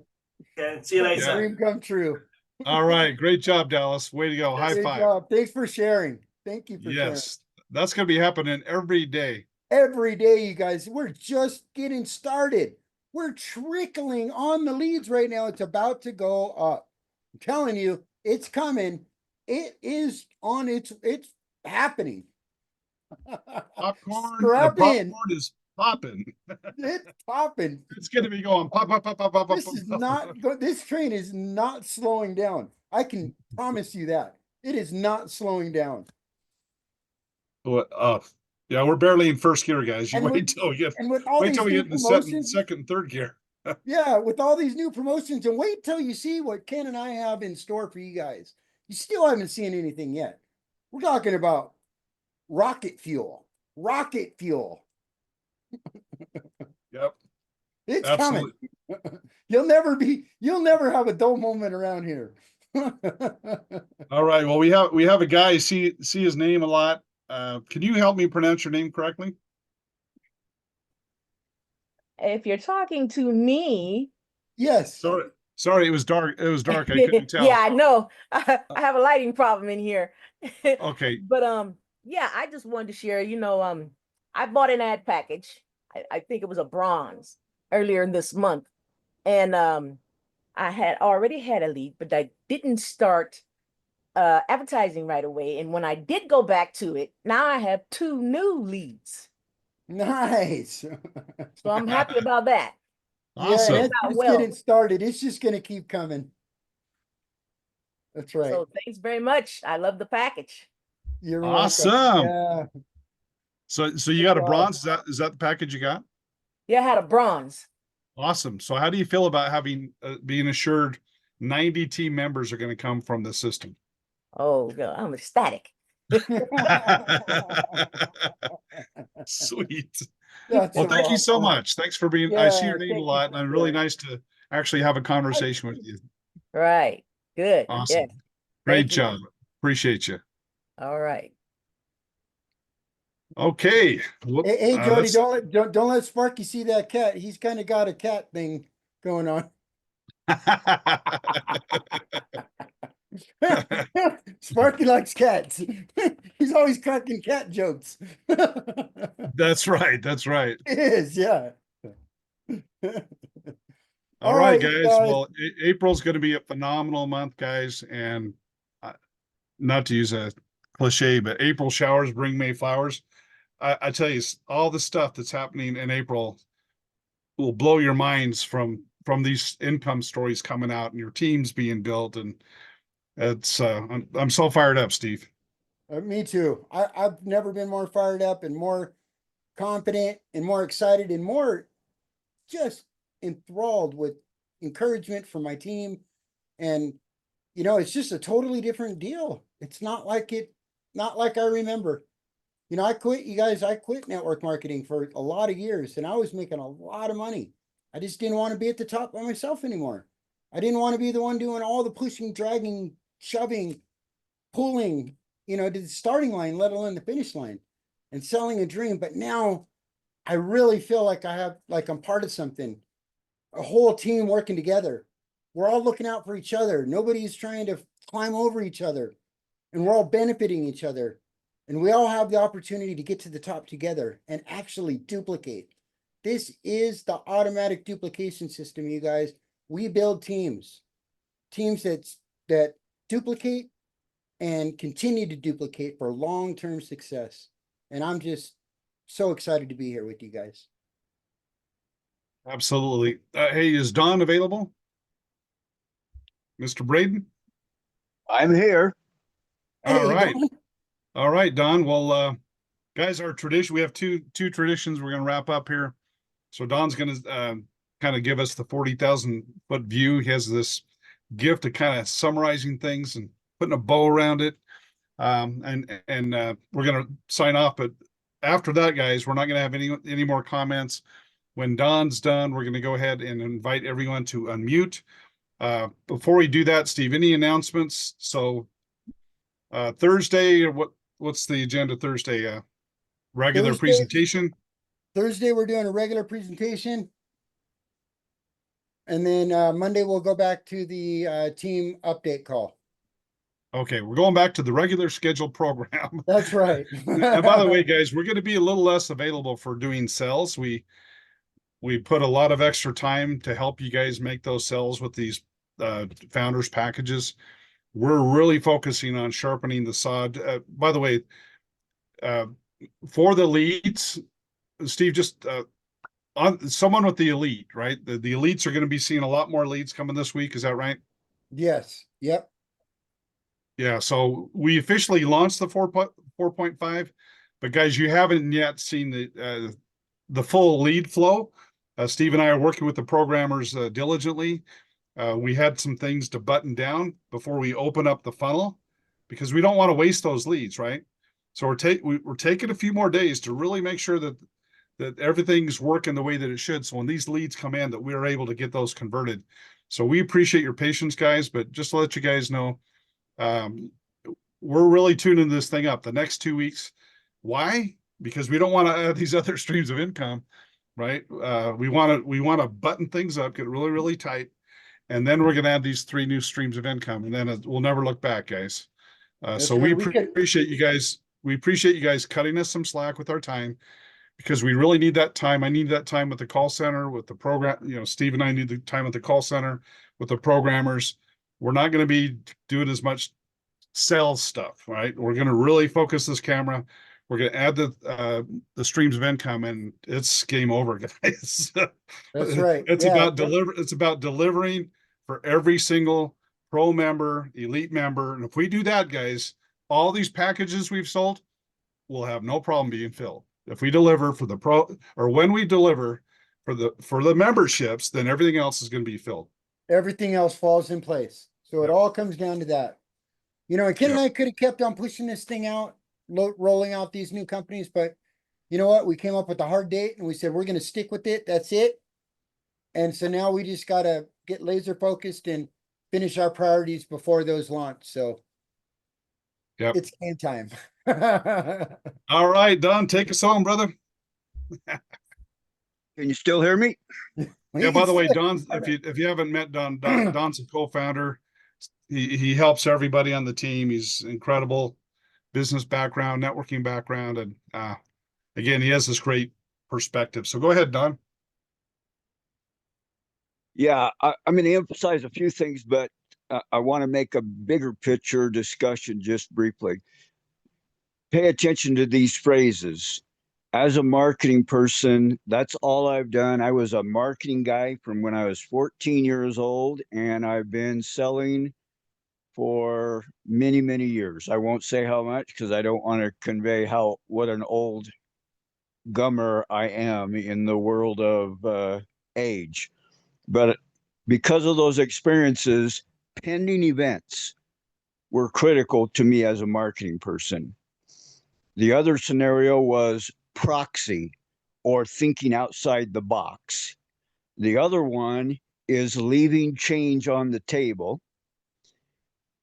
Yeah, see you later. Dream come true. All right. Great job, Dallas. Way to go. High five. Job. Thanks for sharing. Thank you for sharing. Yes, that's going to be happening every day. Every day, you guys. We're just getting started. We're trickling on the leads right now. It's about to go up. I'm telling you, it's coming. It is on it's happening. Popcorn. Strap in. Popcorn is popping. It's popping. It's going to be going pop, pop, pop, pop, pop. This is not. This train is not slowing down. I can promise you that. It is not slowing down. Yeah, we're barely in first gear, guys. You And wait till we get And with all wait these till we new get in the second, promotions, second and third gear. yeah, with all these new promotions, and wait till you see what Ken and I have in store for you guys. You still haven't seen anything yet. We're talking about rocket fuel. Rocket fuel. Yep, It's absolutely. coming. You'll never have a dull moment around here. All right. Well, we have a guy, see his name a lot. Can you help me pronounce your name correctly? If you're talking to me, Yes. Sorry, it was dark. It was dark. I couldn't tell. yeah, I know. I have a lighting problem in here. Okay. But yeah, I just wanted to share, I bought an ad package. I think it was a bronze earlier in this month. And I had already had a lead, but I didn't start advertising right away. And when I did go back to it, now I have 2 new leads. Nice. So I'm happy about that. Yeah, Awesome. and it's getting started. It's just going to keep coming. That's right. So thanks very much. I love the package. You're welcome. Awesome. Yeah. So you got a bronze? Is that the package you got? Yeah, I had a bronze. Awesome. So how do you feel about having being assured 90 team members are going to come from the system? Oh, God, I'm ecstatic. Sweet. That's Well, thank you so awesome. much. Thanks for being. I see your name a lot, and I'm really nice to actually have a conversation with you. Right. Good. Awesome. Yeah. Great Thank you. job. Appreciate you. All right. Okay. Hey, Jody, don't let Sparky see that cat. He's kind of got a cat thing going on. Sparky likes cats. He's always cracking cat jokes. That's right. That's right. It is, yeah. All right, guys. Well, April's going to be a phenomenal month, guys. And not to use a cliche, but April showers bring May flowers. I tell you, all the stuff that's happening in April will blow your minds from these income stories coming out and your teams being built. And it's I'm so fired up, Steve. Me too. I've never been more fired up and more confident and more excited and more just enthralled with encouragement from my team. And it's just a totally different deal. It's not like I remember. I quit, you guys, I quit network marketing for a lot of years and I was making a lot of money. I just didn't want to be at the top by myself anymore. I didn't want to be the one doing all the pushing, dragging, shoving, pulling, to the starting line, let alone the finish line, and selling a dream. But now I really feel like I'm part of something, a whole team working together. We're all looking out for each other. Nobody's trying to climb over each other, and we're all benefiting each other. And we all have the opportunity to get to the top together and actually duplicate. This is the automatic duplication system, you guys. We build teams that duplicate and continue to duplicate for long-term success. And I'm just so excited to be here with you guys. Absolutely. Hey, is Don available? Mr. Braden? I'm here. All right. All right, Don. Well, guys, our tradition, we have two traditions we're going to wrap up here. So Don's going to kind of give us the 40,000-foot view. He has this gift of kind of summarizing things and putting a bow around it. And we're going to sign off. But after that, guys, we're not going to have any more comments. When Don's done, we're going to go ahead and invite everyone to unmute. Before we do that, Steve, any announcements? So Thursday, what's the agenda Thursday? Regular presentation? Thursday, we're doing a regular presentation. And then Monday, we'll go back to the team update call. Okay, we're going back to the regular scheduled program. That's right. And by the way, guys, we're going to be a little less available for doing sales. We put a lot of extra time to help you guys make those sales with these founders packages. We're really focusing on sharpening the sod. By the way, for the leads, Steve, just on someone with the elite, right? The elites are going to be seeing a lot more leads coming this week. Is that right? Yes. Yep. Yeah. So we officially launched the 4.5, But guys, you haven't yet seen the full lead flow. Steve and I are working with the programmers diligently. We had some things to button down before we open up the funnel because we don't want to waste those leads, right? So we're taking a few more days to really make sure that everything's working the way that it should. So when these leads come in, that we are able to get those converted. So we appreciate your patience, guys. But just to let you guys know, we're really tuning this thing up the next 2 weeks. Why? Because we don't want to add these other streams of income, right? We want to button things up, get really, really tight, and then we're going to add these 3 new streams of income, and then we'll never look back, guys. So we appreciate you guys. We appreciate you guys cutting us some slack with our time, because we really need that time. I need that time with the call center, with the program. You know, Steve and I need the time at the call center with the programmers. We're not going to be doing as much sales stuff, right? We're going to really focus this camera. We're going to add the streams of income, and it's game over, guys. That's right. It's about delivering for every single pro member, elite member. And if we do that, guys, all these packages we've sold will have no problem being filled. If we deliver for the pro, or when we deliver for the memberships, then everything else is going to be filled. Everything else falls in place. So it all comes down to that. You know, and Ken and I could have kept on pushing this thing out, rolling out these new companies, but you know what? We came up with a hard date and we said, we're going to stick with it. That's it. And so now we just got to get laser focused and finish our priorities before those launch. So it's game time. All right, Don, take us home, brother. Can you still hear me? Yeah, by the way, Don, if you haven't met Don, Don's a co-founder. He helps everybody on the team. He's incredible business background, networking background, and again, he has this great perspective. So go ahead, Don. Yeah, I'm going to emphasize a few things, but I want to make a bigger picture discussion just briefly. Pay attention to these phrases. As a marketing person, that's all I've done. I was a marketing guy from when I was 14 years old, and I've been selling for many, many years. I won't say how much because I don't want to convey what an old gummer I am in the world of age. But because of those experiences, pending events were critical to me as a marketing person. The other scenario was proxy, or thinking outside the box. The other one is leaving change on the table.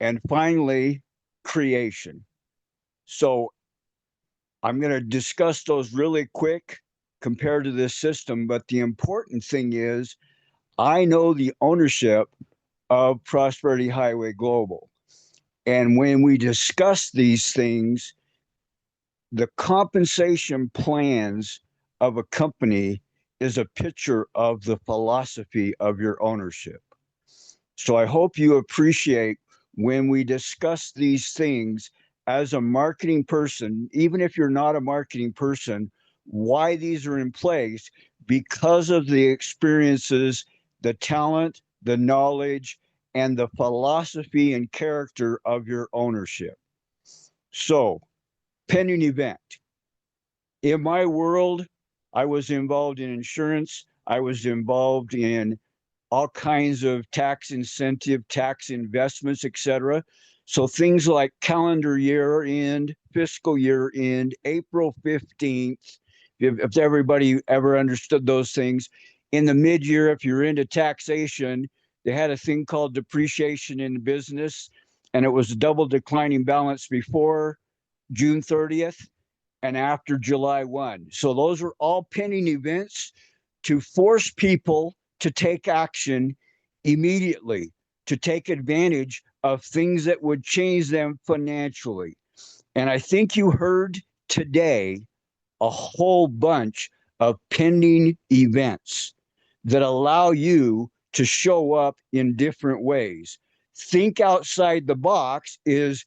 And finally, creation. So I'm going to discuss those really quick compared to this system. But the important thing is, I know the ownership of Prosperity Highway Global. And when we discuss these things, the compensation plans of a company is a picture of the philosophy of your ownership. So I hope you appreciate when we discuss these things as a marketing person, even if you're not a marketing person, why these are in place, because of the experiences, the talent, the knowledge, and the philosophy and character of your ownership. So, pending event. In my world, I was involved in insurance. I was involved in all kinds of tax incentive, tax investments, etc. So things like calendar year end, fiscal year end, April 15th, if everybody ever understood those things. In the mid-year, if you're into taxation, they had a thing called depreciation in business, and it was a double declining balance before June 30th and after July 1. So those were all pending events to force people to take action immediately, to take advantage of things that would change them financially. And I think you heard today a whole bunch of pending events that allow you to show up in different ways. Think outside the box is,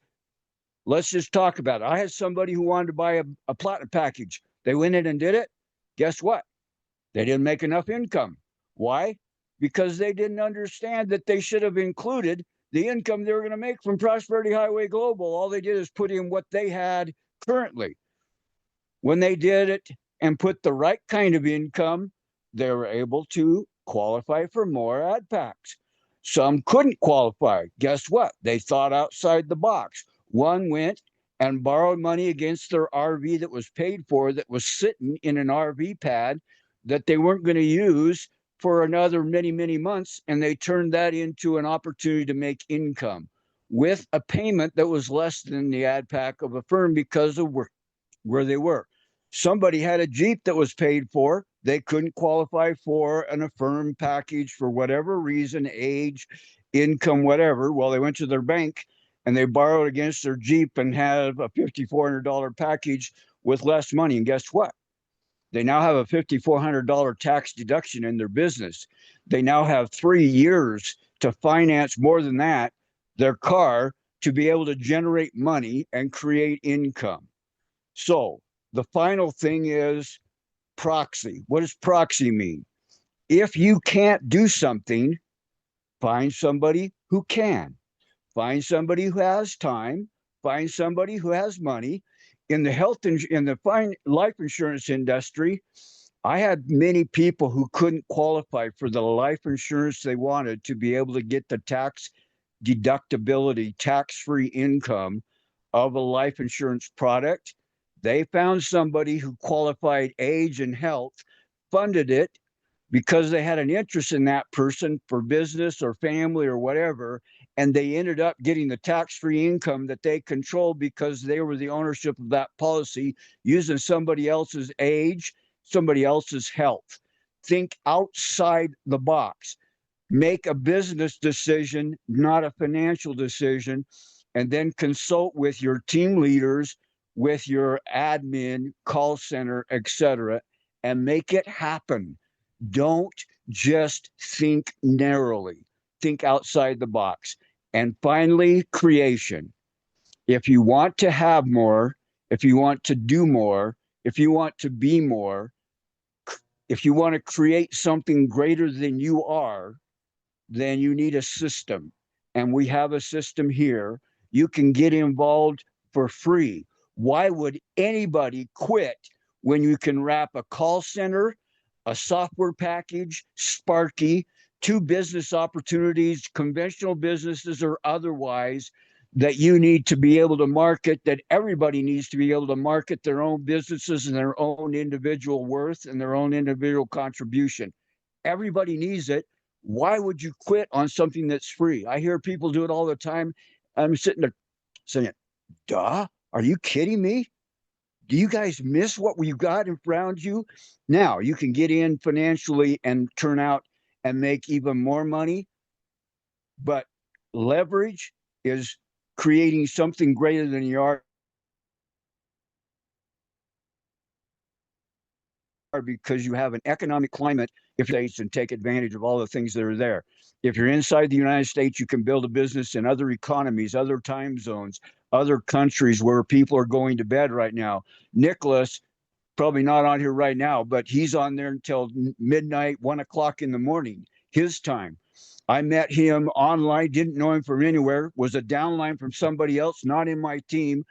let's just talk about it. I had somebody who wanted to buy a platinum package. They went in and did it. Guess what? They didn't make enough income. Why? Because they didn't understand that they should have included the income they were going to make from Prosperity Highway Global. All they did is put in what they had currently. When they did it and put the right kind of income, they were able to qualify for more ad packs. Some couldn't qualify. Guess what? They thought outside the box. One went and borrowed money against their RV that was paid for, that was sitting in an RV pad that they weren't going to use for another many, many months. And they turned that into an opportunity to make income with a payment that was less than the ad pack of a firm because of where they were. Somebody had a Jeep that was paid for. They couldn't qualify for an affirm package for whatever reason, age, income, whatever. Well, they went to their bank and they borrowed against their Jeep and have a $5,400 package with less money. And guess what? They now have a $5,400 tax deduction in their business. They now have 3 years to finance more than that, their car, to be able to generate money and create income. So the final thing is proxy. What does proxy mean? If you can't do something, find somebody who can. Find somebody who has time. Find somebody who has money. In the life insurance industry, I had many people who couldn't qualify for the life insurance they wanted to be able to get the tax deductibility, tax-free income of a life insurance product. They found somebody who qualified age and health, funded it because they had an interest in that person for business or family or whatever, and they ended up getting the tax-free income that they controlled because they were the ownership of that policy, using somebody else's age, somebody else's health. Think outside the box. Make a business decision, not a financial decision, and then consult with your team leaders, with your admin, call center, etc., and make it happen. Don't just think narrowly. Think outside the box. And finally, creation. If you want to have more, if you want to do more, if you want to be more, if you want to create something greater than you are, then you need a system. And we have a system here. You can get involved for free. Why would anybody quit when you can wrap a call center, a software package, Sparky, 2 business opportunities, conventional businesses or otherwise, that you need to be able to market, that everybody needs to be able to market their own businesses and their own individual worth and their own individual contribution. Everybody needs it. Why would you quit on something that's free? I hear people do it all the time. I'm sitting there saying, duh, are you kidding me? Do you guys miss what we've got in front of you? Now you can get in financially and turn out and make even more money. But leverage is creating something greater than you are, because you have an economic climate if you're and take advantage of all the things that are there. If you're inside the United States, you can build a business in other economies, other time zones, other countries where people are going to bed right now. Nicholas, probably not on here right now, but he's on there until midnight, 1 o'clock in the morning, his time. I met him online, didn't know him from anywhere, was a downline from somebody else, not in my team.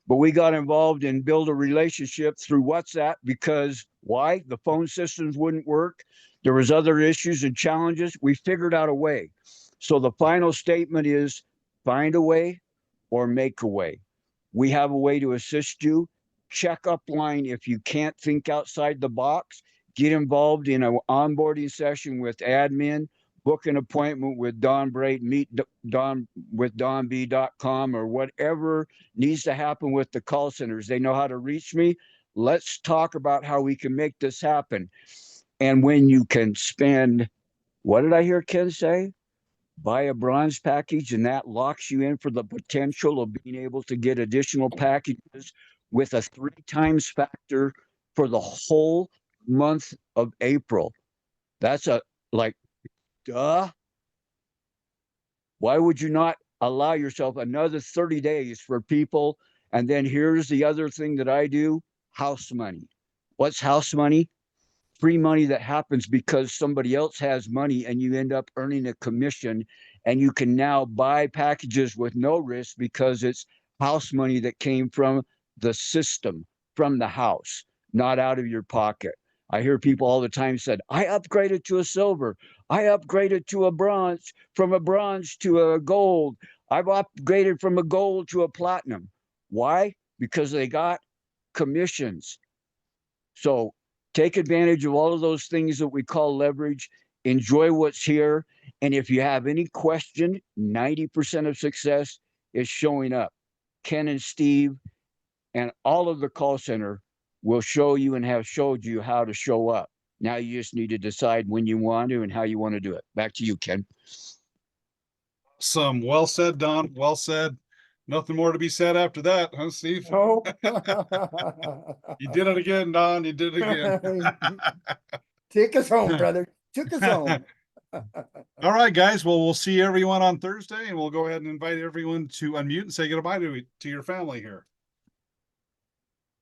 But we got involved and built a relationship through WhatsApp because why? The phone systems wouldn't work. There was other issues and challenges. We figured out a way. So the final statement is find a way or make a way. We have a way to assist you. Check upline if you can't think outside the box. Get involved in an onboarding session with admin. Book an appointment with Don Brait, meet Don with donb.com or whatever needs to happen with the call centers. They know how to reach me. Let's talk about how we can make this happen. And when you can spend, what did I hear Ken say? Buy a bronze package, and that locks you in for the potential of being able to get additional packages with a 3 times factor for the whole month of April. That's duh. Why would you not allow yourself another 30 days for people? And then here's the other thing that I do, house money. What's house money? Free money that happens because somebody else has money and you end up earning a commission, and you can now buy packages with no risk because it's house money that came from the system, from the house, not out of your pocket. I hear people all the time said, I upgraded to a silver. I upgraded to a bronze, from a bronze to a gold. I've upgraded from a gold to a platinum. Why? Because they got commissions. So take advantage of all of those things that we call leverage. Enjoy what's here. And if you have any question, 90% of success is showing up. Ken and Steve and all of the call center will show you and have showed you how to show up. Now you just need to decide when you want to and how you want to do it. Back to you, Ken. Some well said, Don. Well said. Nothing more to be said after that, huh, Steve? Oh. You did it again, Don. You did it again. Take us home, brother. Took us home. All right, guys. Well, we'll see everyone on Thursday, and we'll go ahead and invite everyone to unmute and say goodbye to your family here.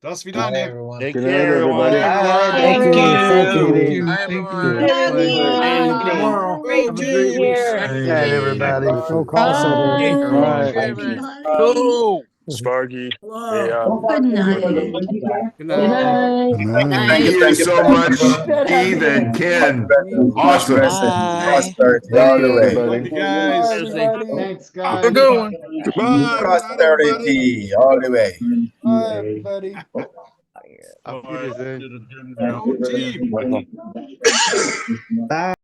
Das Vidania. Take care, everyone. Thank you. Thank you. Bye, Thank everyone. you. Everyone. Tomorrow. Great Have a being great week. here. Good night, everybody. Go call center. All right. Thank you. Go. Sparky Hello. AI. Good night. Good night. Thank you so much, Good Steve and Ken. Awesome. Awesome. Thank you, Thank Love you everybody. guys. everybody. Thanks, Have a guys. good one. Goodbye. Good night, everybody. all the way. Bye, everybody. Auf Wiedersehen. Go team. Bye.